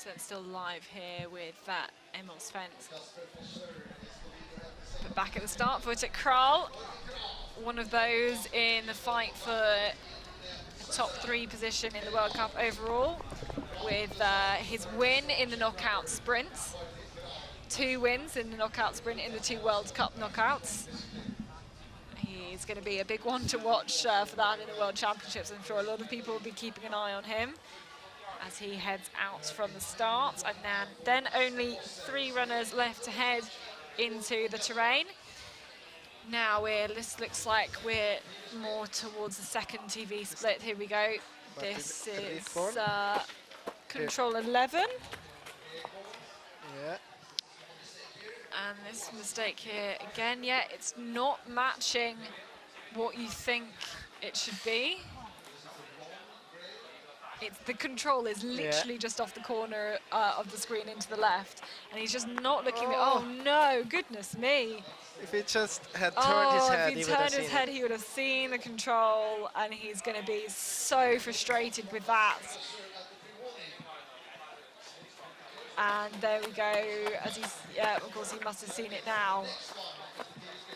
So it's still live here with Emil Svensson. But back at the start, Wojtek Kral, one of those in the fight for a top 3 position in the World Cup overall, with his win in the knockout sprints, 2 wins in the knockout sprint in the 2 World Cup knockouts. He's going to be a big one to watch for that in the World Championships. I'm sure a lot of people will be keeping an eye on him as he heads out from the start. And then only 3 runners left to head into the terrain. Now this looks like we're more towards the second TV split. Here we go. This is control 11. Yeah. And this mistake here again, yeah, it's not matching what you think it should be. The control is literally just off the corner of the screen into the left, and he's just not looking. Oh no, goodness me! If he just had turned his head, if he turned his head, he would have seen the control, and he's going to be so frustrated with that. And there we go. As he's, yeah, of course, he must have seen it now.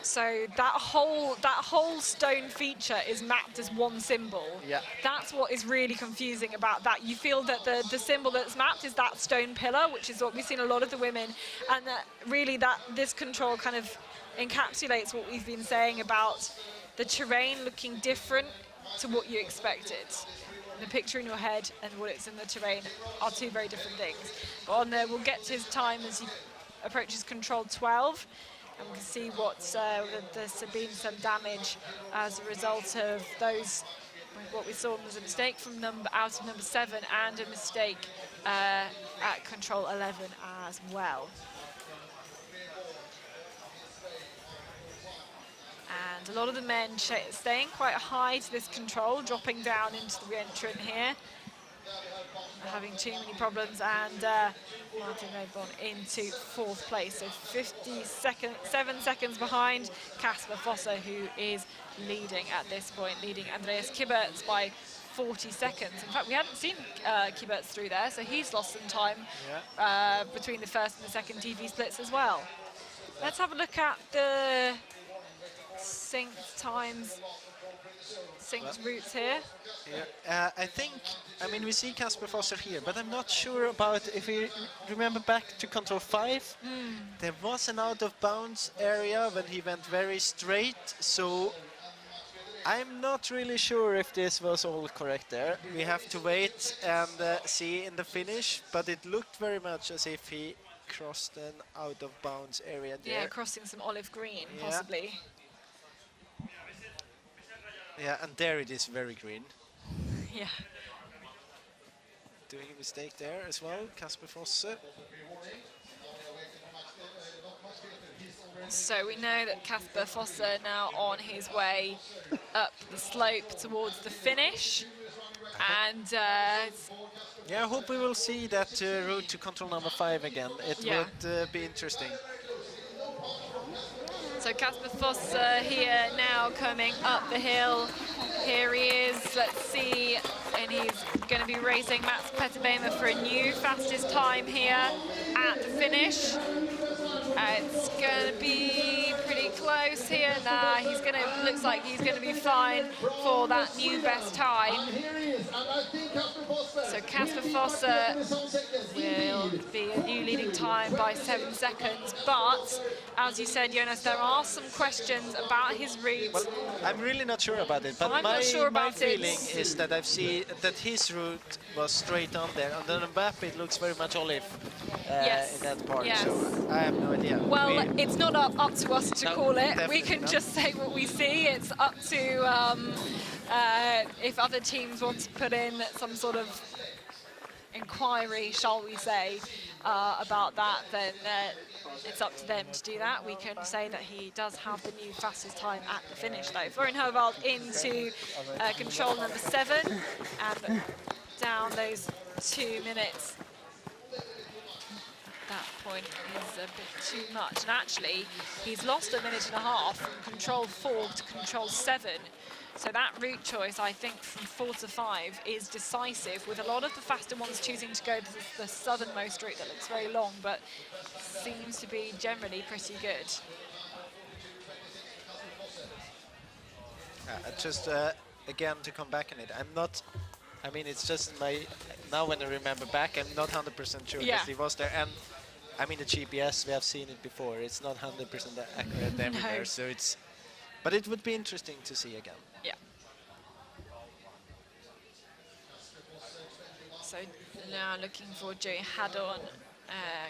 So that whole stone feature is mapped as one symbol. Yeah. That's what is really confusing about that. You feel that the symbol that's mapped is that stone pillar, which is what we've seen a lot of the women, and that really this control kind of encapsulates what we've been saying about the terrain looking different to what you expected. The picture in your head and what it's in the terrain are 2 very different things. But on there, we'll get to his time as he approaches control 12. And we can see there's been some damage as a result of those. What we saw was a mistake from out of number 7 and a mistake at control 11 as well. And a lot of the men staying quite high to this control, dropping down into the re-entrant here. Having too many problems, and Martin Redbon into 4th place, so 7 seconds behind Kasper Fosse, who is leading at this point, leading Andreas Kiberts by 40 seconds. In fact, we hadn't seen Kiberts through there, so he's lost some time between the first and the second TV splits as well. Let's have a look at the synced times, synced routes here. Yeah. I mean, we see Kasper Fosse here, but I'm not sure about, if we remember back to control 5, there was an out of bounds area when he went very straight, so I'm not really sure if this was all correct there. We have to wait and see in the finish, but it looked very much as if he crossed an out of bounds area there. Yeah, crossing some olive green, possibly. Yeah, and there it is, very green. Yeah. Doing a mistake there as well, Kasper Fosse. So we know that Kasper Fosse now on his way up the slope towards the finish. And yeah, I hope we will see that route to control number 5 again. It would be interesting. So Kasper Fosse here now coming up the hill. Here he is, let's see, and he's going to be racing Mats Petterbema for a new fastest time here at the finish. It's going to be pretty close here. Nah, looks like he's going to be fine for that new best time. So Kasper Fosse will be a new leading time by 7 seconds, but as you said, Jonas, there are some questions about his route. Well, I'm really not sure about it, but my feeling is that I've seen that his route was straight on there. On the map, it looks very much olive in that part, so I have no idea. Well, it's not up to us to call it. We can just say what we see. It's up to if other teams want to put in some sort of inquiry, shall we say, about that, then it's up to them to do that. We can say that he does have the new fastest time at the finish, though. Florian Hovald into control number 7 and down those 2 minutes. That point is a bit too much, and actually he's lost 1.5 minutes from control 4 to control 7, So that route choice, I think, from 4 to 5 is decisive, with a lot of the faster ones choosing to go the southernmost route that looks very long, but seems to be generally pretty good. Just again to come back on it, I'm not. I mean, it's just now when I remember back, I'm not 100% sure Yeah. that he was there. And I mean, the GPS, we have seen it before. It's not 100% accurate everywhere, so it's. But it would be interesting to see again. Yeah. So now looking for Joey Haddon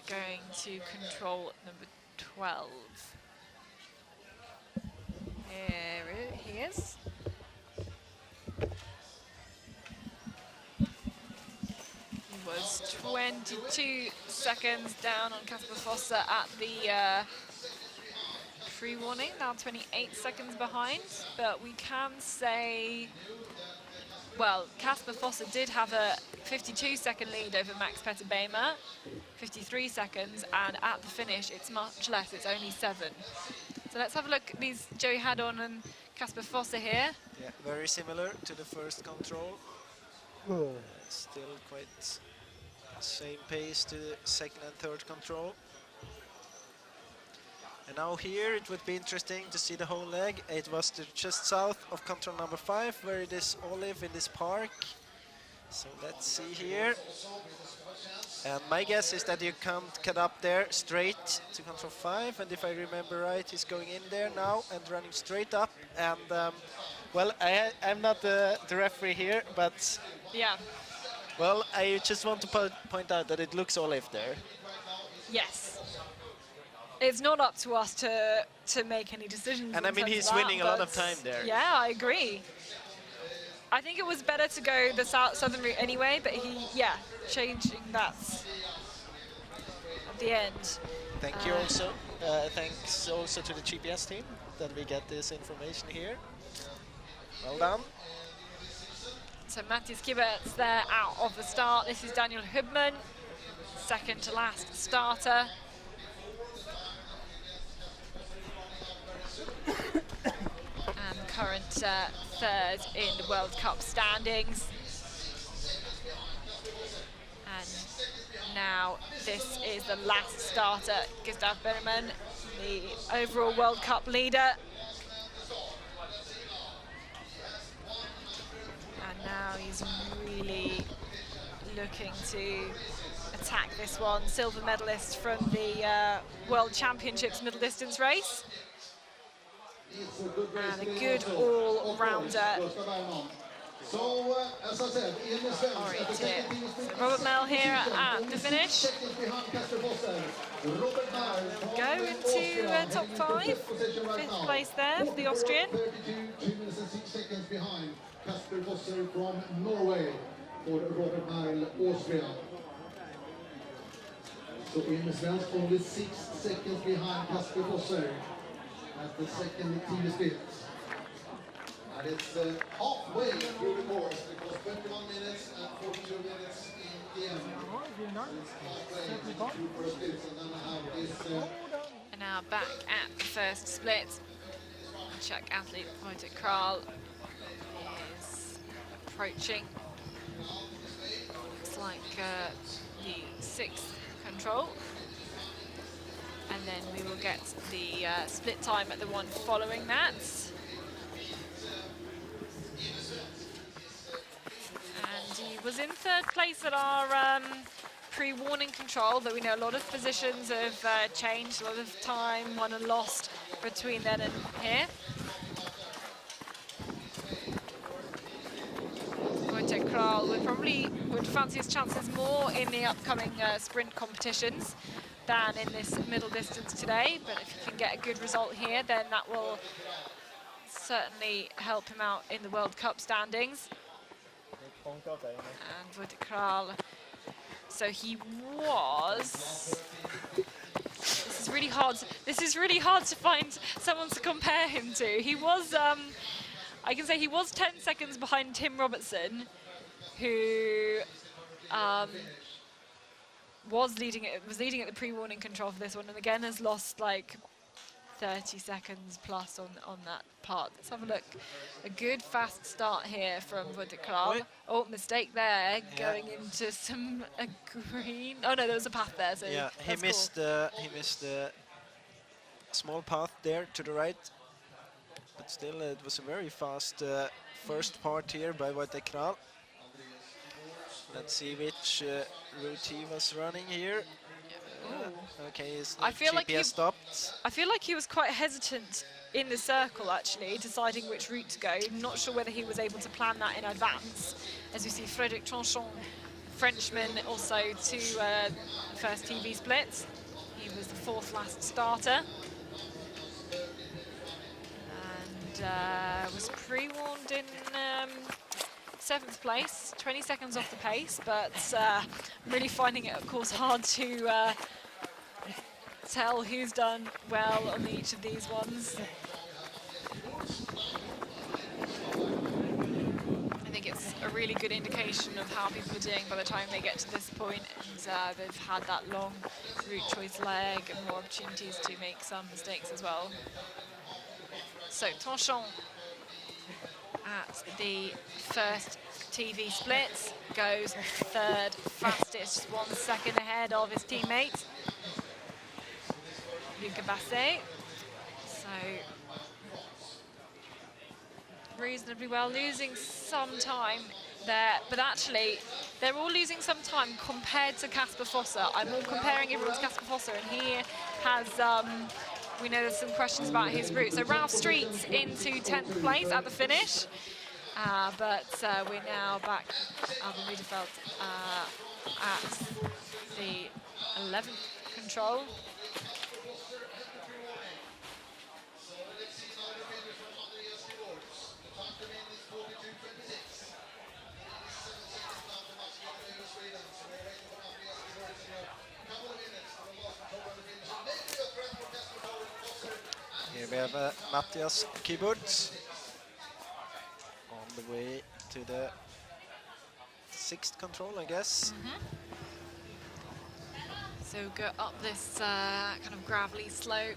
going to control number 12. Here he is. He was 22 seconds down on Casper Fosse at the pre-warning, now 28 seconds behind, but we can say, well, Casper Fosse did have a 52-second lead over Max Petter Bämer, 53 seconds, and at the finish it's much less, it's only 7. So let's have a look at these Joey Haddon and Casper Fosse here. Yeah, very similar to the first control. Still quite same pace to the second and third control. And now here it would be interesting to see the whole leg. It was just south of control number 5, where it is olive in this park. So let's see here. And my guess is that you can't cut up there straight to control 5. And if I remember right, he's going in there now and running straight up. And well, I'm not the referee here, but Yeah. well, I just want to point out that it looks olive there. Yes. It's not up to us to make any decisions. And I mean, he's winning a lot of time there. Yeah, I agree. I think it was better to go the southern route anyway, but he, yeah, changing that at the end. Thank you also. Thanks also to the GPS team that we get this information here. Well done. So Matthias Kibbert's there out of the start. This is Daniel Hubman, second to last starter. And current third in the World Cup standings. And now this is the last starter, Gustav Bergman, the overall World Cup leader. And now he's really looking to attack this one. Silver medalist from the World Championships middle distance race. And a good all-rounder. Orienteer. Robert Mell here at the finish. Go into top 5. 5th place there for the Austrian. 2 minutes and 6 seconds behind Casper Fosse from Norway for Robert Mile, Austria. So Emil Svensk only 6 seconds behind Casper Fosse at the second TV split. And it's halfway through the course because 21 minutes and 42 minutes in the end. It's halfway through first splits, and then I have this. And now back at the first split. Czech athlete Wojtek Kral is approaching. Looks like the 6th control. And then we will get the split time at the one following that. And he was in 3rd place at our pre-warning control, but we know a lot of positions have changed, a lot of time won and lost between then and here. Wojtek Kral would fancy his chances more in the upcoming sprint competitions than in this middle distance today, but if he can get a good result here, then that will certainly help him out in the World Cup standings. And Wojtek Kral, so he was. This is really hard. This is really hard to find someone to compare him to. He was. I can say he was 10 seconds behind Tim Robertson, who. Was leading at the pre-warning control for this one, and again has lost like 30 seconds plus on that part. Let's have a look. A good fast start here from Vodekral. Oh, mistake there, going into some green. Oh no, there was a path there. So Yeah, he missed the small path there to the right. But still, it was a very fast first part here by Vodekral. Let's see which route he was running here. Okay, his GPS stopped. I feel like he was quite hesitant in the circle, actually, deciding which route to go. Not sure whether he was able to plan that in advance. As we see, Frédéric Tranchon, Frenchman, also to first TV split. He was the fourth last starter. And was pre-warned in 7th place, 20 seconds off the pace, but I'm really finding it, of course, hard to tell who's done well on each of these ones. I think it's a really good indication of how people are doing by the time they get to this point, and they've had that long route choice leg and more opportunities to make some mistakes as well. So Tranchon at the first TV split goes third fastest, 1 second ahead of his teammate Luca Basset. So reasonably well, losing some time there, but actually they're all losing some time compared to Casper Fosse. I'm all comparing everyone to Casper Fosse, and he has we know there's some questions about his route. So Ralph Streets into 10th place at the finish, but we're now back Alban Wiedefeld at the 11th control. Here we have Matthias Kiburtz on the way to the 6th control, I guess. So go up this kind of gravelly slope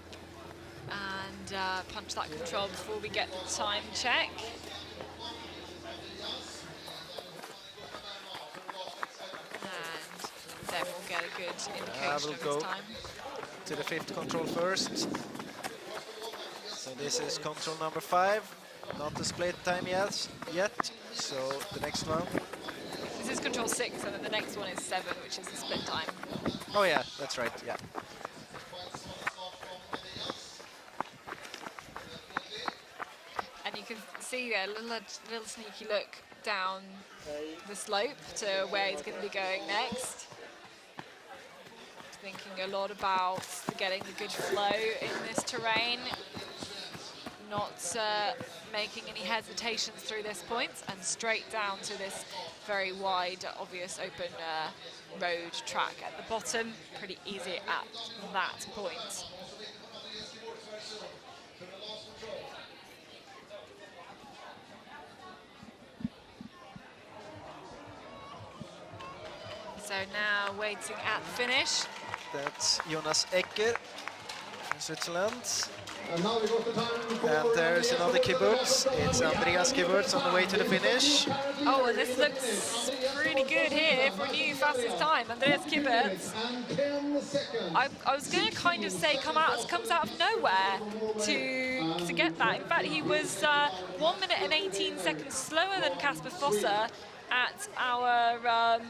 and punch that control before we get the time check. And then we'll get a good indication We'll of go his time. to the 5th control first. So this is control number 5, not the split time yet. So the next one. This is control 6, and then the next one is 7, which is the split time. Oh yeah, that's right, yeah. And you can see a little sneaky look down the slope to where he's going to be going next. Thinking a lot about getting the good flow in this terrain, not making any hesitations through this point, and straight down to this very wide, obvious open road track at the bottom. Pretty easy at that point. So now waiting at the finish. That's Jonas Ecker from Switzerland. And now we got the time. And there's another Kiburtz. It's Andreas Kiburtz on the way to the finish. Oh, and this looks pretty good here for a new fastest time. Andreas Kiburtz. I was going to kind of say comes out of nowhere to get that. In fact, he was 1 minute and 18 seconds slower than Casper Fosse at our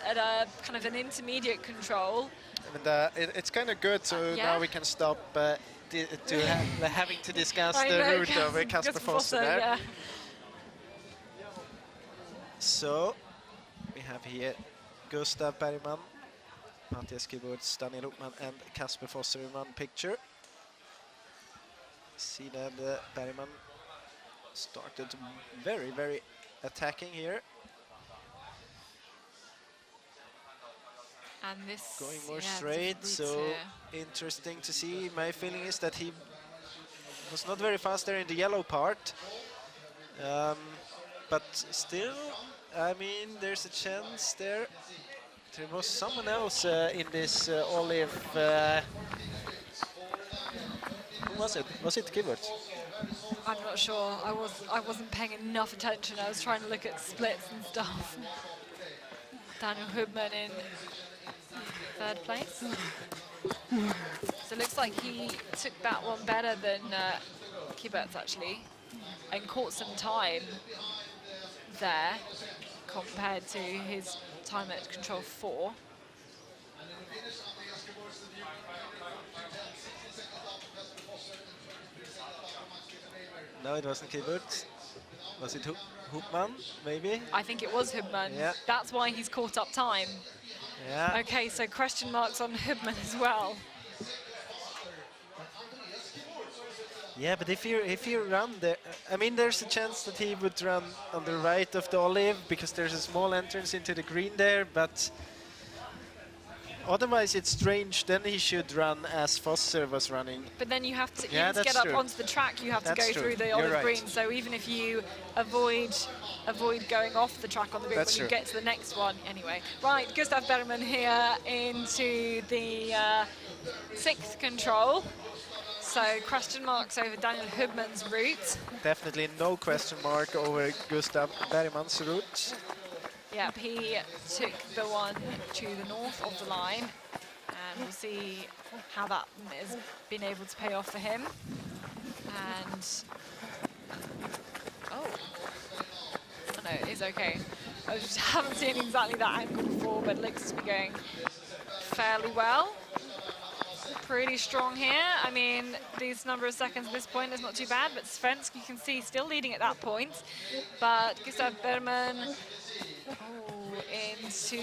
at a kind of an intermediate control. And it's kind of good, so yeah. now we can stop having to discuss the route of Casper Fosse there. Yeah. So we have here Gustav Bergman, Matthias Kiburtz, Daniel Oppmann and Casper Fosse in one picture. See that Bergman started very, very attacking here. And this going more straight, so interesting to see. My feeling is that he was not very fast there in the yellow part, but still, I mean, there's a chance there. There was someone else in this olive. Who was it? Was it Kibert? I'm not sure. I wasn't paying enough attention. I was trying to look at splits and stuff. Daniel Hubman in 3rd place. So it looks like he took that one better than Kibert's actually, and caught some time there compared to his time at control 4. No, it wasn't Kibert. Was it Hubman, maybe? I think it was Hubman. Yeah. That's why he's caught up time. Yeah. Okay, so question marks on Hubman as well. Yeah, but if you run there, I mean, there's a chance that he would run on the right of the olive because there's a small entrance into the green there, but otherwise it's strange. Then he should run as Fosser was running. But then you have to, Yeah, even to that's get up true. onto the track, you have to That's go true. through the You're olive right. green. So even if you avoid going off the track on the green, That's when you true. get to the next one, anyway. Right, Gustav Bergman here into the 6th control. So question marks over Daniel Hubman's route. Definitely no question mark over Gustav Bergman's route. Yep, he took the one to the north of the line, and we'll see how that has been able to pay off for him. And oh no, it's okay. I just haven't seen exactly that angle before, but it looks to be going fairly well. Pretty strong here. I mean, these number of seconds at this point is not too bad, but Svensk, you can see, still leading at that point. But Gustav Bergman into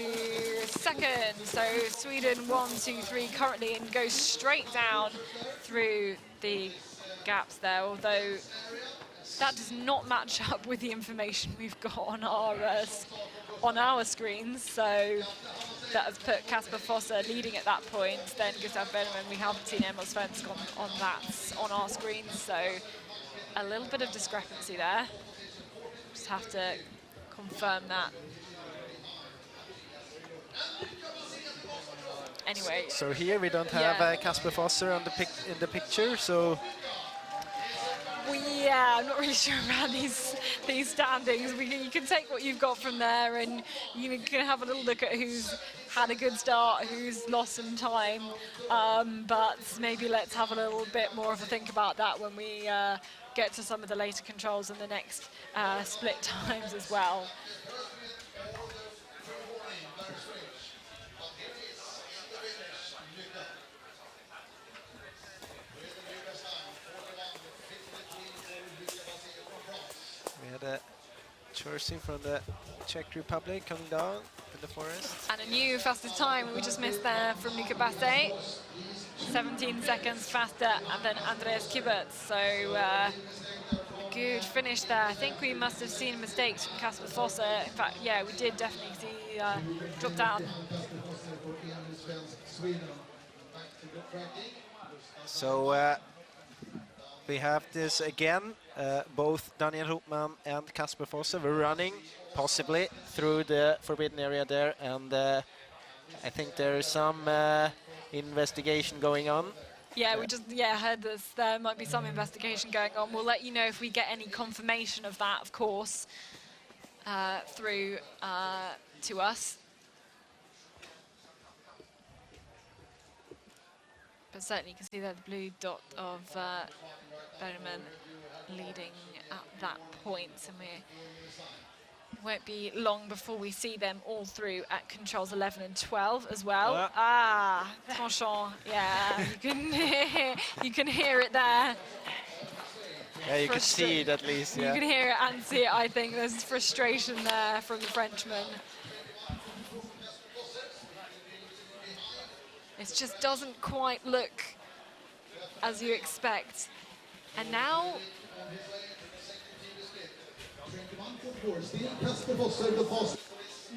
2nd. So Sweden 1, 2, 3 currently, and goes straight down through the gaps there, although that does not match up with the information we've got on our screens. So that has put Kasper Fosser leading at that point. Then Gustav Bergman, we haven't seen Emil Svensk on our screens, so a little bit of discrepancy there. Just have to confirm that. Anyway. So here we don't have Kasper Fosser on in the picture, so. Yeah, I'm not really sure about these standings. You can take what you've got from there, and you can have a little look at who's had a good start, who's lost some time. But maybe let's have a little bit more of a think about that when we get to some of the later controls and the next split times as well. We had a Jersey from the Czech Republic coming down in the forest. And a new fastest time we just missed there from Luca Basse. 17 seconds faster than Andreas Kibert. So good finish there. I think we must have seen mistakes from Kasper Fosser. In fact, yeah, we did definitely see drop down. So we have this again. Both Daniel Hubman and Kasper Fosser were running, possibly, through the forbidden area there, and I think there is some investigation going on. Yeah, we just heard this. There might be some investigation going on. We'll let you know if we get any confirmation of that, of course, through to us. But certainly you can see there the blue dot of Bergman leading at that point, and we won't be long before we see them all through at controls 11 and 12 as well. Tranchant, yeah, you can hear it there. Yeah, you can see it at least. Yeah. You can hear it and see it. I think there's frustration there from the Frenchman. It just doesn't quite look as you expect. And now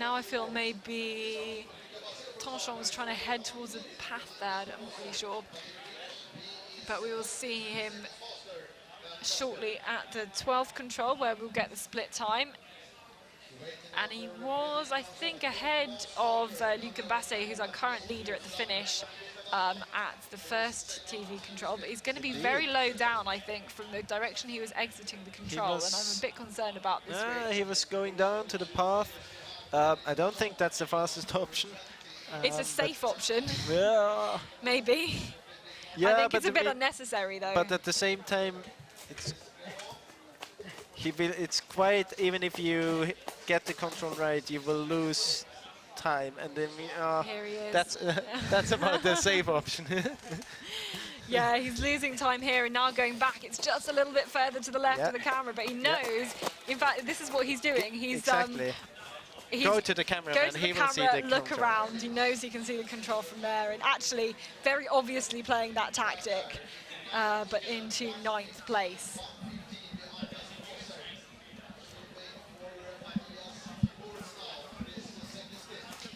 I feel maybe Tranchant was trying to head towards a path there. I'm not really sure. But we will see him shortly at the 12th control, where we'll get the split time. And he was, I think, ahead of Luca Basse, who's our current leader at the finish, at the first TV control. But he's going to be very low down, I think, from the direction he was exiting the control. And I'm a bit concerned about this route. He was going down to the path. I don't think that's the fastest option. It's a safe option, Yeah. maybe. Yeah, I think but it's a bit unnecessary, though. But at the same time, it's quite, even if you get the control right, you will lose time, and then Here he is. that's about the safe option. Yeah, he's losing time here and now going back. It's just a little bit further to the left of the camera, but he knows. In fact, this is what he's doing. He's exactly. Go to the camera, go and to he the will see camera, the look control. around. He knows he can see the control from there, and actually, very obviously playing that tactic, but into 9th place.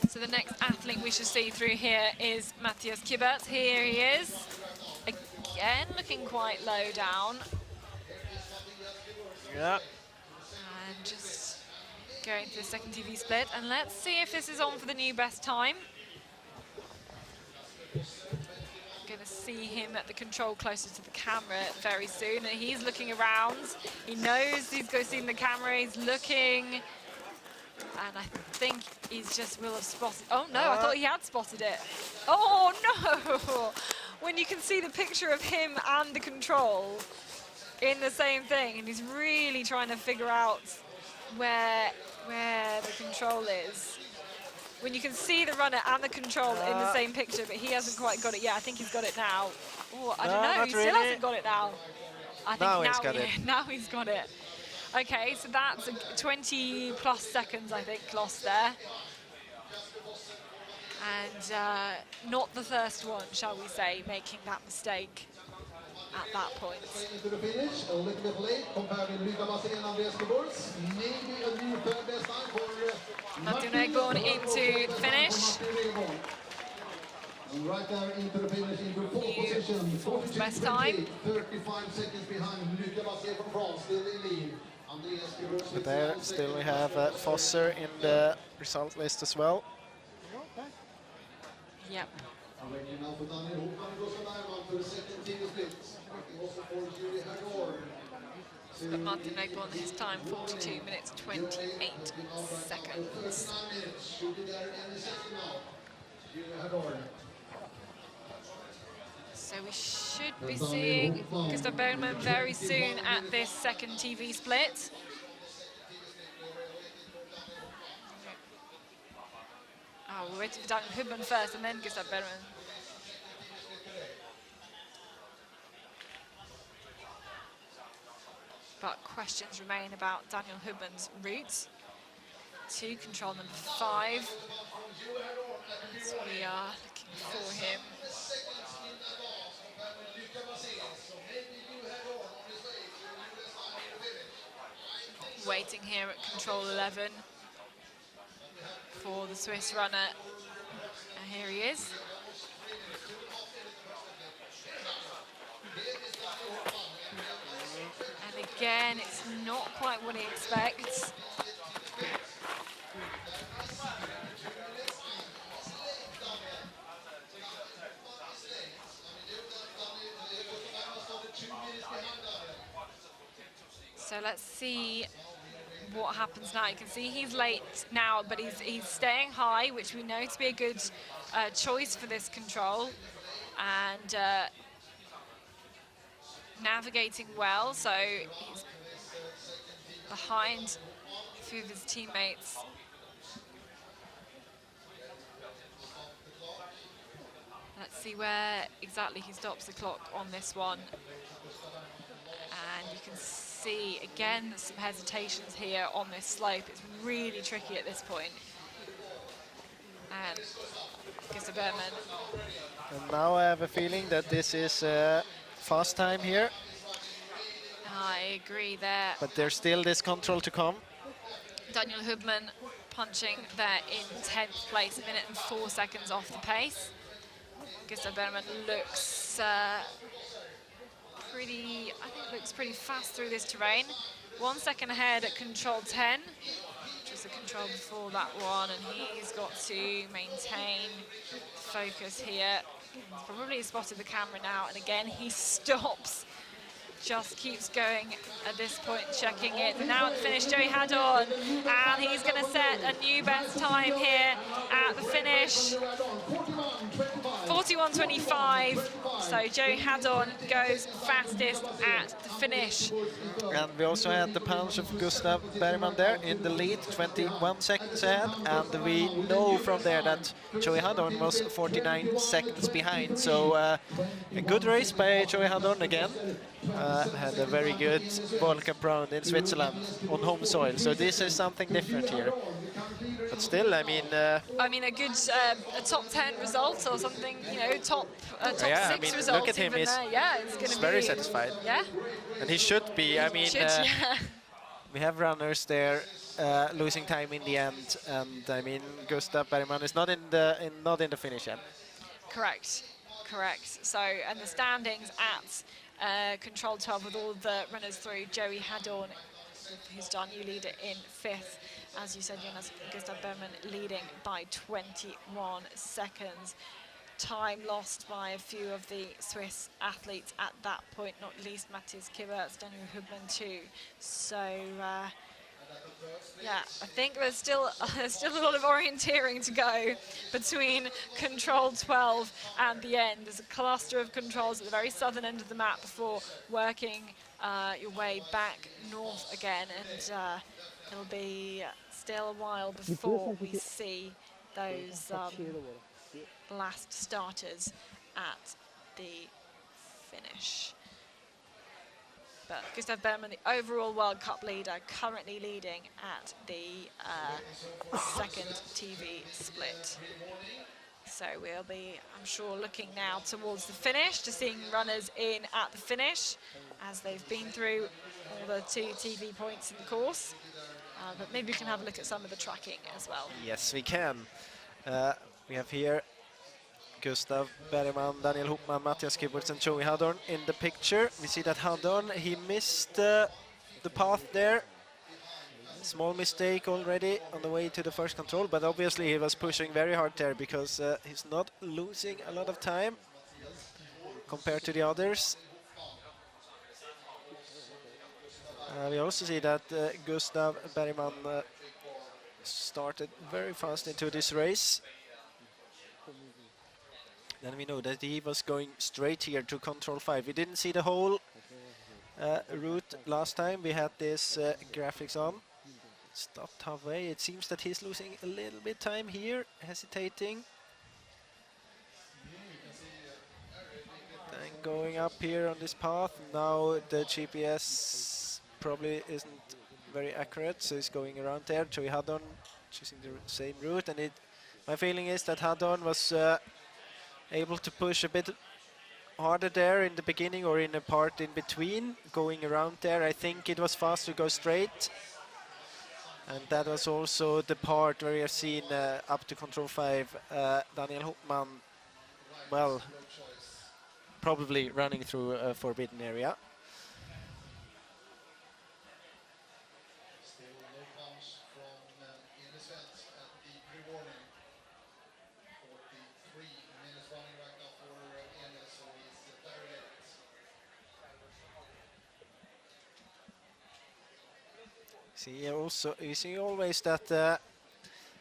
So the next athlete we should see through here is Matthias Kibert. Here he is, again looking quite low down. Yeah. And just going to the second TV split. And let's see if this is on for the new best time. Going to see him at the control closer to the camera very soon. And he's looking around. He knows he's going to see the camera. He's looking. And I think he's just will have spotted. Oh no, I thought he had spotted it. Oh no! When you can see the picture of him and the control in the same thing, and he's really trying to figure out where the control is. When you can see the runner and the control in the same picture, but he hasn't quite got it yet. I think he's got it now. Oh, I don't know. He still hasn't got it now. I think now he's got it. Okay, so that's 20 plus seconds, I think, lost there. And not the first one, shall we say, making that mistake at that point. Into the finish, a little bit late compared with Luca Basse and Andreas Geburts. Maybe a new third best time for Martin Egborn into the finish. And right there into the finish, into fourth position. Fourth best time. 35 seconds behind Luca Basse from France, still in lead. But there still we have Fosser in the result list as well. Yep. But Martin Egborn, his time 42 minutes 28 seconds. So we should be seeing Gustav Bergman very soon at this second TV split. Oh, we're waiting for Daniel Hubman first and then Gustav Bergman. But questions remain about Daniel Hubman's route to control number 5. So we are looking for him. Waiting here at control 11 for the Swiss runner. And here he is. And again, it's not quite what he expects. So let's see what happens now. You can see he's late now, but he's staying high, which we know to be a good choice for this control, and navigating well. So he's behind a few of his teammates. Let's see where exactly he stops the clock on this one. And you can see, again, some hesitations here on this slope. It's really tricky at this point. And Gustav Bergman. And now I have a feeling that this is fast time here. I agree there. But there's still this control to come. Daniel Hubman punching there in 10th place, 1 minute and 4 seconds off the pace. Gustav Bergman looks looks pretty fast through this terrain. 1 second ahead at control 10, which was the control before that one, and he's got to maintain focus here. He's probably spotted the camera now, and again he stops. Just keeps going at this point, checking it. And now at the finish, Joey Haddon, and he's going to set a new best time here at the finish. 41.25. So Joey Haddon goes fastest at the finish. And we also had the punch of Gustav Bergman there in the lead, 21 seconds ahead. And we know from there that Joey Haddon was 49 seconds behind. So a good race by Joey Haddon again. Had a very good World Cup round in Switzerland on home soil. So this is something different here. But still, I mean, a good a top 10 result or something, you know, top yeah, 6 result. Look at him, he's very satisfied. Yeah. And he should be. I mean, yeah. we have runners there losing time in the end, and I mean, Gustav Bergman is not in the finish yet. Correct. So, and the standings at control 12 with all the runners through, Joey Haddon, who's done new leader in 5th. As you said, Jonas, Gustav Bergman leading by 21 seconds. Time lost by a few of the Swiss athletes at that point, not least Matthias Kiberts, Daniel Hubland too. So, yeah, I think there's still a lot of orienteering to go between control 12 and the end. There's a cluster of controls at the very southern end of the map before working your way back north again, and it'll be still a while before we see those last starters at the finish. But Gustav Bergman, the overall World Cup leader, currently leading at the second TV split. So we'll be, I'm sure, looking now towards the finish, to seeing runners in at the finish, as they've been through all the 2 TV points in the course. But maybe we can have a look at some of the tracking as well. Yes, we can. We have here Gustav Bergman, Daniel Hopman, Matthias Kiberts and Joey Haddon in the picture. We see that Haddon, he missed the path there. Small mistake already on the way to the first control, but obviously he was pushing very hard there, because he's not losing a lot of time compared to the others. We also see that Gustav Bergman started very fast into this race. Then we know that he was going straight here to control 5. We didn't see the whole route last time. We had this graphics on. Stopped halfway. It seems that he's losing a little bit time here, hesitating. Then going up here on this path. Now the GPS probably isn't very accurate, so he's going around there. Joey Haddon choosing the same route, and my feeling is that Haddon was able to push a bit harder there in the beginning, or in a part in between, going around there. I think it was fast to go straight, and that was also the part where you've seen up to control 5 Daniel Hopman, well, probably running through a forbidden area. You see always that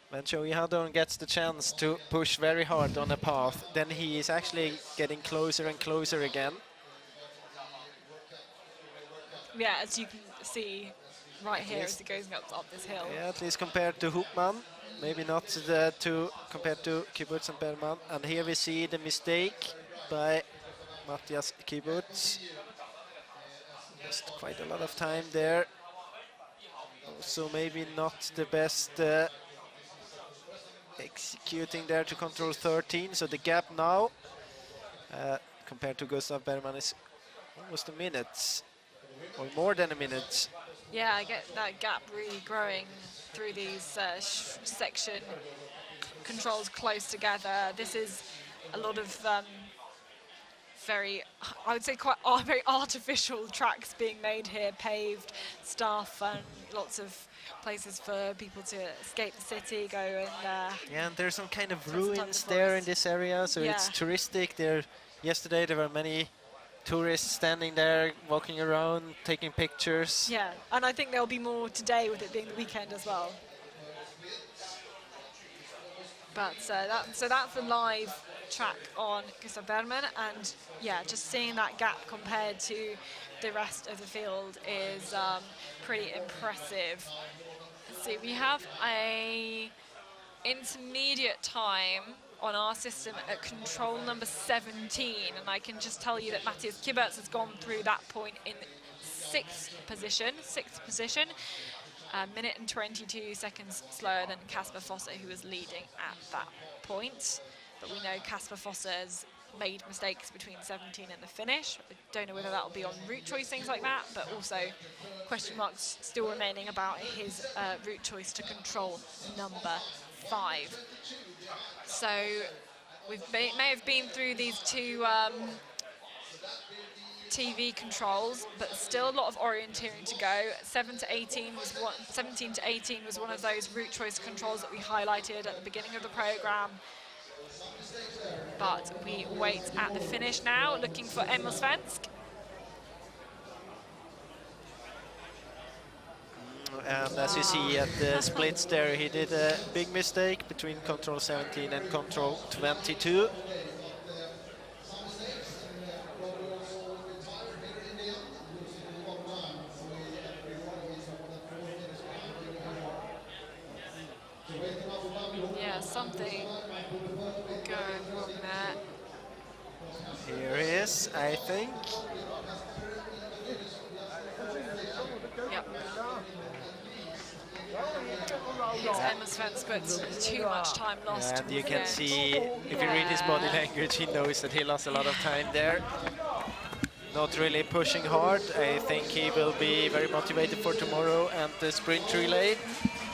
when Joey Haddon gets the chance to push very hard on a path, then he is actually getting closer and closer again. Yeah, as you can see right here as it goes up this hill. Yeah, at least compared to Hopman, maybe not compared to Kiberts and Bergman. And here we see the mistake by Matthias Kiberts. Just quite a lot of time there. Also maybe not the best executing there to control 13. So the gap now compared to Gustav Bergman is almost a minute, or more than a minute. Yeah, I get that gap really growing through these section controls close together. This is a lot of very, I would say quite very artificial tracks being made here, paved stuff and lots of places for people to escape the city, go and Yeah, and there's some kind of spend some time in ruins the there in forest. this area, so it's Yeah. touristic. Yesterday there were many tourists standing there, walking around, taking pictures. Yeah, and I think there'll be more today with it being the weekend as well. But so that's the live track on Gustav Bergman, and yeah, just seeing that gap compared to the rest of the field is pretty impressive. Let's see, we have a intermediate time on our system at control number 17, and I can just tell you that Matthias Kiberts has gone through that point in sixth position, a minute and 22 seconds slower than Kasper Fosse, who was leading at that point. But we know Kasper Fosse has made mistakes between 17 and the finish. I don't know whether that will be on route choice, things like that, but also question marks still remaining about his route choice to control number 5. So we may have been through these two TV controls, but still a lot of orienteering to go. 17 to 18 was one of those route choice controls that we highlighted at the beginning of the program. But we wait at the finish now, looking for Emil Svensk. And as you see at the splits there, he did a big mistake between control 17 and control 22. Yeah, something going wrong there. Here he is, I think. Yep. Here's Emil Svensk, but too much time lost. And you towards can the see, end. if you read his body language, he knows that he lost a lot of time there. Not really pushing hard. I think he will be very motivated for tomorrow and the sprint relay.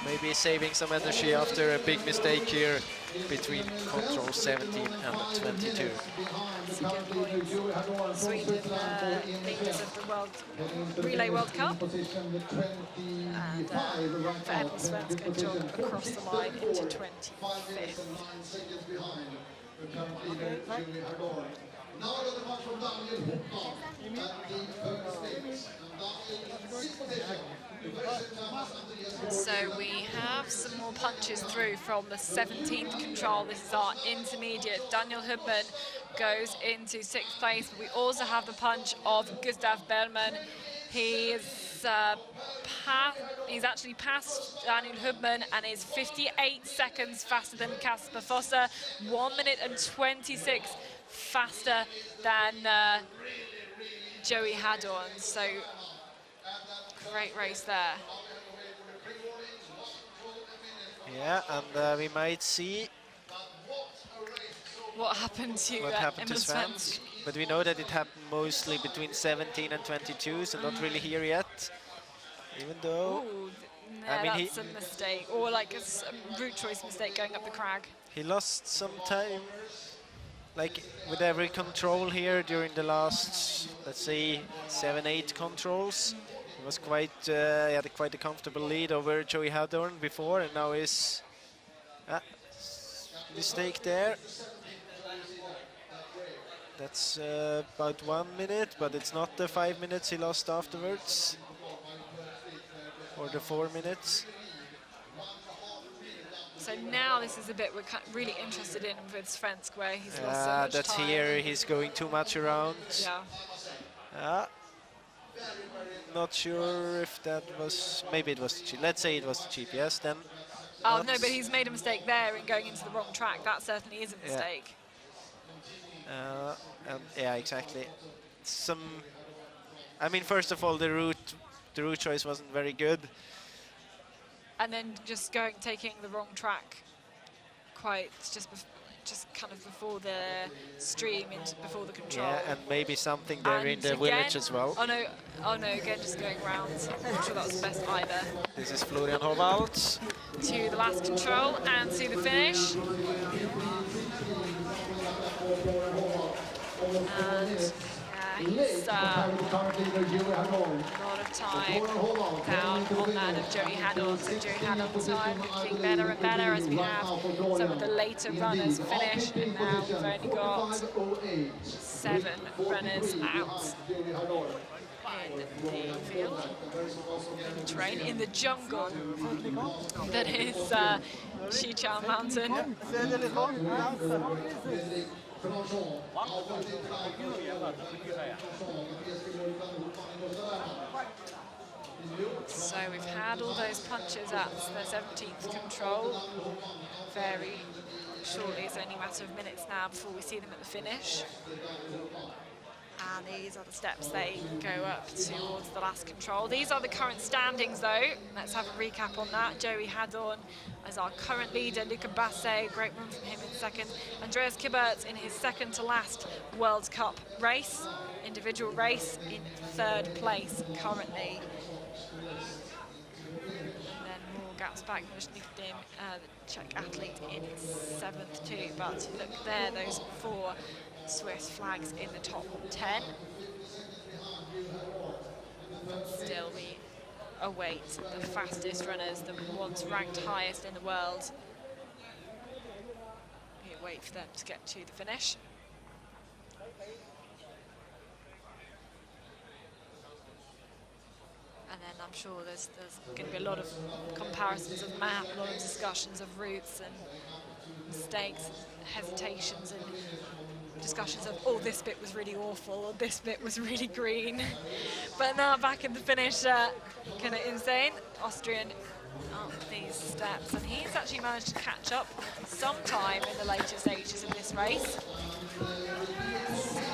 Maybe saving some energy after a big mistake here between control 17 and 22. That's a good point. Sweden, leaders of the Relay World Cup. And for Emil Svensk, a jog across the line into 25th. Now I got the punch from Daniel Hopman at the first So we have some more punches through from the 17th control. This is our intermediate. Daniel Hubman goes into 6th place. But we also have the punch of Gustav Bergman. He's actually passed Daniel Hubman and is 58 seconds faster than Kasper Fosse, 1 minute and 26 faster than Joey Hadorn. So great race there. Yeah, and we might see what happened to Emil Svensk. But we know that it happened mostly between 17 and 22, so not really here yet. Even though, Ooh, I mean, that's a mistake, or like a route choice mistake going up the crag. he lost some time, like with every control here during the last, let's say, 7-8 controls. He was quite, he had quite a comfortable lead over Joey Hadorn before, and now is mistake there. That's about 1 minute, but it's not the 5 minutes he lost afterwards, or the 4 minutes. So now this is a bit we're really interested in with Svensk, where he's lost so much that's time. here, he's going too much around. Yeah. Not sure if that was, maybe it was cheap. Let's say it was cheap, yes, then. Oh no, but he's made a mistake there in going into the wrong track. That certainly is a mistake. And yeah, exactly. I mean, first of all, the route choice wasn't very good. And then just taking the wrong track, just kind of before the stream, before the control. Yeah, and maybe something there and in the again, village as well. Oh no, again just going round. I'm not sure that was the best either. This is Florian Hovald. To the last control and to the finish. He's a lot of time down on that of Joey Haddon. So Joey Haddon's time getting better and better as we have some of the later runners finish. And now we've only got 7 runners out in the field, in the terrain, in the jungle that is Xichang Mountain. So we've had all those punches at the 17th control. Very shortly, it's only a matter of minutes now before we see them at the finish. And these are the steps they go up towards the last control. These are the current standings though. Let's have a recap on that. Joey Haddon as our current leader, Luca Basse, great run from him in second. Andreas Kibbert in his second to last World Cup race, individual race, in 3rd place currently. And then more gaps back, Nishnichtim, the Czech athlete, in 7th too. But look there, those 4 Swiss flags in the top 10. Still, we await the fastest runners, the ones ranked highest in the world. We wait for them to get to the finish. And then I'm sure there's going to be a lot of comparisons of map, a lot of discussions of routes and mistakes, and hesitations, and discussions of, oh, this bit was really awful, or this bit was really green. But now back in the finish, kind of insane. Austrian up these steps, and he's actually managed to catch up sometime in the later stages of this race.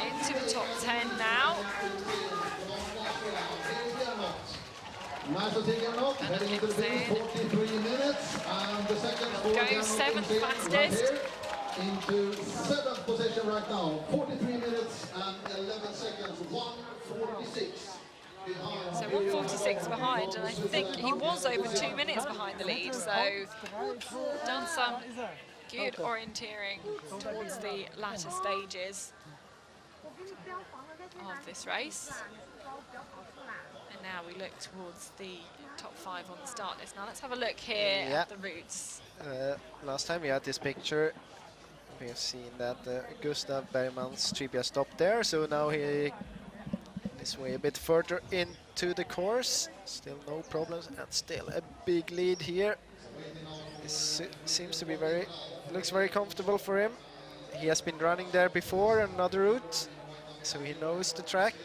Into the top 10 now. Heading into the finish, 43 minutes, and the second Go 7th fastest. into 7th position right now, 43 minutes and 11 seconds, 146 behind. So 146 behind, and I think he was over 2 minutes behind the lead, so done some good orienteering towards the latter stages of this race. And now we look towards the top 5 on the start list. Now let's have a look here at the routes. Last time we had this picture, we have seen that Gustav Bergman's trivia stopped there, so now he is way a bit further into the course. Still no problems, and still a big lead here. This seems to be looks very comfortable for him. He has been running there before on another route, so he knows the track.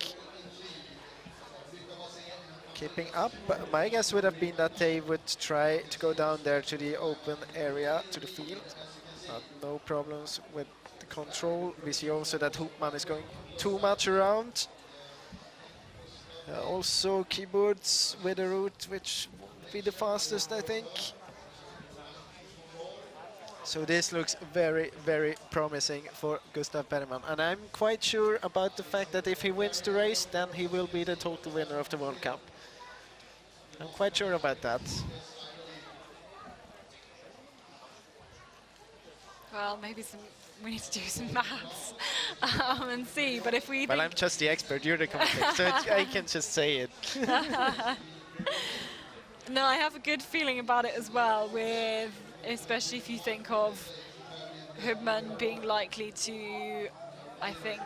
Keeping up, my guess would have been that they would try to go down there to the open area, to the field. No problems with the control. We see also that Hoopman is going too much around. Also keyboards with a route which would be the fastest, I think. So this looks very, very promising for Gustav Bergman. And I'm quite sure about the fact that if he wins the race, then he will be the total winner of the World Cup. I'm quite sure about that. Well, maybe we need to do some maths and see, but if we Well, I'm just the expert, you're the commentator, so I can just say it. No, I have a good feeling about it as well, with especially if you think of Hubman being likely to, I think,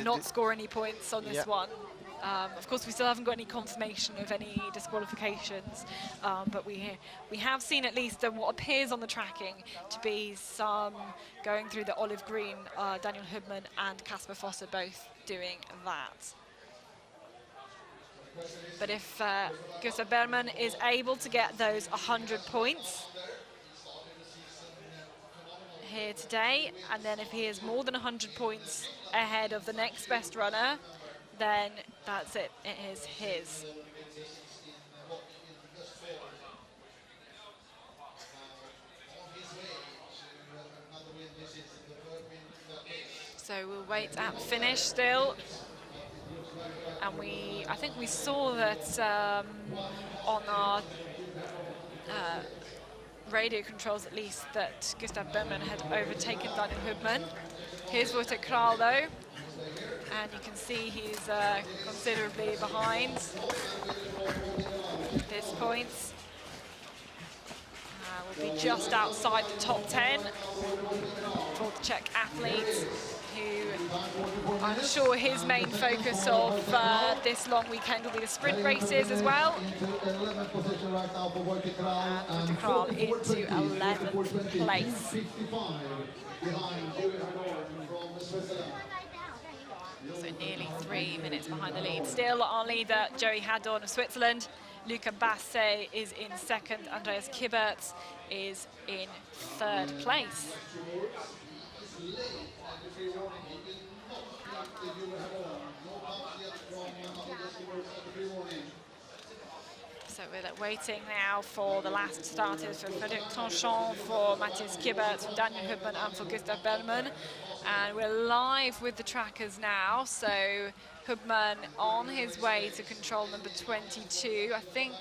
not score any points on this one. Of course, we still haven't got any confirmation of any disqualifications, but we have seen at least what appears on the tracking to be some going through the olive green. Daniel Hubman and Kasper Fosse both doing that. But if Gustav Bergman is able to get those 100 points here today, and then if he is more than 100 points ahead of the next best runner, then that's it, it is his. So we'll wait at the finish still. And I think we saw that on our radio controls at least that Gustav Bergman had overtaken Daniel Hubman. Here's Wouter Kral though, and you can see he's considerably behind at this point. Will be just outside the top 10 for the Czech athlete, who I'm sure his main focus of this long weekend will be the sprint races as well. And Wouter Kral into 11th place. So nearly 3 minutes behind the lead. Still our leader, Joey Hadorn of Switzerland. Luca Basse is in second. Andreas Kibberts is in third place. So we're waiting now for the last starters for Frédéric Tranchant, for Matthias Kibberts, for Daniel Hubman and for Gustav Bergman. And we're live with the trackers now, so Hubman on his way to control number 22. I think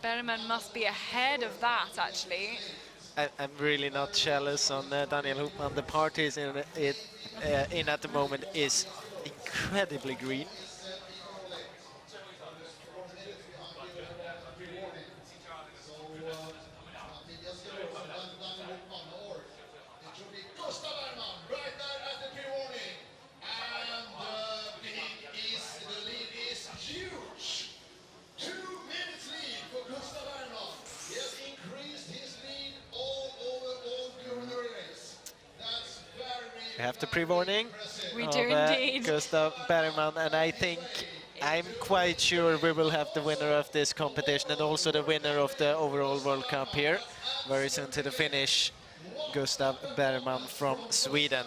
Bergman must be ahead of that, actually. I'm really not jealous on Daniel Hubman. The party is in at the moment is incredibly green. We have the pre-warning. We do indeed. Gustav Bergman, and I'm quite sure we will have the winner of this competition and also the winner of the overall World Cup here very soon to the finish. Gustav Bergman from Sweden.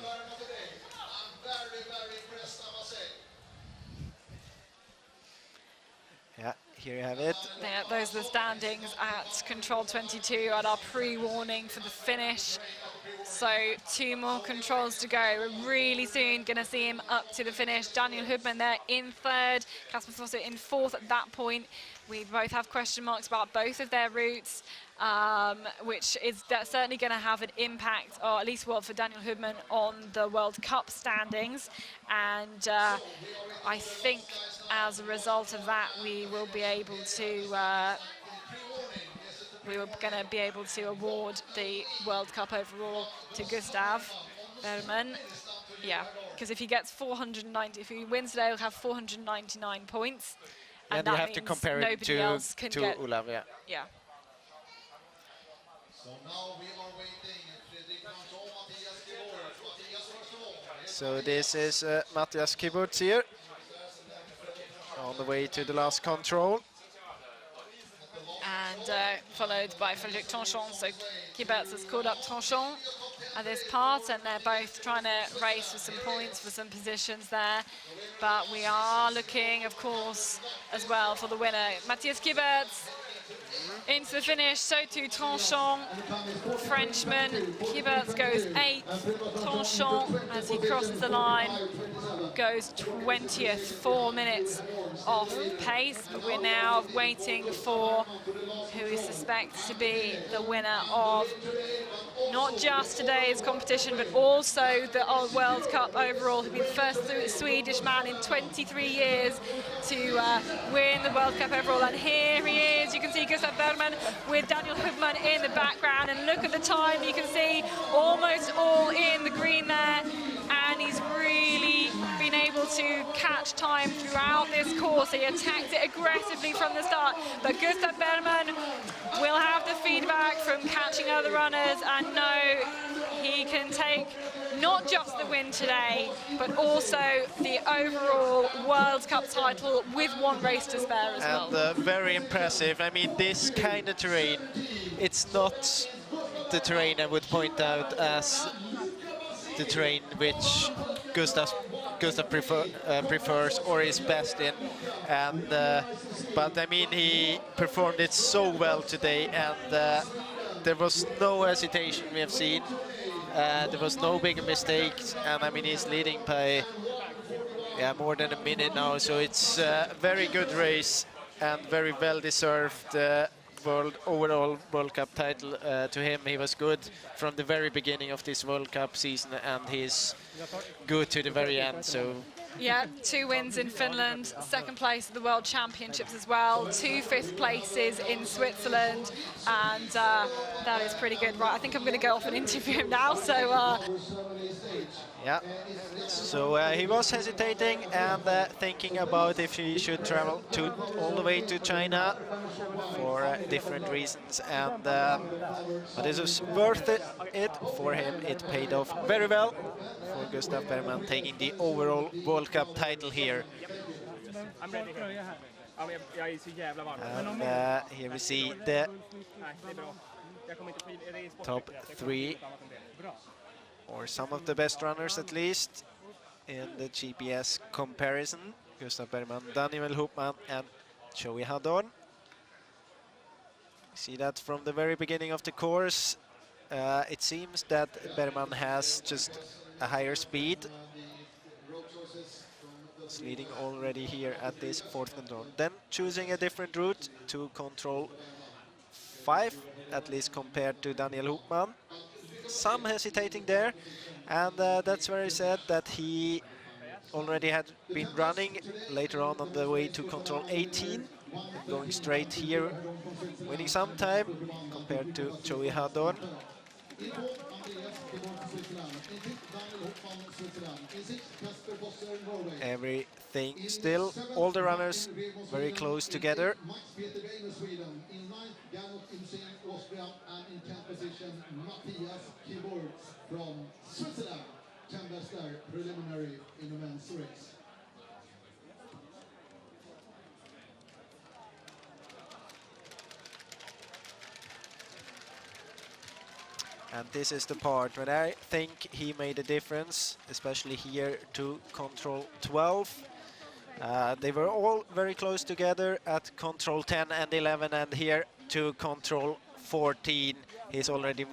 Yeah, here you have it. Yeah, those are the standings at Control 22 at our pre-warning for the finish. So 2 more controls to go. We're really soon going to see him up to the finish. Daniel Hubman there in third, Kasper Fosse in fourth at that point. We both have question marks about both of their routes, which is certainly going to have an impact, or at least for Daniel Hubman, on the World Cup standings. And I think as a result of that, we will be able to we were going to be able to award the World Cup overall to Gustav Bergman. Yeah, because if he gets 490, if he wins today, he'll have 499 points. And you have to compare it to Olav, yeah. Yeah. So now we are waiting. Frédéric Tranchant, Matthias Kibberts. So this is Matthias Kibberts here, on the way to the last control. And followed by Frédéric Tranchant. So Kibberts has called up Tranchant at this part, and they're both trying to race for some points, for some positions there. But we are looking, of course, as well for the winner. Matthias Kibberts into the finish, so too Tranchant, Frenchman. Kibberts goes 8th. Tranchant, as he crosses the line, goes 20th, 4 minutes off pace. But we're now waiting for who is suspected to be the winner of not just today's competition, but also the World Cup overall. He'll be the first Swedish man in 23 years to win the World Cup overall. And here he is. You can see Gustav Bergman with Daniel Hubman in the background. And look at the time. You can see almost all in the green there. And he's really been able to catch time throughout this course. He attacked it aggressively from the start. But Gustav Bergman will have the feedback from catching other runners and know he can take not just the win today, but also the overall World Cup title with 1 race to spare as well. And very impressive. I mean, this kind of terrain, it's not the terrain I would point out as the terrain which Gustav prefers or is best in, and but I mean, he performed it so well today, and there was no hesitation we have seen. There was no big mistakes, and I mean, he's leading by more than a minute now, so it's a very good race and very well deserved overall World Cup title to him. He was good from the very beginning of this World Cup season, and he's good to the very end. So Yeah, 2 wins in Finland, 2nd place at the World Championships as well, 2 5th places in Switzerland, and that is pretty good. Right, I think I'm going to go off and interview him now. So yeah, so he was hesitating and thinking about if he should travel all the way to China for different reasons, and but it was worth it for him. It paid off very well for Gustav Bergman, taking the overall World Cup title here. And here we see the top 3, or some of the best runners at least, in the GPS comparison. Gustav Bergman, Daniel Hupman and Joey Hadorn. See that from the very beginning of the course. It seems that Bergman has just a higher speed. It's leading already here at this 4th control. Then choosing a different route to control 5, at least compared to Daniel Hupman. Some hesitating there, and that's where he said that he already had been running later on the way to control 18, going straight here, winning some time compared to Joey Hadorn. Everything still, all the runners very close together. Preliminary in the men's race. And this is the part where I think he made a difference, especially here to control 12. They were all very close together at control 10 and 11, and here to control 14. He's already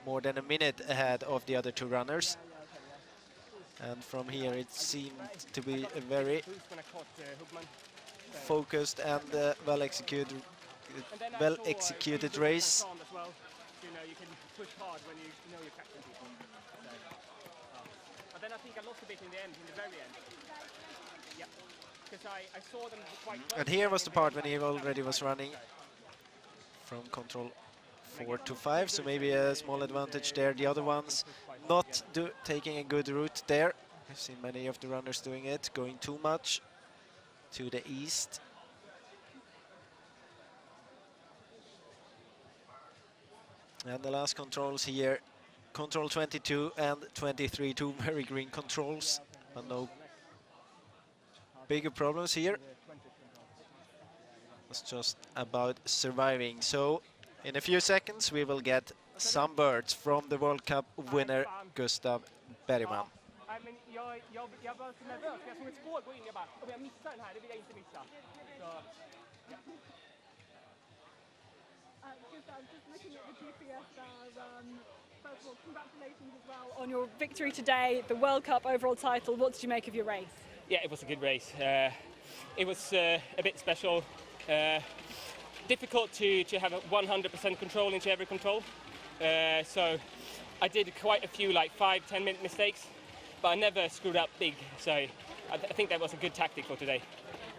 more than a minute ahead of the other 2 runners. And from here it seemed to be a very focused and well executed race. You can push hard when you know you're catching people. But then I think I lost a bit in the end, in the very end. Yeah, because I saw them quite close. And here was the part when he already was running from control 4 to 5, so maybe a small advantage there. The other ones not taking a good route there. I've seen many of the runners doing it, going too much to the east. And the last controls here, control 22 and 23, 2 very green controls, but no bigger problems here. It's just about surviving. So in a few seconds we will get some birds from the World Cup winner Gustav Bergman. Jag var så nervös, jag såg ett spår gå in, jag bara, om jag missar den här, det vill jag inte missa. Så, ja. Gustav, just looking at the GPS, first of all, congratulations as well on your victory today, the World Cup overall title. What did you make of your race? Yeah, it was a good race. It was a bit special. Difficult to have a 100% control into every control. So I did quite a few, like 5-10 minute mistakes, but I never screwed up big. So I think that was a good tactic for today.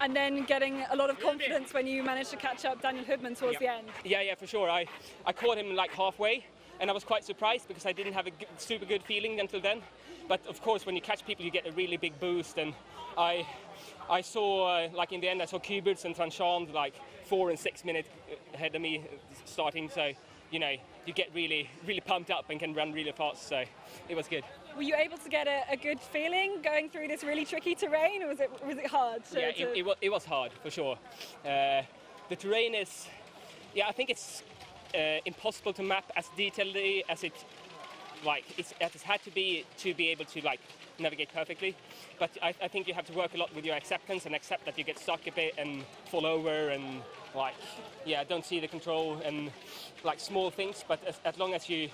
And then getting a lot of confidence when you managed to catch up Daniel Hubman towards the end. Yeah, for sure. I caught him like halfway, and I was quite surprised because I didn't have a super good feeling until then. But of course, when you catch people, you get a really big boost. And I saw, like in the end, I saw Kuberts and Tranchant like 4 and 6 minutes ahead of me starting. So, you know, you get really pumped up and can run really fast. So it was good. Were you able to get a good feeling going through this really tricky terrain, or was it hard? It was hard for sure. The terrain is, I think it's impossible to map as detailedly as it has had to be able to like navigate perfectly. But I think you have to work a lot with your acceptance and accept that you get stuck a bit and fall over and don't see the control and like small things. But as long as you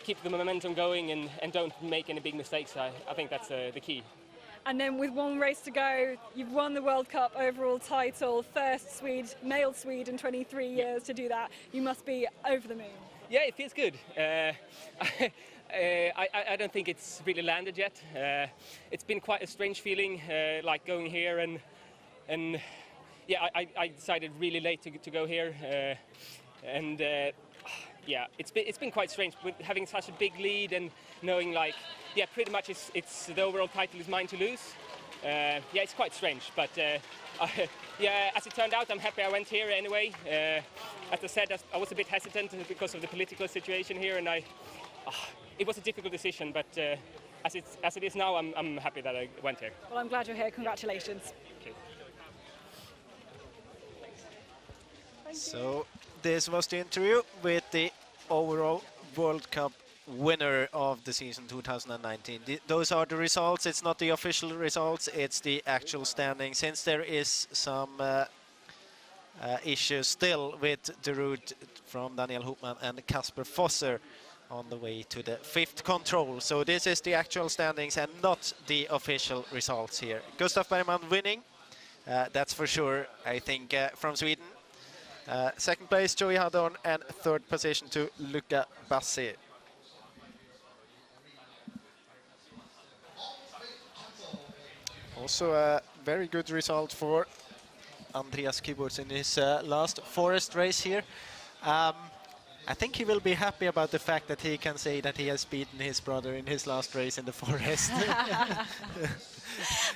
keep the momentum going and don't make any big mistakes, I think that's the key. and then with one race to go, you've won the World Cup overall title, first Swede, male Swede in 23 years to do that. You must be over the moon. Yeah, it feels good. I don't think it's really landed yet. It's been quite a strange feeling, like going here and yeah, I decided really late to go here, and yeah, it's been quite strange with having such a big lead and knowing like, yeah, pretty much it's the overall title is mine to lose. Yeah, it's quite strange, but yeah, as it turned out, I'm happy I went here anyway. As I said, I was a bit hesitant because of the political situation here, and it was a difficult decision, but as it is now, I'm happy that I went here. Well, I'm glad you're here. Congratulations. Okay. So this was the interview with the overall World Cup winner of the season 2019. Those are the results. It's not the official results, it's the actual standing, since there is some issues still with the route from Daniel Hopman and Kasper Fosser on the way to the fifth control. So this is the actual standings and not the official results here. Gustav Bergman winning, that's for sure, I think, from Sweden. Second place, Joey Haddon, and third position to Luca Bassi. Also a very good result for Andreas Kiburz in his last forest race here. I think he will be happy about the fact that he can say that he has beaten his brother in his last race in the forest.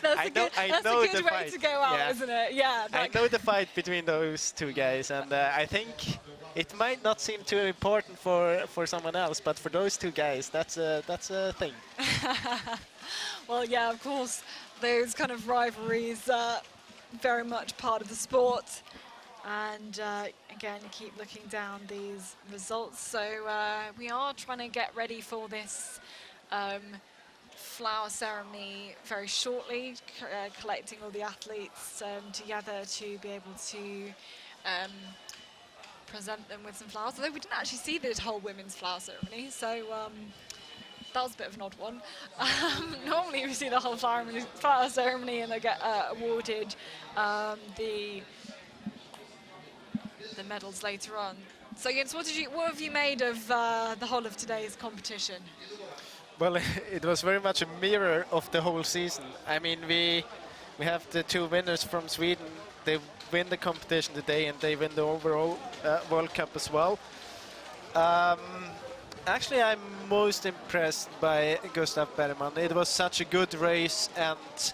That's a good way fight. to go out, Yeah. isn't it? Yeah. I know the fight between those two guys, and I think it might not seem too important for someone else, but for those two guys, that's a thing. Well, yeah, of course, those kind of rivalries are very much part of the sport. And again, you keep looking down these results. So we are trying to get ready for this flower ceremony very shortly, collecting all the athletes together to be able to present them with some flowers. Although we didn't actually see the whole women's flower ceremony, so that was a bit of an odd one. Normally we see the whole flower ceremony and they get awarded the medals later on. So Jens, what have you made of the whole of today's competition? Well, it was very much a mirror of the whole season. I mean, we have the two winners from Sweden. They win the competition today and they win the overall World Cup as well. Actually, I'm most impressed by Gustav Bergman. It was such a good race, and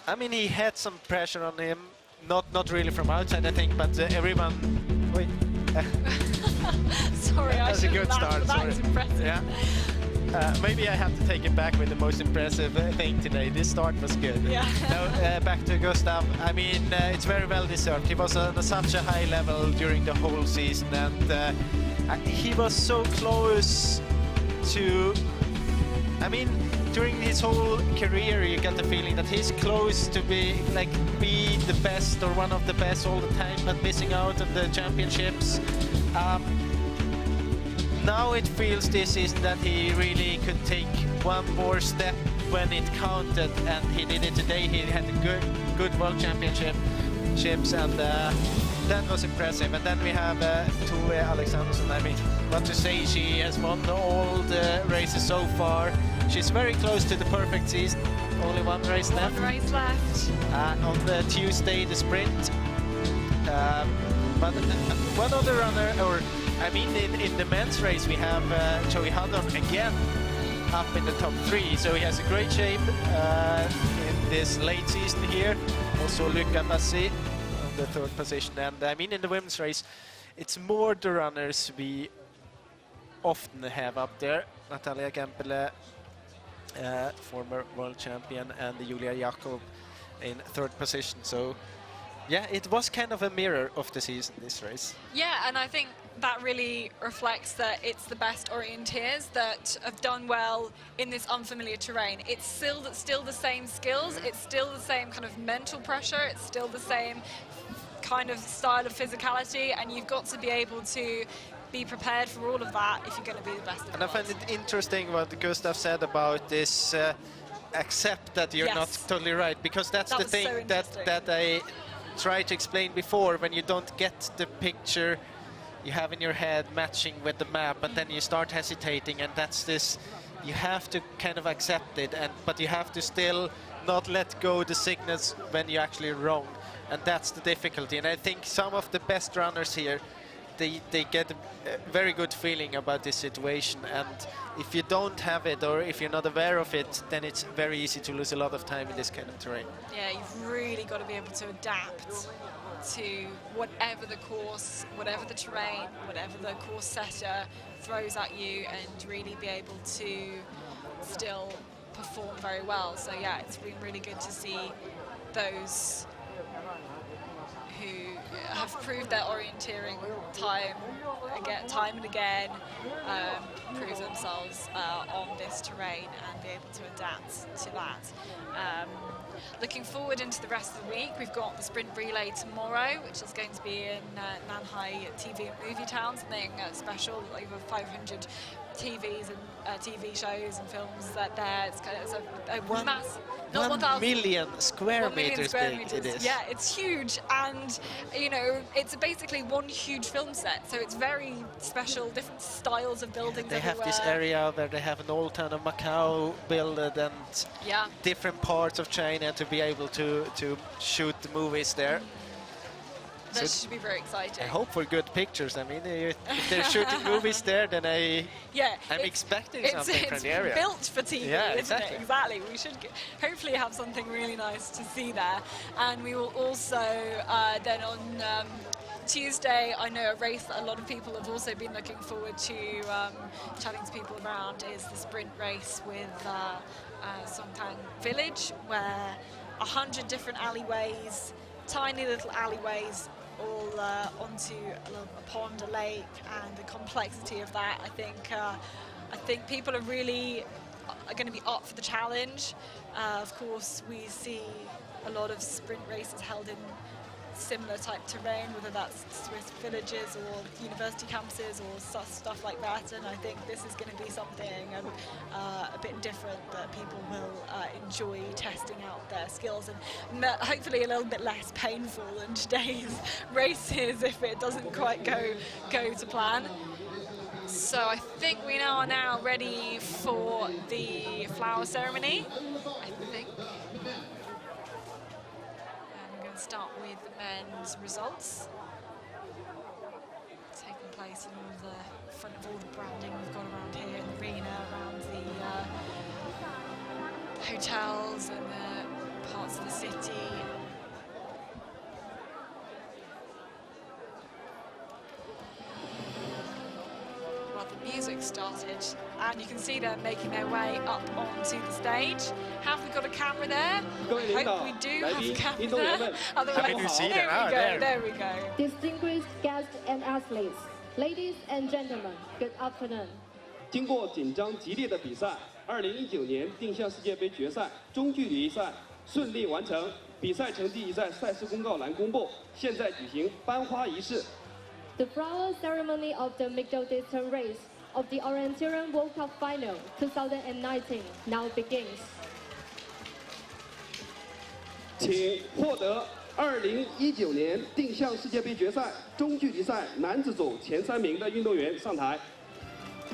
I mean, he had some pressure on him. Not really from outside, I think, but everyone. Wait. Sorry, that's a good start. That was impressive. Yeah. Maybe I have to take it back with the most impressive thing today. This start was good. Yeah. Now, back to Gustav. I mean, it's very well deserved. He was on such a high level during the whole season, and he was so close to. I mean, during his whole career, you get the feeling that he's close to be the best or one of the best all the time, but missing out on the championships. Now it feels this season that he really could take one more step when it counted, and he did it today. He had a good World Championships, and that was impressive. And then we have Tove Alexandersson. I mean, what to say, she has won all the races so far. She's very close to the perfect season. Only one race left. One race left. On the Tuesday, the sprint. But one other runner, or I mean, in the men's race, we have Joey Haddon again up in the top 3. So he has a great shape in this late season here. Also Luca Bassi on the 3rd position. And I mean, in the women's race, it's more the runners we often have up there. Natalia Kempele, former world champion, and Julia Jakob in 3rd position. So yeah, it was kind of a mirror of the season, this race. Yeah, and I think that really reflects that it's the best orienteers that have done well in this unfamiliar terrain. It's still the same skills, it's still the same kind of mental pressure, it's still the same kind of style of physicality, and you've got to be able to be prepared for all of that if you're going to be the best. And I find it interesting what Gustav said about this accept that you're not Yes. totally right, because that's That the was so thing interesting. that I tried to explain before. When you don't get the picture you have in your head matching with the map, and then you start hesitating, and that's this, you have to kind of accept it, but you have to still not let go the signals when you're actually wrong, and that's the difficulty. And I think some of the best runners here, they get a very good feeling about this situation, and if you don't have it, or if you're not aware of it, then it's very easy to lose a lot of time in this kind of terrain. Yeah, you've really got to be able to adapt to whatever the course, whatever the terrain, whatever the course setter throws at you, and really be able to still perform very well. So yeah, it's been really good to see those who have proved their orienteering time and again, prove themselves on this terrain and be able to adapt to that. Looking forward into the rest of the week, we've got the sprint relay tomorrow, which is going to be in Nanhai TV and Movie Town, something special, over 500 TVs and TV shows and films that there. It's kind of a mass. 1 million square 1 million meters square big meters. it is. Yeah, it's huge, and you know, it's basically one huge film set. So it's very special, different styles of buildings. They have this everywhere. area where they have an old town of Macau built, and Yeah. different parts of China to be able to shoot the movies there. That So should be very exciting. I hope for good pictures. I mean, if they're shooting movies there, then I'm expecting something from the area. It's built for TV, Yeah, isn't exactly. it? Exactly. We should hopefully have something really nice to see there. And we will also then on Tuesday, I know a race that a lot of people have also been looking forward to chatting to people around is the sprint race with Songtang Village, where 100 different alleyways, tiny little alleyways, all onto a pond, a lake, and the complexity of that. I think people are really going to be up for the challenge. Of course, we see a lot of sprint races held in similar type terrain, whether that's Swiss villages or university campuses or stuff like that, and I think this is going to be something a bit different that people will enjoy testing out their skills, and hopefully a little bit less painful than today's races if it doesn't quite go to plan. So I think we are now ready for the flower ceremony, I think. Start with the men's results, taking place in all the front of all the branding we've got around here in the arena, around the hotels and the parts of the city. Well, the music started, and you can see them making their way up onto the stage. Have we got a camera there? I hope we do have a camera there. Otherwise, we see them? there we go. Distinguished guests and athletes, ladies and gentlemen, good afternoon. 经过紧张激烈的比赛，2019年定向世界杯决赛中距离赛顺利完成，比赛成绩已在赛事公告栏公布。现在举行颁花仪式。 The flower ceremony of the middle distance race of the Orienteering World Cup Final 2019 now begins. 请获得2019年定向世界杯决赛中距离赛男子组前3名的运动员上台。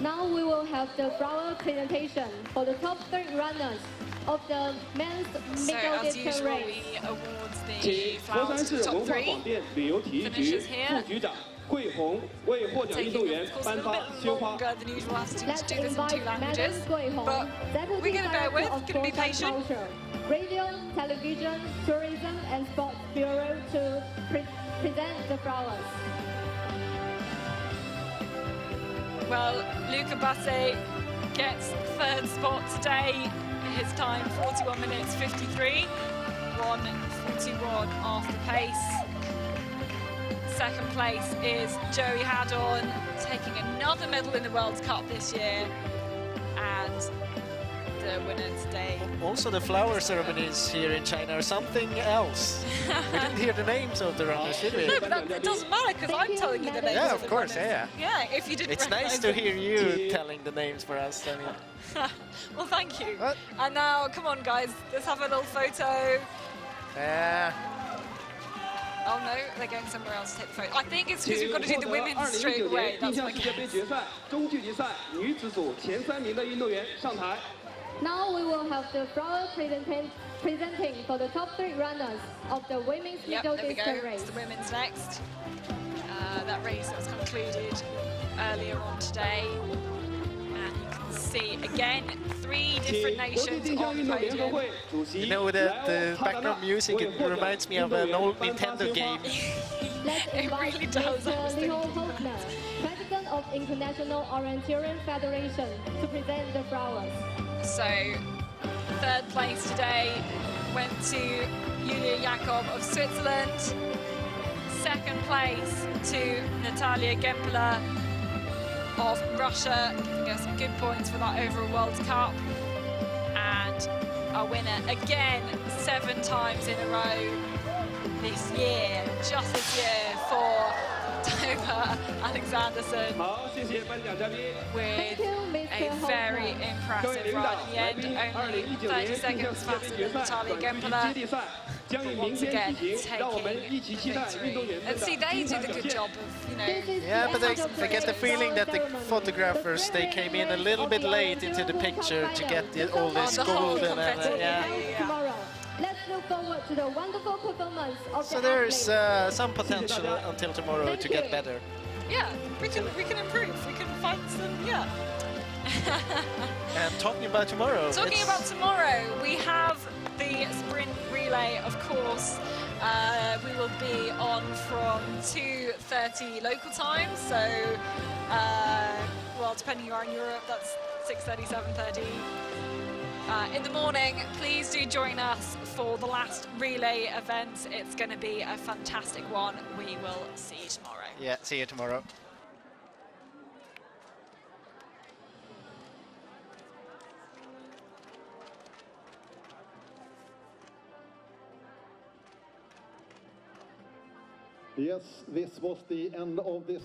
Now we will have the flower presentation for the top 3 runners of the men's So middle as distance usual, race. we award 请 the 佛 flowers 山 to 市 the 文 top 化 3. 广电旅游体育局 Finishes here. 副局长桂红为获奖运动员 Taking, of course, a 颁 little 发 bit 鲜花。 longer than usual as to Let's do this in 2 invite languages. Madam Gui Hong, But Deputy we're going to bear Director with, of going to be Sport and patient. Culture, Radio, Television, Tourism and Sports Bureau to present the flowers. Well, Luca Basse gets 3rd spot today. His time 41 minutes 53, 1:41 off the pace. 2nd place is Joey Haddon, taking another medal in the World Cup this year. And the winner today. Also, the flower ceremonies here in China are something else. We didn't hear the names of the runners, did we? No, but it doesn't matter because I'm telling you the names. Yeah, of of the course, runners. yeah. Yeah, if you didn't. It's nice to hear you telling the names for us. I mean. Well, thank you. What? And now, come on, guys, let's have a little photo. Oh no, they're going somewhere else to take the photo. I think it's because we've got to do the women's straight away. That's my guess. Now we will have the flower presenting for the top 3 runners of the women's Yep, middle there we go. distance race. It's the women's next. That race that was concluded earlier on today. And you can see, again, 3 different nations on the podium. You know that the background music, it reminds me of an old Nintendo game. Let's It invite really does, I was Mr. Leo Hofner, President of International Orienteering Federation, to present the flowers. So, 3rd place today went to Julia Jakob of Switzerland. 2nd place to Natalia Gempeler of Russia, giving us some good points for that overall World Cup. And our winner again 7 times in a row this year, just this year, for Tova Alexanderson, with a very impressive run in the end, only 30 seconds faster than Natalia Gempeler. But once again, taking the victory. And see, they do the good job of, you know... Yeah, but I get the feeling that the photographers, they came in a little bit late into the picture to get all this the whole gold and confetti. yeah. Tomorrow. Let's look forward to the wonderful performance of So the there's athletes. some potential until tomorrow to get better. Yeah, we can improve. We can find some, yeah. And talking about tomorrow. Talking about tomorrow, we have the sprint relay, of course. We will be on from 2:30 local time, so, well, depending you are in Europe, that's 6:30, 7:30. In the morning, please do join us for the last relay event. It's going to be a fantastic one. We will see you tomorrow. Yeah, see you tomorrow. Yes, this was the end of this.